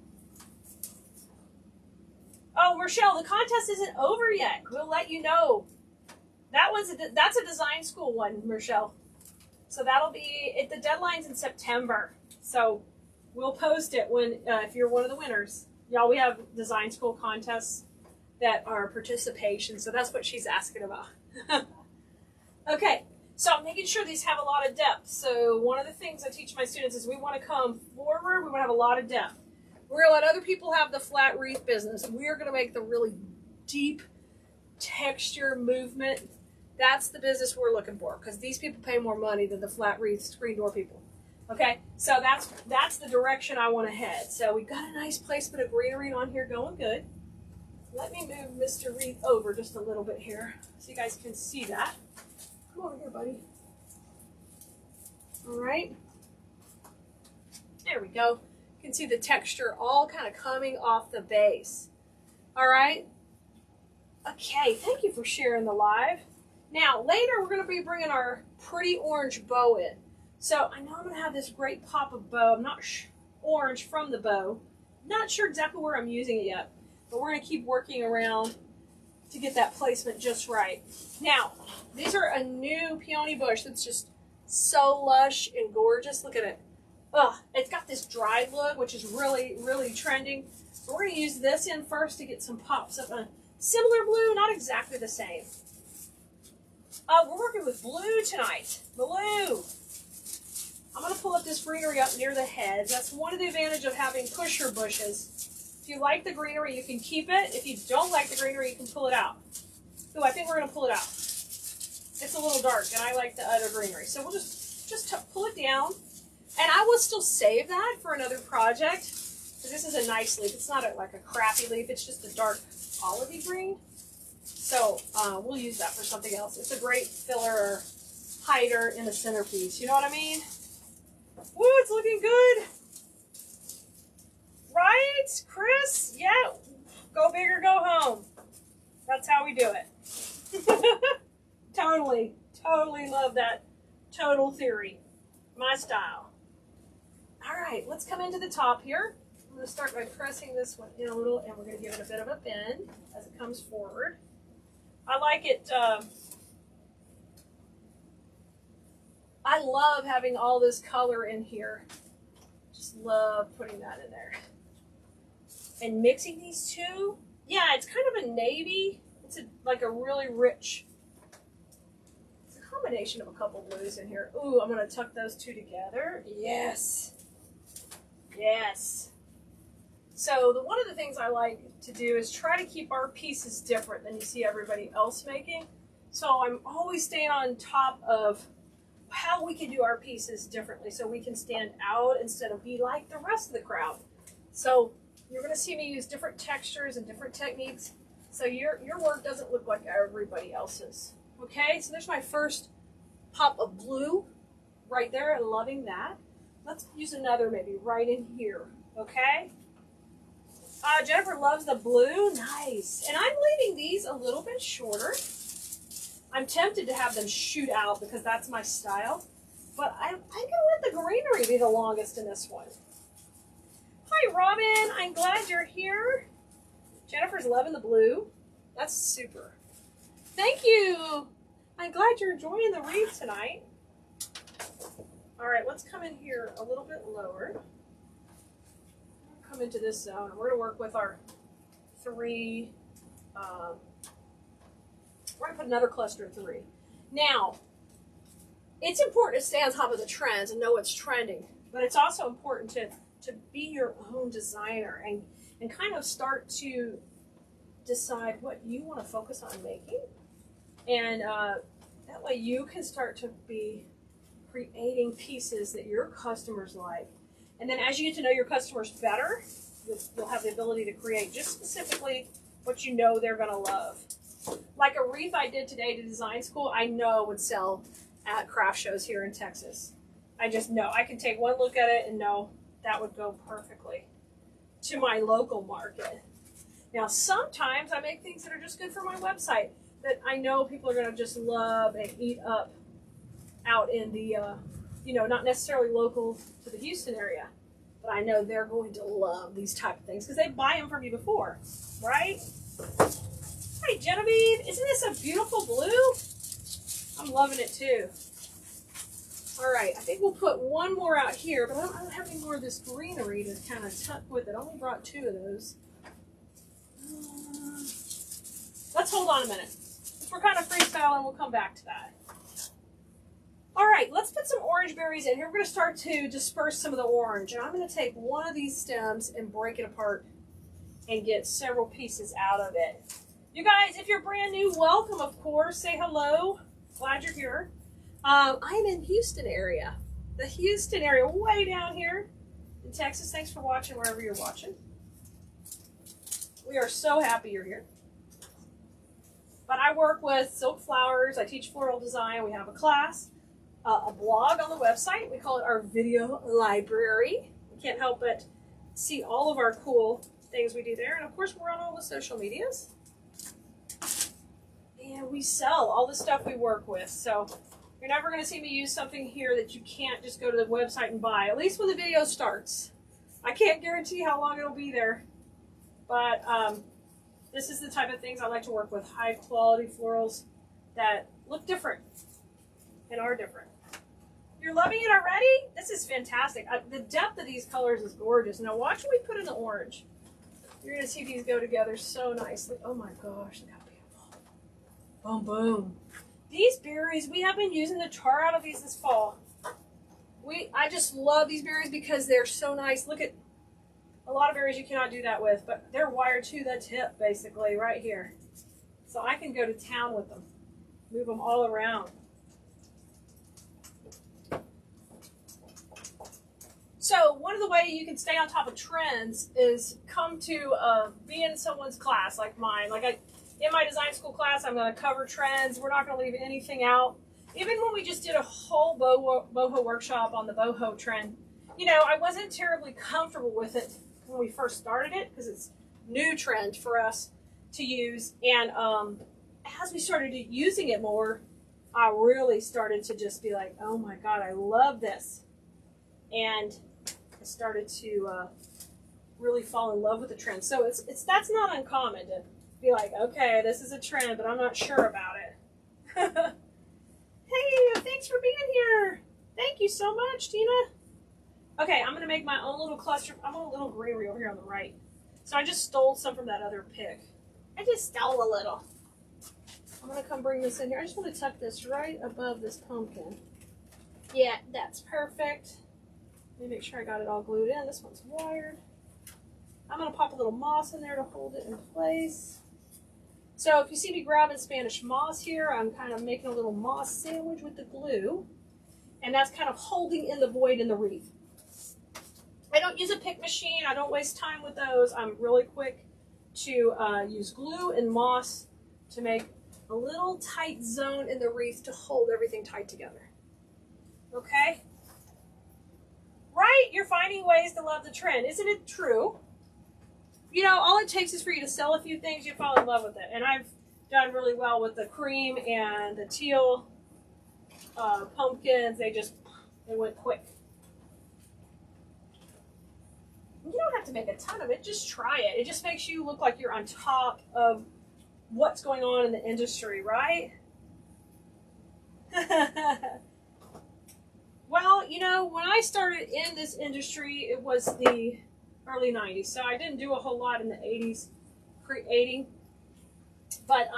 Oh, Rochelle, the contest isn't over yet. We'll let you know. That's a design school one, Rochelle. So that'll be, the deadline's in September. So we'll post it when, if you're one of the winners. Y'all, we have design school contests that are participation. So that's what she's asking about. Okay, so I'm making sure these have a lot of depth. So one of the things I teach my students is we want to come forward. We want to have a lot of depth. We're going to let other people have the flat wreath business. We're going to make the really deep texture movement. That's the business we're looking for, because these people pay more money than the flat wreath screen door people. Okay, so that's the direction I want to head. So we've got a nice placement of greenery on here going good. Let me move Mr. Wreath over just a little bit here so you guys can see that. Come over here, buddy. All right. There we go. You can see the texture all kind of coming off the base. All right. Okay, thank you for sharing the live. Now, later we're going to be bringing our pretty orange bow in. So I know I'm going to have this great pop of bow. I'm not orange from the bow. Not sure exactly where I'm using it yet, but we're going to keep working around to get that placement just right. Now, these are a new peony bush that's just so lush and gorgeous. Look at it. Oh, it's got this dried look, which is really, really trending. So we're going to use this in first to get some pops of a similar blue, not exactly the same. We're working with blue tonight. Blue. I'm going to pull up this greenery up near the heads. That's one of the advantages of having pusher bushes. If you like the greenery, you can keep it. If you don't like the greenery, you can pull it out. Ooh, I think we're going to pull it out. It's a little dark, and I like the other greenery. So we'll just pull it down. And I will still save that for another project, because this is a nice leaf. It's not like a crappy leaf. It's just a dark olivey green. So we'll use that for something else. It's a great filler or hider in the centerpiece. You know what I mean? Woo, it's looking good. Right, Chris? Yeah. Go big or go home. That's how we do it. Totally love that total theory. My style. All right, let's come into the top here. I'm going to start by pressing this one in a little, and we're going to give it a bit of a bend as it comes forward. I like it. I love having all this color in here. Just love putting that in there. And mixing these two. Yeah, it's kind of a navy. It's like a really rich. It's a combination of a couple blues in here. Ooh, I'm going to tuck those two together. Yes. Yes. So one of the things I like to do is try to keep our pieces different than you see everybody else making. So I'm always staying on top of how we can do our pieces differently so we can stand out instead of be like the rest of the crowd. So you're going to see me use different textures and different techniques so your work doesn't look like everybody else's. Okay, so there's my first pop of blue right there. I'm loving that. Let's use another maybe right in here. Okay. Jennifer loves the blue. Nice. And I'm leaving these a little bit shorter. I'm tempted to have them shoot out because that's my style. But I'm going to let the greenery be the longest in this one. Hi, Robin. I'm glad you're here. Jennifer's loving the blue. That's super. Thank you. I'm glad you're enjoying the wreath tonight. All right, let's come in here a little bit lower. Come into this zone, and we're going to work with our three. We're going to put another cluster of three. Now, it's important to stay on top of the trends and know what's trending, but it's also important to be your own designer and kind of start to decide what you want to focus on making. And that way you can start to be creating pieces that your customers like. And then as you get to know your customers better, you'll have the ability to create just specifically what you know they're going to love. Like a wreath I did today to design school, I know would sell at craft shows here in Texas. I just know. I can take one look at it and know that would go perfectly to my local market. Now, sometimes I make things that are just good for my website that I know people are going to just love and eat up out in the, not necessarily local to the Houston area. But I know they're going to love these type of things because they buy them from you before, right? Hi, Genevieve. Isn't this a beautiful blue? I'm loving it too. All right, I think we'll put one more out here, but I don't have any more of this greenery to kind of tuck with it. I only brought two of those. Let's hold on a minute. If we're kind of freestyling, we'll come back to that. All right, let's put some orange berries in here. We're going to start to disperse some of the orange. And I'm going to take one of these stems and break it apart and get several pieces out of it. You guys, if you're brand new, welcome, of course. Say hello. Glad you're here. I'm in Houston area. The Houston area, way down here in Texas. Thanks for watching wherever you're watching. We are so happy you're here. But I work with silk flowers. I teach floral design. We have a class, a blog on the website. We call it our video library. You can't help but see all of our cool things we do there. And of course, we're on all the social medias. And we sell all the stuff we work with. So you're never going to see me use something here that you can't just go to the website and buy, at least when the video starts. I can't guarantee how long it'll be there. But this is the type of things I like to work with, high quality florals that look different and are different. You're loving it already? This is fantastic. The depth of these colors is gorgeous. Now watch what we put in the orange. You're going to see these go together so nicely. Oh my gosh, look how beautiful. Boom, boom. These berries, we have been using the char out of these this fall. I just love these berries because they're so nice. Look at a lot of berries you cannot do that with, but they're wired to the tip basically right here. So I can go to town with them, move them all around. So one of the ways you can stay on top of trends is come to be in someone's class like mine. In my design school class, I'm going to cover trends. We're not going to leave anything out. Even when we just did a whole boho workshop on the boho trend, I wasn't terribly comfortable with it when we first started it because it's new trend for us to use. And as we started using it more, I really started to just be like, oh my God, I love this. And I started to really fall in love with the trend. So that's not uncommon to be like, okay, this is a trend, but I'm not sure about it. Hey, thanks for being here. Thank you so much, Tina. Okay, I'm going to make my own little cluster. I want a little greenery over here on the right. So I just stole some from that other pick. I just stole a little. I'm going to come bring this in here. I just want to tuck this right above this pumpkin. Yeah, that's perfect. Let me make sure I got it all glued in. This one's wired. I'm going to pop a little moss in there to hold it in place. So if you see me grabbing Spanish moss here, I'm kind of making a little moss sandwich with the glue. and that's kind of holding in the void in the wreath. I don't use a pick machine. I don't waste time with those. I'm really quick to use glue and moss to make a little tight zone in the wreath to hold everything tight together. Okay? Right? You're finding ways to love the trend. Isn't it true? You know, all it takes is for you to sell a few things, you fall in love with it. And I've done really well with the cream and the teal pumpkins. They went quick. You don't have to make a ton of it. Just try it. It just makes you look like you're on top of what's going on in the industry, right? Well, you know, when I started in this industry, it was the early 90s. So I didn't do a whole lot in the 80s creating. But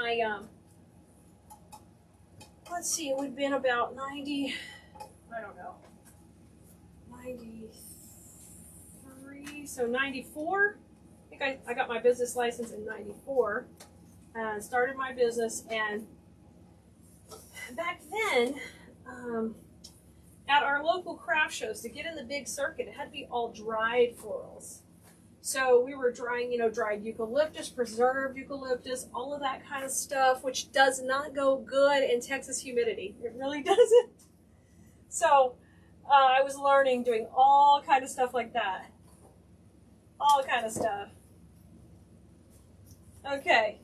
let's see, it would have been about 90, I don't know, 93, so 94. I think I got my business license in 94 and started my business. And back then, at our local craft shows, to get in the big circuit, it had to be all dried florals. So we were drying, you know, dried eucalyptus, preserved eucalyptus, all of that kind of stuff, which does not go good in Texas humidity. It really doesn't. So I was learning, doing all kind of stuff like that. All kind of stuff. Okay.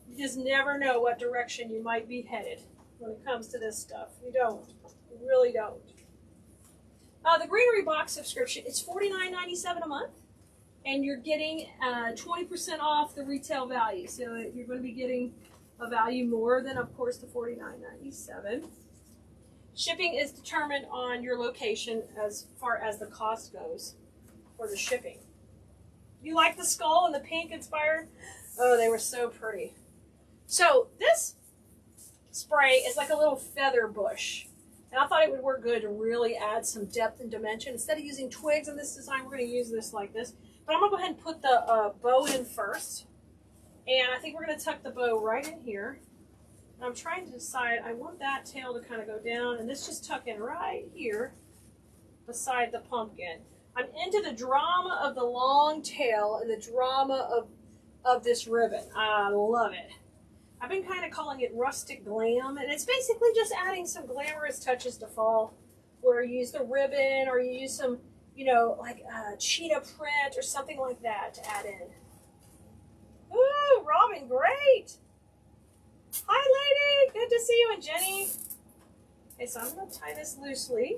You just never know what direction you might be headed when it comes to this stuff. You don't. You really don't. The greenery box subscription, it's $49.97 a month. And you're getting 20% off the retail value. So you're going to be getting a value more than, of course, the $49.97. Shipping is determined on your location as far as the cost goes for the shipping. You like the skull and the pink inspired? Oh, they were so pretty. So this spray is like a little feather bush. And I thought it would work good to really add some depth and dimension. Instead of using twigs in this design, we're going to use this like this. But I'm going to go ahead and put the bow in first. And I think we're going to tuck the bow right in here. And I'm trying to decide, I want that tail to kind of go down. And this just tuck in right here beside the pumpkin. I'm into the drama of the long tail and the drama of this ribbon. I love it. I've been kind of calling it Rustic Glam. And it's basically just adding some glamorous touches to fall. Where you use the ribbon or you use some, you know, like cheetah print or something like that to add in. Ooh, Robin, great. Hi, lady. Good to see you. And Jenny. Okay, so I'm going to tie this loosely.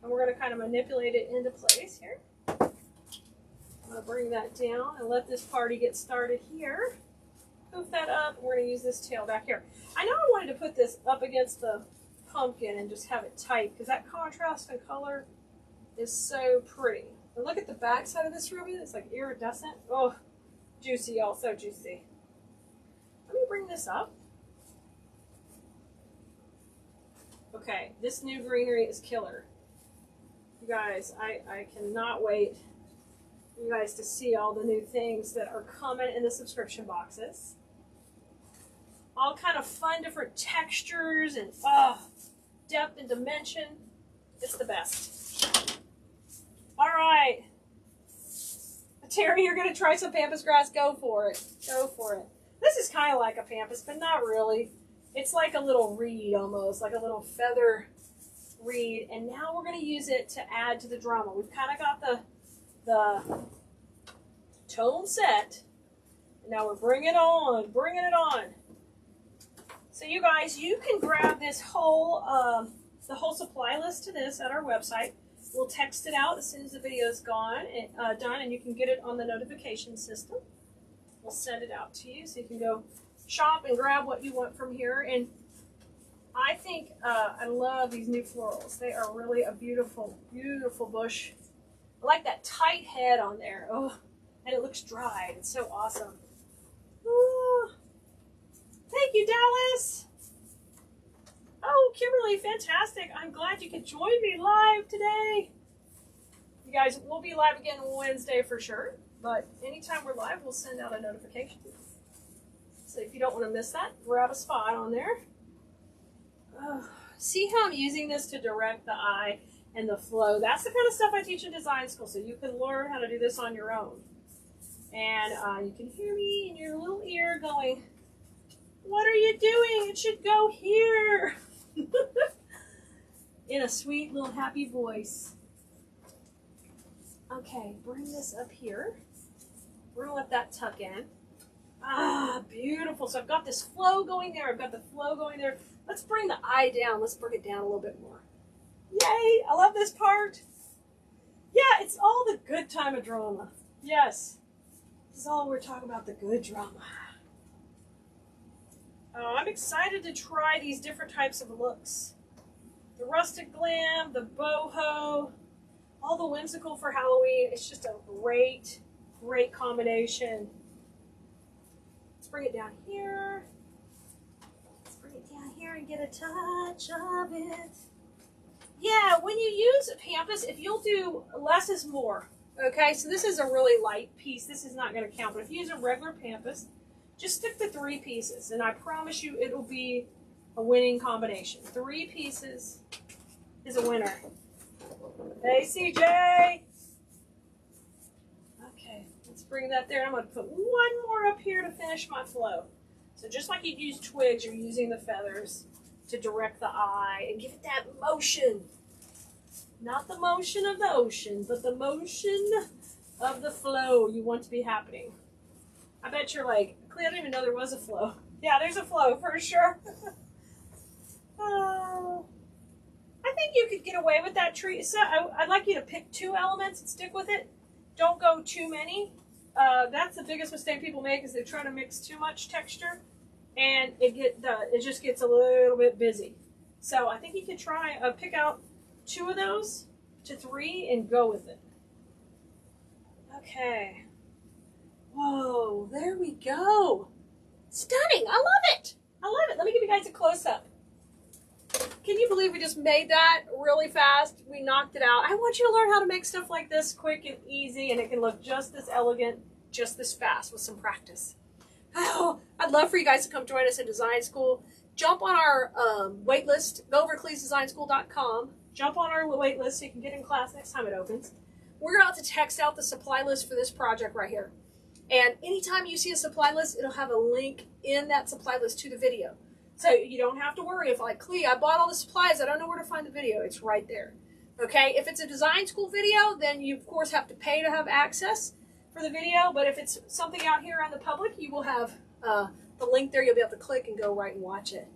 And we're going to kind of manipulate it into place here. I'm going to bring that down and let this party get started here. Poof that up. We're going to use this tail back here. I know I wanted to put this up against the pumpkin and just have it tight because that contrast in color is so pretty. And look at the back side of this ribbon. It's like iridescent. Oh, juicy, y'all. So juicy. Let me bring this up. Okay, this new greenery is killer. You guys, I cannot wait for you guys to see all the new things that are coming in the subscription boxes. All kind of fun different textures and depth and dimension. It's the best. All right. Terry, you're going to try some pampas grass. Go for it. Go for it. This is kind of like a pampas, but not really. It's like a little reed almost, like a little feather reed. And now we're going to use it to add to the drama. We've kind of got the tone set. And now we're bringing it on. So you guys, you can grab this whole, the whole supply list to this at our website. We'll text it out as soon as the video is done, and you can get it on the notification system. We'll send it out to you so you can go shop and grab what you want from here. And I think I love these new florals. They are really a beautiful, beautiful bush. I like that tight head on there. Oh, and it looks dried. It's so awesome. Ooh. Thank you, Dallas. Oh, Kimberly, fantastic. I'm glad you could join me live today. You guys, we'll be live again Wednesday for sure. But anytime we're live, we'll send out a notification. So if you don't want to miss that, grab a spot on there. Oh, See how I'm using this to direct the eye and the flow? That's the kind of stuff I teach in design school, so you can learn how to do this on your own. And you can hear me in your little ear going, what are you doing? It should go here. In a sweet little happy voice. Okay, bring this up here. We're gonna let that tuck in. Ah, beautiful. So I've got this flow going there. I've got the flow going there. Let's bring the eye down. Let's bring it down a little bit more. Yay, I love this part. Yeah, it's all the good time of drama. Yes, this is all we're talking about, the good drama. Oh, I'm excited to try these different types of looks. The Rustic Glam, the Boho, all the whimsical for Halloween. It's just a great, great combination. Let's bring it down here. Let's bring it down here and get a touch of it. Yeah, when you use a pampas, if you'll do less is more. Okay, so this is a really light piece. This is not going to count. But if you use a regular pampas, just stick to 3 pieces. And I promise you it'll be a winning combination. 3 pieces is a winner. Hey, CJ! Okay, let's bring that there. I'm going to put one more up here to finish my flow. So just like you'd use twigs, you're using the feathers to direct the eye and give it that motion. Not the motion of the ocean, but the motion of the flow you want to be happening. I bet you're like, I didn't even know there was a flow. Yeah, there's a flow for sure. I think you could get away with that tree. So I'd like you to pick 2 elements and stick with it. Don't go too many. That's the biggest mistake people make, is they try to mix too much texture, and it just gets a little bit busy. So I think you could try pick out 2 of those to 3 and go with it. Okay. Whoa, there we go. Stunning. I love it. I love it. Let me give you guys a close-up. Can you believe we just made that really fast? We knocked it out. I want you to learn how to make stuff like this quick and easy, and it can look just this elegant, just this fast with some practice. Oh, I'd love for you guys to come join us in design school. Jump on our wait list. Go over to KeleasDesignSchool.com. Jump on our wait list so you can get in class next time it opens. We're about to text out the supply list for this project right here. And anytime you see a supply list, it'll have a link in that supply list to the video. So you don't have to worry if, like, Klee, I bought all the supplies, I don't know where to find the video. It's right there. Okay, if it's a design school video, then you, of course, have to pay to have access for the video. But if it's something out here on the public, you will have the link there. You'll be able to click and go right and watch it.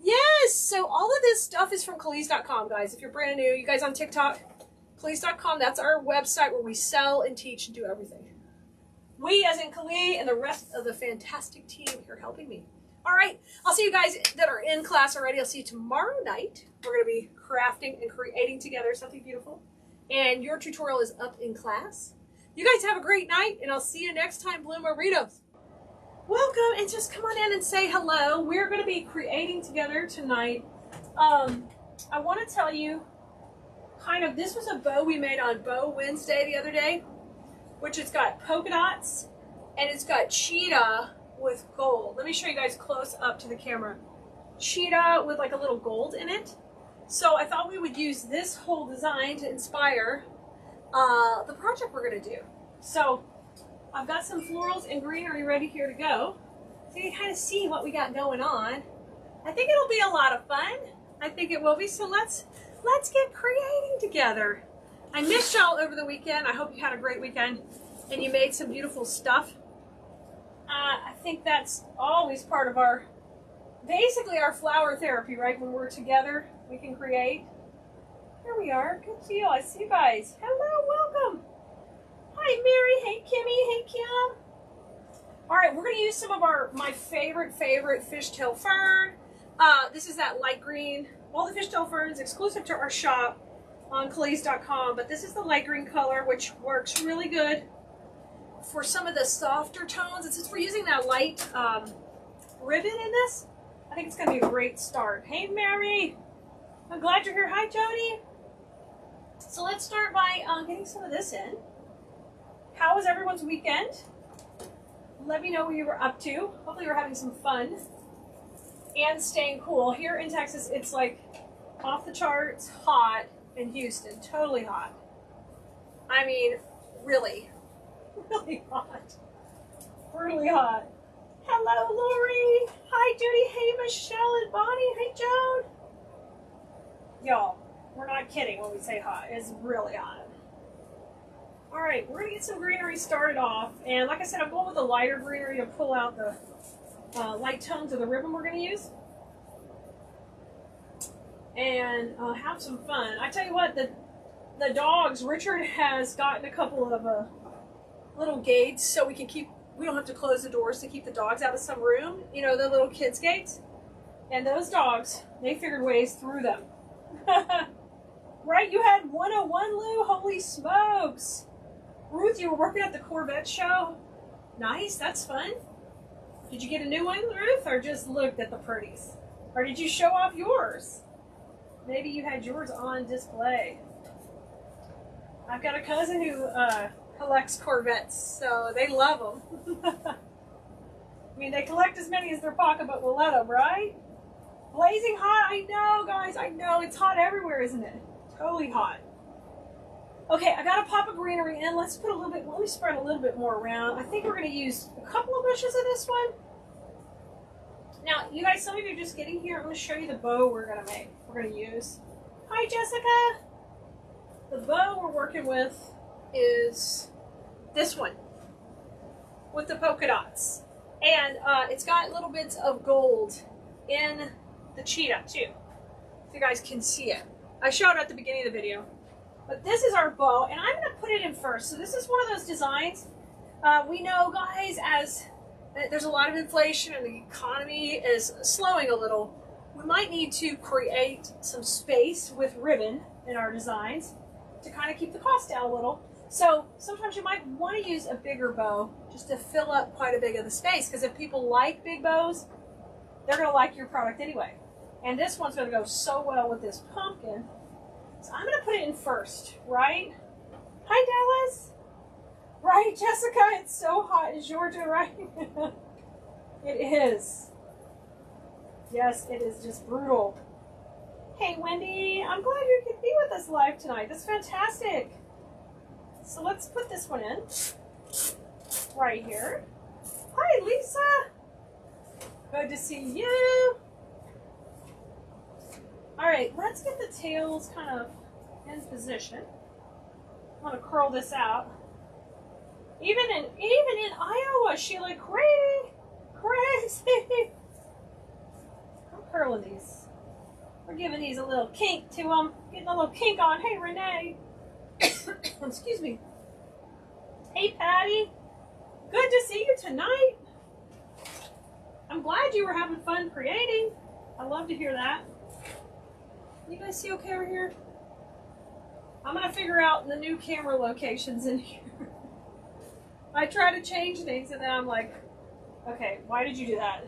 Yes, so all of this stuff is from Keleas.com, guys. If you're brand new, you guys on TikTok, Keleas.com, that's our website where we sell and teach and do everything. We, as in Keleas, and the rest of the fantastic team here helping me. All right, I'll see you guys that are in class already. I'll see you tomorrow night. We're going to be crafting and creating together something beautiful. And your tutorial is up in class. You guys have a great night, and I'll see you next time, Bloomeritos. Welcome, and just come on in and say hello. We're going to be creating together tonight. I want to tell you, this was a bow we made on Bow Wednesday the other day, which has got polka dots, and it's got cheetah with gold. Let me show you guys close up to the camera. Cheetah with like a little gold in it. So I thought we would use this whole design to inspire the project we're going to do. So I've got some florals and greenery ready here to go. So you can kind of see what we got going on. I think it'll be a lot of fun. I think it will be. So let's get creating together. I missed y'all over the weekend. I hope you had a great weekend and you made some beautiful stuff. I think that's always part of basically our flower therapy, right? When we're together, we can create. Here we are. Good deal. I see you guys. Hello, welcome. Hi, Mary. Hey, Kimmy. Hey, Kim. All right, we're going to use some of my favorite fishtail fern. This is that light green. All the fishtail ferns exclusive to our shop on Keleas.com, but this is the light green color, which works really good for some of the softer tones. And since we're using that light ribbon in this, I think it's going to be a great start. Hey, Mary. I'm glad you're here. Hi, Jody. So let's start by getting some of this in. How was everyone's weekend? Let me know what you were up to. Hopefully you're having some fun and staying cool. Here in Texas, it's like off the charts hot in Houston. Totally hot. I mean, really, really hot. Brutally hot. Hello, Lori. Hi, Judy. Hey, Michelle and Bonnie. Hey, Joan. Y'all, we're not kidding when we say hot. It's really hot. All right, we're going to get some greenery started off. And like I said, I'm going with a lighter greenery to pull out the light tones of the ribbon we're going to use. And have some fun. I tell you what, the dogs, Richard has gotten a couple of little gates so we don't have to close the doors to keep the dogs out of some room. You know, the little kids' gates. And those dogs, they figured ways through them. Right, you had 101, Lou? Holy smokes. Ruth, you were working at the Corvette show? Nice, that's fun. Did you get a new one, Ruth, or just looked at the pretties? Or did you show off yours? Maybe you had yours on display. I've got a cousin who collects Corvettes, so they love them. I mean, they collect as many as their pocketbook will let them, right? Blazing hot, I know, guys, I know. It's hot everywhere, isn't it? Totally hot. Okay, I got a pop of greenery in. Let's put a little bit, let me spread a little bit more around. I think we're going to use a couple of bushes of this one. Now, you guys, some of you are just getting here. I'm going to show you the bow we're going to use. Hi, Jessica. The bow we're working with is this one with the polka dots. And it's got little bits of gold in the cheetah, too. If you guys can see it. I showed it at the beginning of the video. But this is our bow, and I'm going to put it in first. So this is one of those designs. We know, guys, as there's a lot of inflation and the economy is slowing a little, we might need to create some space with ribbon in our designs to kind of keep the cost down a little. So sometimes you might want to use a bigger bow just to fill up quite a bit of the space, because if people like big bows, they're going to like your product anyway. And this one's going to go so well with this pumpkin. So I'm going to put it in first, right? Hi, Dallas. Right, Jessica, it's so hot in Georgia, right? It is. Yes, it is just brutal. Hey, Wendy, I'm glad you could be with us live tonight. That's fantastic. So let's put this one in right here. Hi, Lisa. Good to see you. All right, let's get the tails kind of in position. I'm gonna curl this out. Even in Iowa, Sheila, crazy. I'm curling these. We're giving these a little kink to them. Getting a little kink on. Hey, Renee. Excuse me. Hey, Patty. Good to see you tonight. I'm glad you were having fun creating. I love to hear that. You guys see okay over here? I'm going to figure out the new camera locations in here. I try to change things and then I'm like, okay, why did you do that?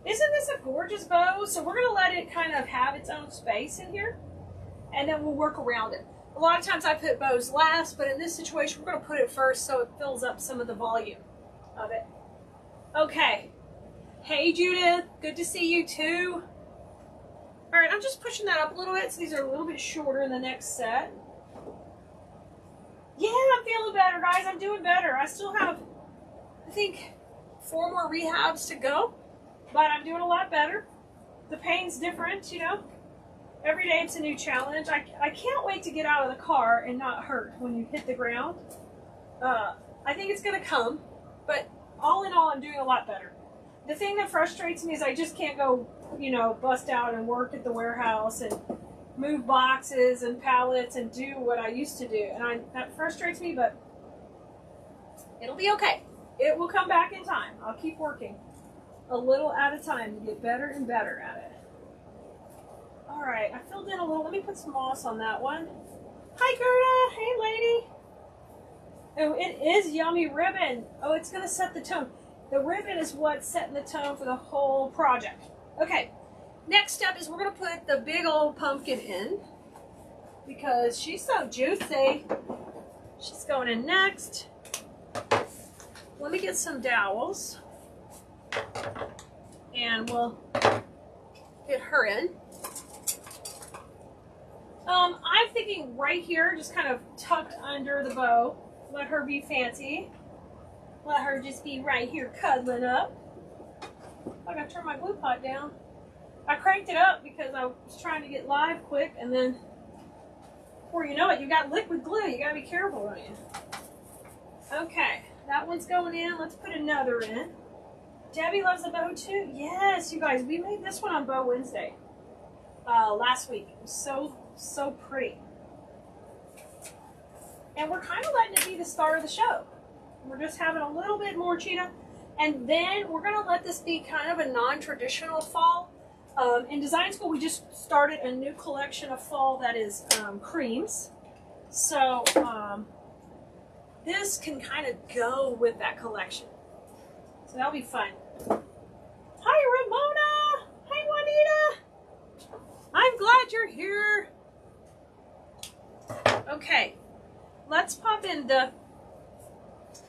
Isn't this a gorgeous bow? So we're going to let it kind of have its own space in here and then we'll work around it. A lot of times I put bows last, but in this situation we're going to put it first so it fills up some of the volume of it. Okay. Hey, Judith. Good to see you too. All right, I'm just pushing that up a little bit so these are a little bit shorter in the next set. Yeah, I'm feeling better, guys. I'm doing better. I still have, I think, 4 more rehabs to go, but I'm doing a lot better. The pain's different, you know. Every day it's a new challenge. I can't wait to get out of the car and not hurt when you hit the ground. I think it's going to come, but all in all, I'm doing a lot better. The thing that frustrates me is I just can't go, you know, bust out and work at the warehouse and move boxes and pallets and do what I used to do. And that frustrates me, but it'll be okay. It will come back in time. I'll keep working a little at a time to get better and better at it. All right, I filled in a little. Let me put some moss on that one. Hi, Gerda. Hey, lady. Oh, it is yummy ribbon. Oh, it's going to set the tone. The ribbon is what's setting the tone for the whole project. Okay, next step is we're going to put the big old pumpkin in because she's so juicy. She's going in next. Let me get some dowels and we'll get her in. I'm thinking right here, just kind of tucked under the bow. Let her be fancy. Let her just be right here cuddling up. I gotta turn my glue pot down. I cranked it up because I was trying to get live quick, and then before you know it, you got liquid glue. You gotta be careful, don't you? Okay, that one's going in. Let's put another in. Debbie loves the bow too. Yes, you guys, we made this one on Bow Wednesday last week. It was so pretty. And we're kind of letting it be the star of the show. We're just having a little bit more cheetah. And then we're going to let this be kind of a non-traditional fall. In design school, we just started a new collection of fall that is creams. So this can kind of go with that collection. So that'll be fun. Hi, Ramona. Hi, Juanita. I'm glad you're here. Okay, let's pop in the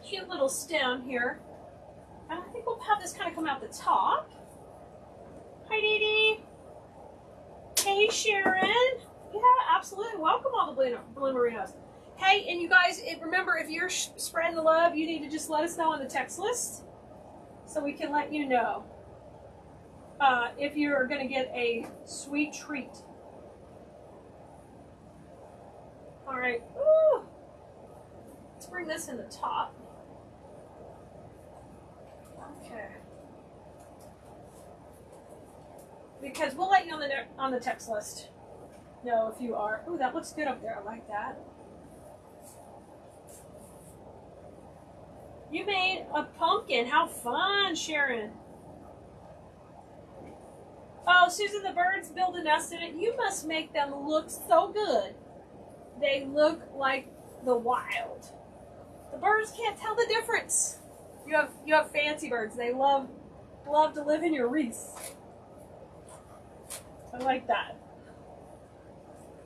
cute little stem here. And I think we'll have this kind of come out the top. Hi, Dee Dee. Hey, Sharon. Yeah, absolutely. Welcome all the bloomerinos. Hey, and you guys, remember, if you're spreading the love, you need to just let us know on the text list so we can let you know if you're going to get a sweet treat. All right. Ooh. Let's bring this in the top. Okay. Because we'll let you on the text list know if you are. Ooh, that looks good up there. I like that. You made a pumpkin. How fun, Sharon. Oh, Susan, the birds build a nest in it. You must make them look so good. They look like the wild. The birds can't tell the difference. You have fancy birds. They love to live in your wreaths. I like that.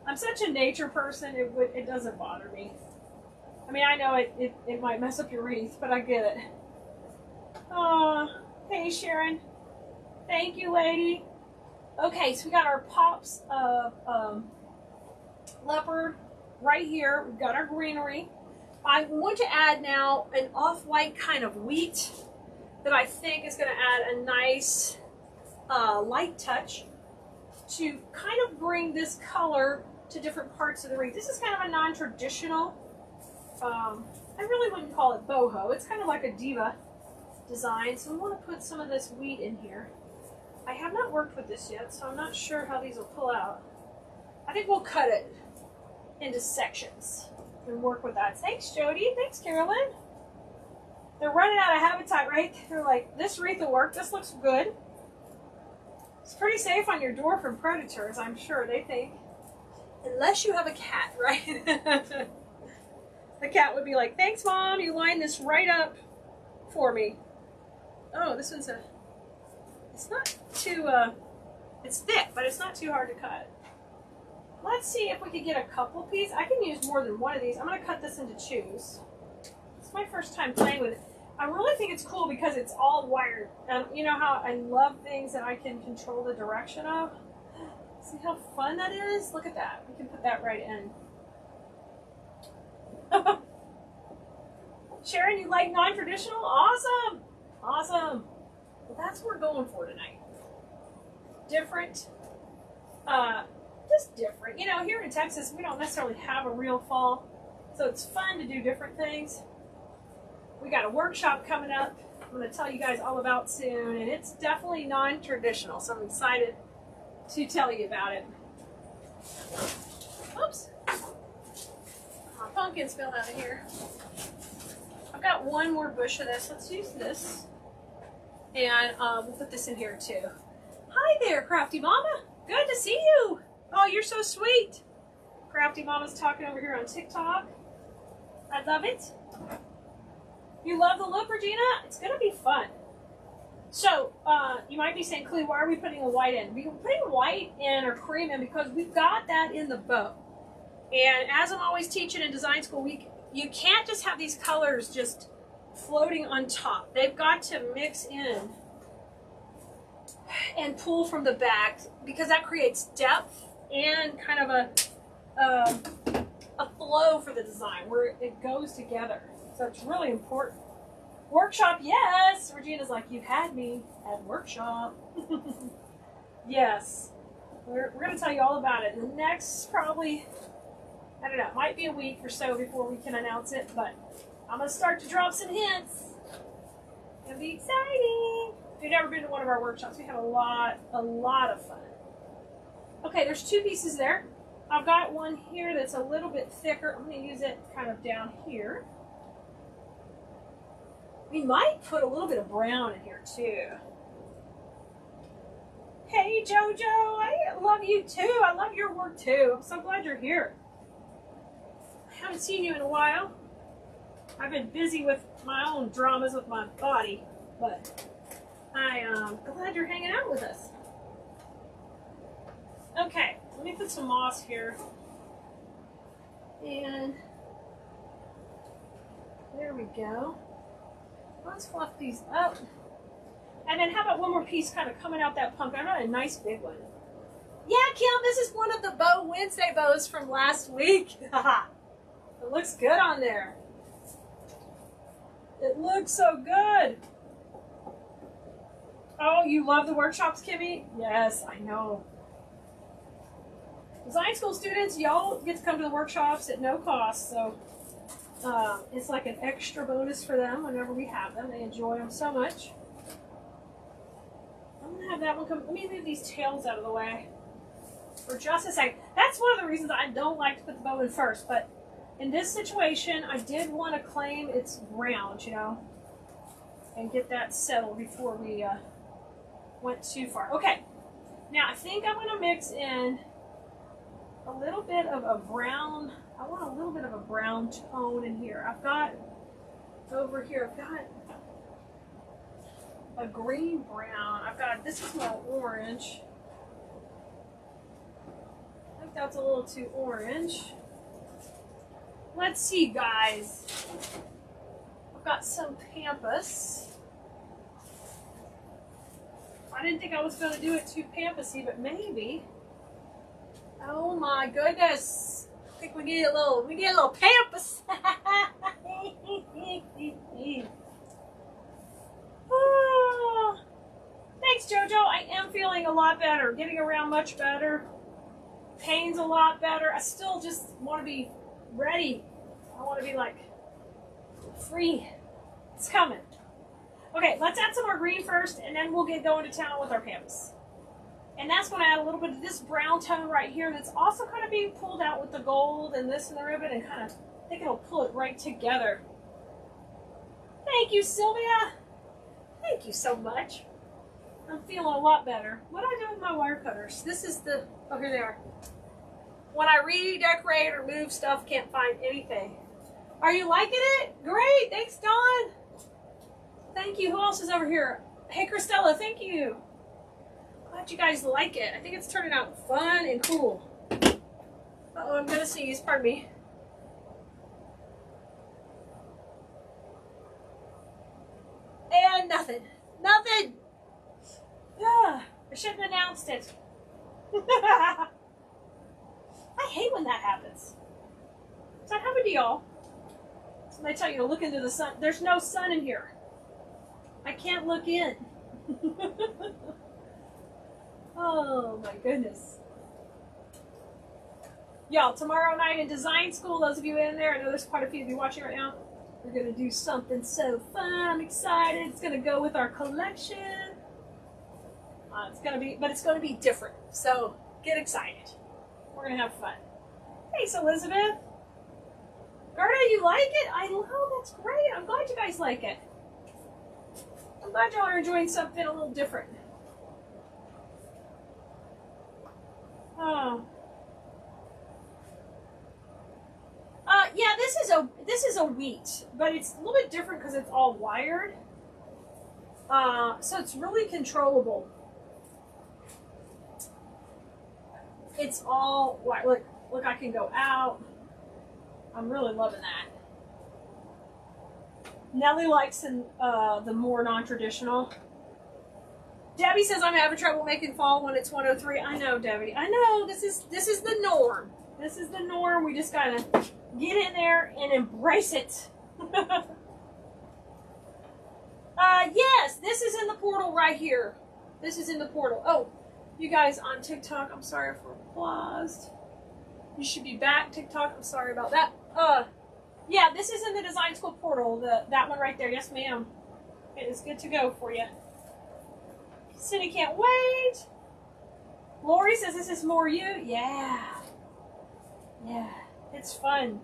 I'm such a nature person. It doesn't bother me. I mean, I know it might mess up your wreath, but I get it. Oh, hey Sharon. Thank you, lady. Okay, so we got our pops of leopard right here. We've got our greenery. I want to add now an off-white kind of wheat that I think is going to add a nice light touch to kind of bring this color to different parts of the wreath. This is kind of a non-traditional, I really wouldn't call it boho. It's kind of like a diva design. So we want to put some of this wheat in here. I have not worked with this yet, so I'm not sure how these will pull out. I think we'll cut it into sections and work with that. Thanks, Jody. Thanks, Carolyn. They're running out of habitat, right? They're like, this wreath will work. This looks good. It's pretty safe on your door from predators, I'm sure, they think. Unless you have a cat, right? The cat would be like, thanks, Mom. You lined this right up for me. Oh, this one's it's not too, it's thick, but it's not too hard to cut. Let's see if we could get a couple pieces. I can use more than one of these. I'm going to cut this into chews. It's my first time playing with it. I really think it's cool because it's all wired. You know how I love things that I can control the direction of? See how fun that is? Look at that. We can put that right in. Sharon, you like non-traditional? Awesome! Awesome! Well, that's what we're going for tonight. Different. Just different. You know, here in Texas, we don't necessarily have a real fall, so it's fun to do different things. We got a workshop coming up I'm going to tell you guys all about soon, and it's definitely non-traditional, so I'm excited to tell you about it. Oops. My pumpkins fell out of here. I've got one more bush of this. Let's use this. And we'll put this in here too. Hi there, Crafty Mama. Good to see you. Oh, you're so sweet. Crafty Mama's talking over here on TikTok. I love it. You love the look, Regina? It's going to be fun. So, you might be saying, Clee, why are we putting a white in? We're putting white in or cream in because we've got that in the bow. And as I'm always teaching in design school, you can't just have these colors just floating on top. They've got to mix in and pull from the back because that creates depth and kind of a flow for the design where it goes together. So it's really important. Workshop, yes. Regina's like, you've had me at workshop. Yes. We're going to tell you all about it. The next probably, I don't know, it might be a week or so before we can announce it, but I'm going to start to drop some hints. It'll be exciting. If you've never been to one of our workshops, we have a lot of fun. Okay, there's 2 pieces there. I've got one here that's a little bit thicker. I'm going to use it kind of down here. We might put a little bit of brown in here too. Hey Jojo, I love you too. I love your work too. I'm so glad you're here. I haven't seen you in a while. I've been busy with my own dramas with my body, but I'm glad you're hanging out with us. Okay, let me put some moss here. And there we go. Let's fluff these up. And then how about one more piece kind of coming out that pumpkin? I got a nice big one. Yeah, Kim, this is one of the Bow Wednesday bows from last week. It looks good on there. It looks so good. Oh, you love the workshops, Kimmy? Yes, I know. Design school students, y'all get to come to the workshops at no cost, so it's like an extra bonus for them whenever we have them. They enjoy them so much. I'm going to have that one come. Let me move these tails out of the way for just a second. That's one of the reasons I don't like to put the bow in first, but in this situation, I did want to claim its ground, you know, and get that settled before we went too far. Okay, now I think I'm going to mix in a little bit of a brown. I want a little bit of a brown tone in here. I've got over here, I've got a green brown. I've got, this is more orange. I think that's a little too orange. Let's see, guys. I've got some pampas. I didn't think I was going to do it too pampasy, but maybe. Oh my goodness. I think we get a little pampas. Oh, thanks, Jojo. I am feeling a lot better. Getting around much better. Pain's a lot better. I still just want to be ready. I want to be like free. It's coming. Okay, let's add some more green first, and then we'll get going to town with our pampas. And that's going to add a little bit of this brown tone right here that's also kind of being pulled out with the gold and this and the ribbon, and kind of, I think it'll pull it right together. Thank you, Sylvia. Thank you so much. I'm feeling a lot better. What do I do with my wire cutters? This is the, oh, here they are. When I redecorate or move stuff, can't find anything. Are you liking it? Great. Thanks, Dawn. Thank you. Who else is over here? Hey, Christella. Thank you. Glad you guys like it. I think it's turning out fun and cool. Uh-oh, I'm going to sneeze. Pardon me. And nothing. Nothing. I shouldn't have announced it. I hate when that happens. Does that happen to y'all? Somebody tell you to look into the sun. There's no sun in here. I can't look in. Oh my goodness. Y'all, tomorrow night in design school, those of you in there, I know there's quite a few of you watching right now, we're going to do something so fun. I'm excited. It's going to go with our collection. It's going to be different. So get excited. We're going to have fun. Thanks, Elizabeth. Gerda, you like it? I love it. That's great. I'm glad you guys like it. I'm glad y'all are enjoying something a little different. Oh. Yeah, this is a wheat, but it's a little bit different because it's all wired. So it's really controllable. It's all look, I can go out. I'm really loving that. Nellie likes the more non-traditional. Debbie says I'm having trouble making fall when it's 103. I know, Debbie. I know this is the norm. This is the norm. We just gotta get in there and embrace it. Yes, this is in the portal right here. This is in the portal. Oh, you guys on TikTok, I'm sorry for paused. You should be back, TikTok. I'm sorry about that. Yeah, this is in the design school portal. That one right there. Yes, ma'am. It is good to go for you. Cindy can't wait. Lori says this is more you. Yeah. Yeah, it's fun.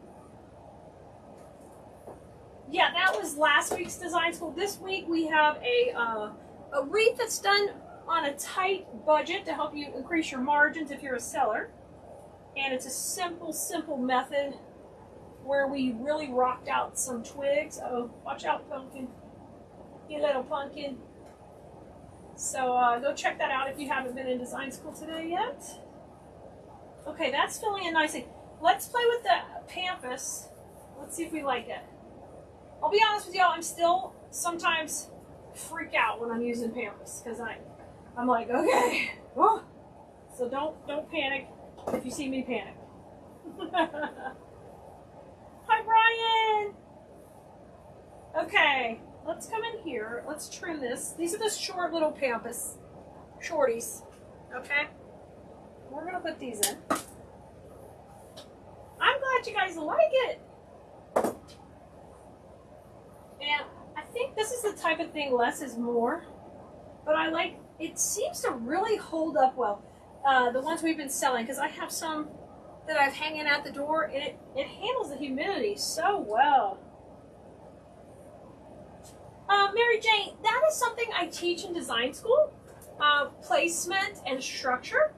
Yeah, that was last week's design school. This week we have a wreath that's done on a tight budget to help you increase your margins if you're a seller. And it's a simple method where we really rocked out some twigs. Oh, watch out, pumpkin. You little pumpkin. So go check that out if you haven't been in design school today yet. Okay, that's filling in nicely. Let's play with the pampas. Let's see if we like it. I'll be honest with y'all, I'm still sometimes freak out when I'm using pampas because I'm like, okay. Oh. So don't panic if you see me panic. Hi, Brian. Okay, let's come in here. Let's trim this. These are the short little pampas, shorties. Okay, we're gonna put these in. I'm glad you guys like it. And I think this is the type of thing less is more, but I like, it seems to really hold up well. The ones we've been selling, because I have some that I've hanging at the door, and it handles the humidity so well. Mary Jane, that is something I teach in design school, placement and structure.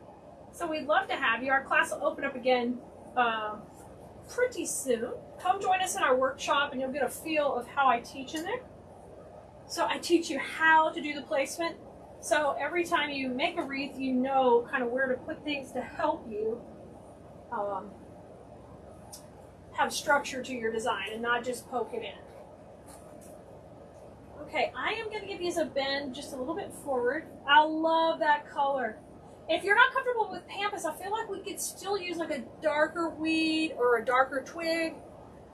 So we'd love to have you. Our class will open up again pretty soon. Come join us in our workshop and you'll get a feel of how I teach in there. So I teach you how to do the placement. So every time you make a wreath, you know kind of where to put things to help you have structure to your design and not just poke it in. Okay, I am going to give these a bend just a little bit forward. I love that color. If you're not comfortable with pampas, I feel like we could still use like a darker weed or a darker twig.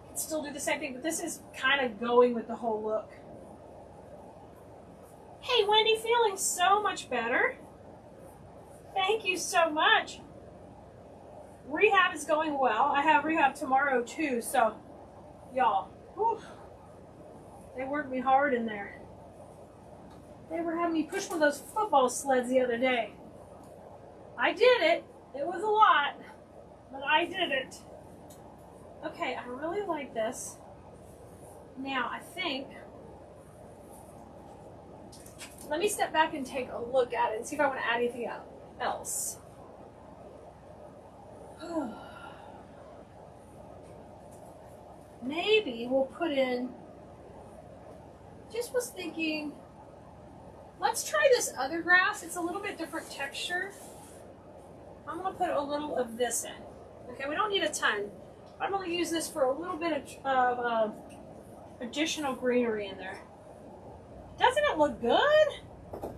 Could still do the same thing, but this is kind of going with the whole look. Hey, Wendy, feeling so much better. Thank you so much. Rehab is going well. I have rehab tomorrow too, so y'all, they worked me hard in there. They were having me push one of those football sleds the other day. I did it. It was a lot, but I did it. Okay, I really like this. Now, I think, let me step back and take a look at it and see if I want to add anything else. Maybe we'll put in, just was thinking, let's try this other grass. It's a little bit different texture. I'm going to put a little of this in. Okay, we don't need a ton. I'm going to use this for a little bit of additional greenery in there. Doesn't it look good?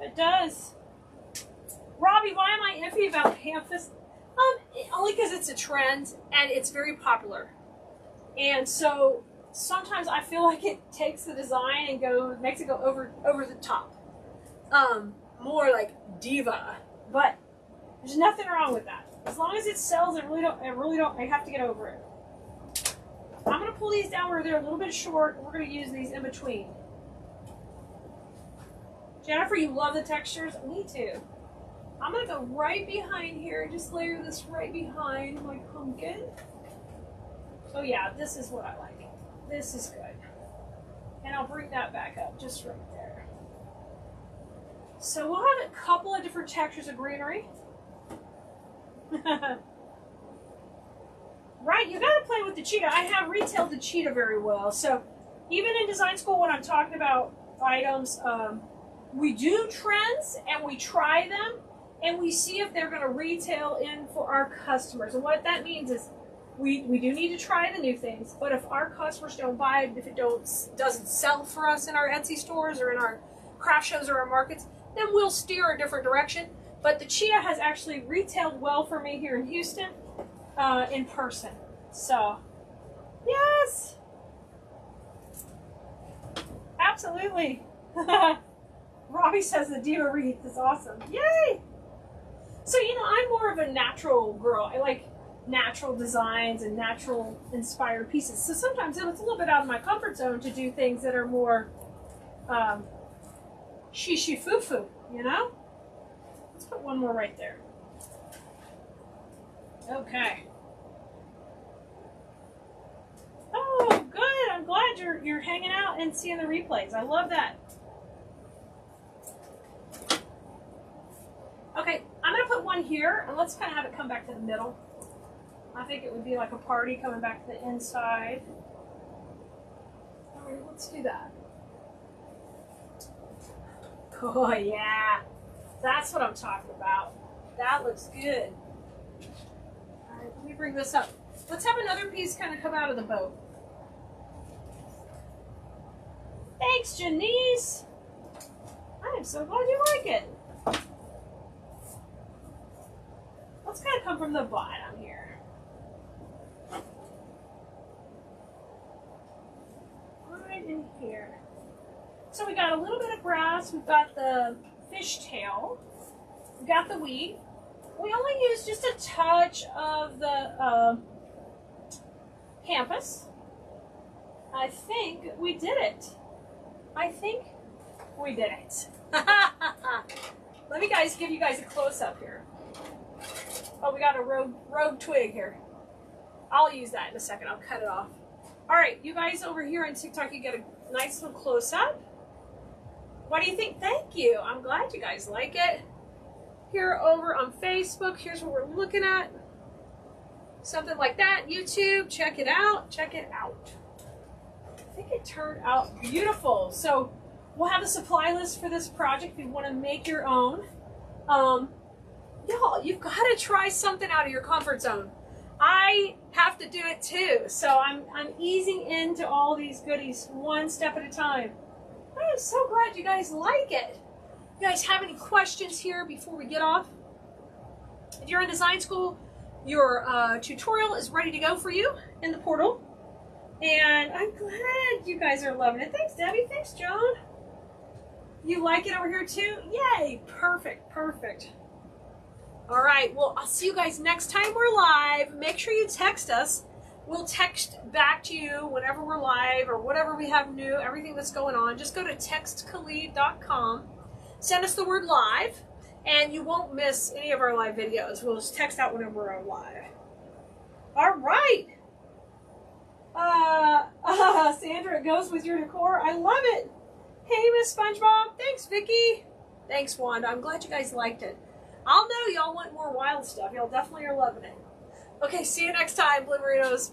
It does. Robbie, why am I iffy about pampas? Only because it's a trend and it's very popular. And so sometimes I feel like it takes the design and makes it go over the top. More like diva. But there's nothing wrong with that. As long as it sells, I have to get over it. I'm going to pull these down where they're a little bit short. We're going to use these in between. Jennifer, you love the textures? Me too. I'm going to go right behind here and just layer this right behind my pumpkin. So yeah, this is what I like. This is good. And I'll bring that back up just right there. So we'll have a couple of different textures of greenery. Right, you gotta play with the cheetah. I have retailed the cheetah very well. So even in design school, when I'm talking about items, we do trends and we try them and we see if they're gonna retail in for our customers. And what that means is we do need to try the new things, but if our customers don't buy it, if it doesn't sell for us in our Etsy stores or in our craft shows or our markets, then we'll steer a different direction. But the cheetah has actually retailed well for me here in Houston. in person. So, yes, absolutely. Robbie says the Diva wreath is awesome. Yay! So, you know, I'm more of a natural girl. I like natural designs and natural inspired pieces. So sometimes it's a little bit out of my comfort zone to do things that are more shishi foo foo, you know? Let's put one more right there. Okay. Oh, good. I'm glad you're hanging out and seeing the replays. I love that. Okay, I'm going to put one here, and let's kind of have it come back to the middle. I think it would be like a party coming back to the inside. All right, let's do that. Oh, yeah. That's what I'm talking about. That looks good. All right, let me bring this up. Let's have another piece kind of come out of the boat. Thanks, Janice. I am so glad you like it. Let's kind of come from the bottom here. Right in here. So we got a little bit of grass. We've got the fishtail. We got the wheat. We only used just a touch of the campus. I think we did it. I think we did it. Let me give you guys a close-up here. Oh, we got a rogue twig here. I'll use that in a second. I'll cut it off. All right, you guys over here on TikTok, you get a nice little close-up. What do you think? Thank you. I'm glad you guys like it. Here over on Facebook, here's what we're looking at. Something like that. YouTube, check it out. Check it out. I think it turned out beautiful. So we'll have a supply list for this project if you want to make your own. Y'all, you've got to try something out of your comfort zone. I have to do it too. So I'm easing into all these goodies one step at a time. I am so glad you guys like it. You guys have any questions here before we get off? If you're in design school, your tutorial is ready to go for you in the portal. And I'm glad you guys are loving it. Thanks, Debbie. Thanks, Joan. You like it over here too? Yay. Perfect. Perfect. All right. Well, I'll see you guys next time we're live. Make sure you text us. We'll text back to you whenever we're live or whatever we have new, everything that's going on. Just go to textkhalid.com. Send us the word live, and you won't miss any of our live videos. We'll just text out whenever we're live. All right. Sandra, it goes with your decor. I love it. Hey, Miss SpongeBob. Thanks, Vicky. Thanks, Wanda. I'm glad you guys liked it. I'll know y'all want more wild stuff. Y'all definitely are loving it. Okay, see you next time, Blimmerinos.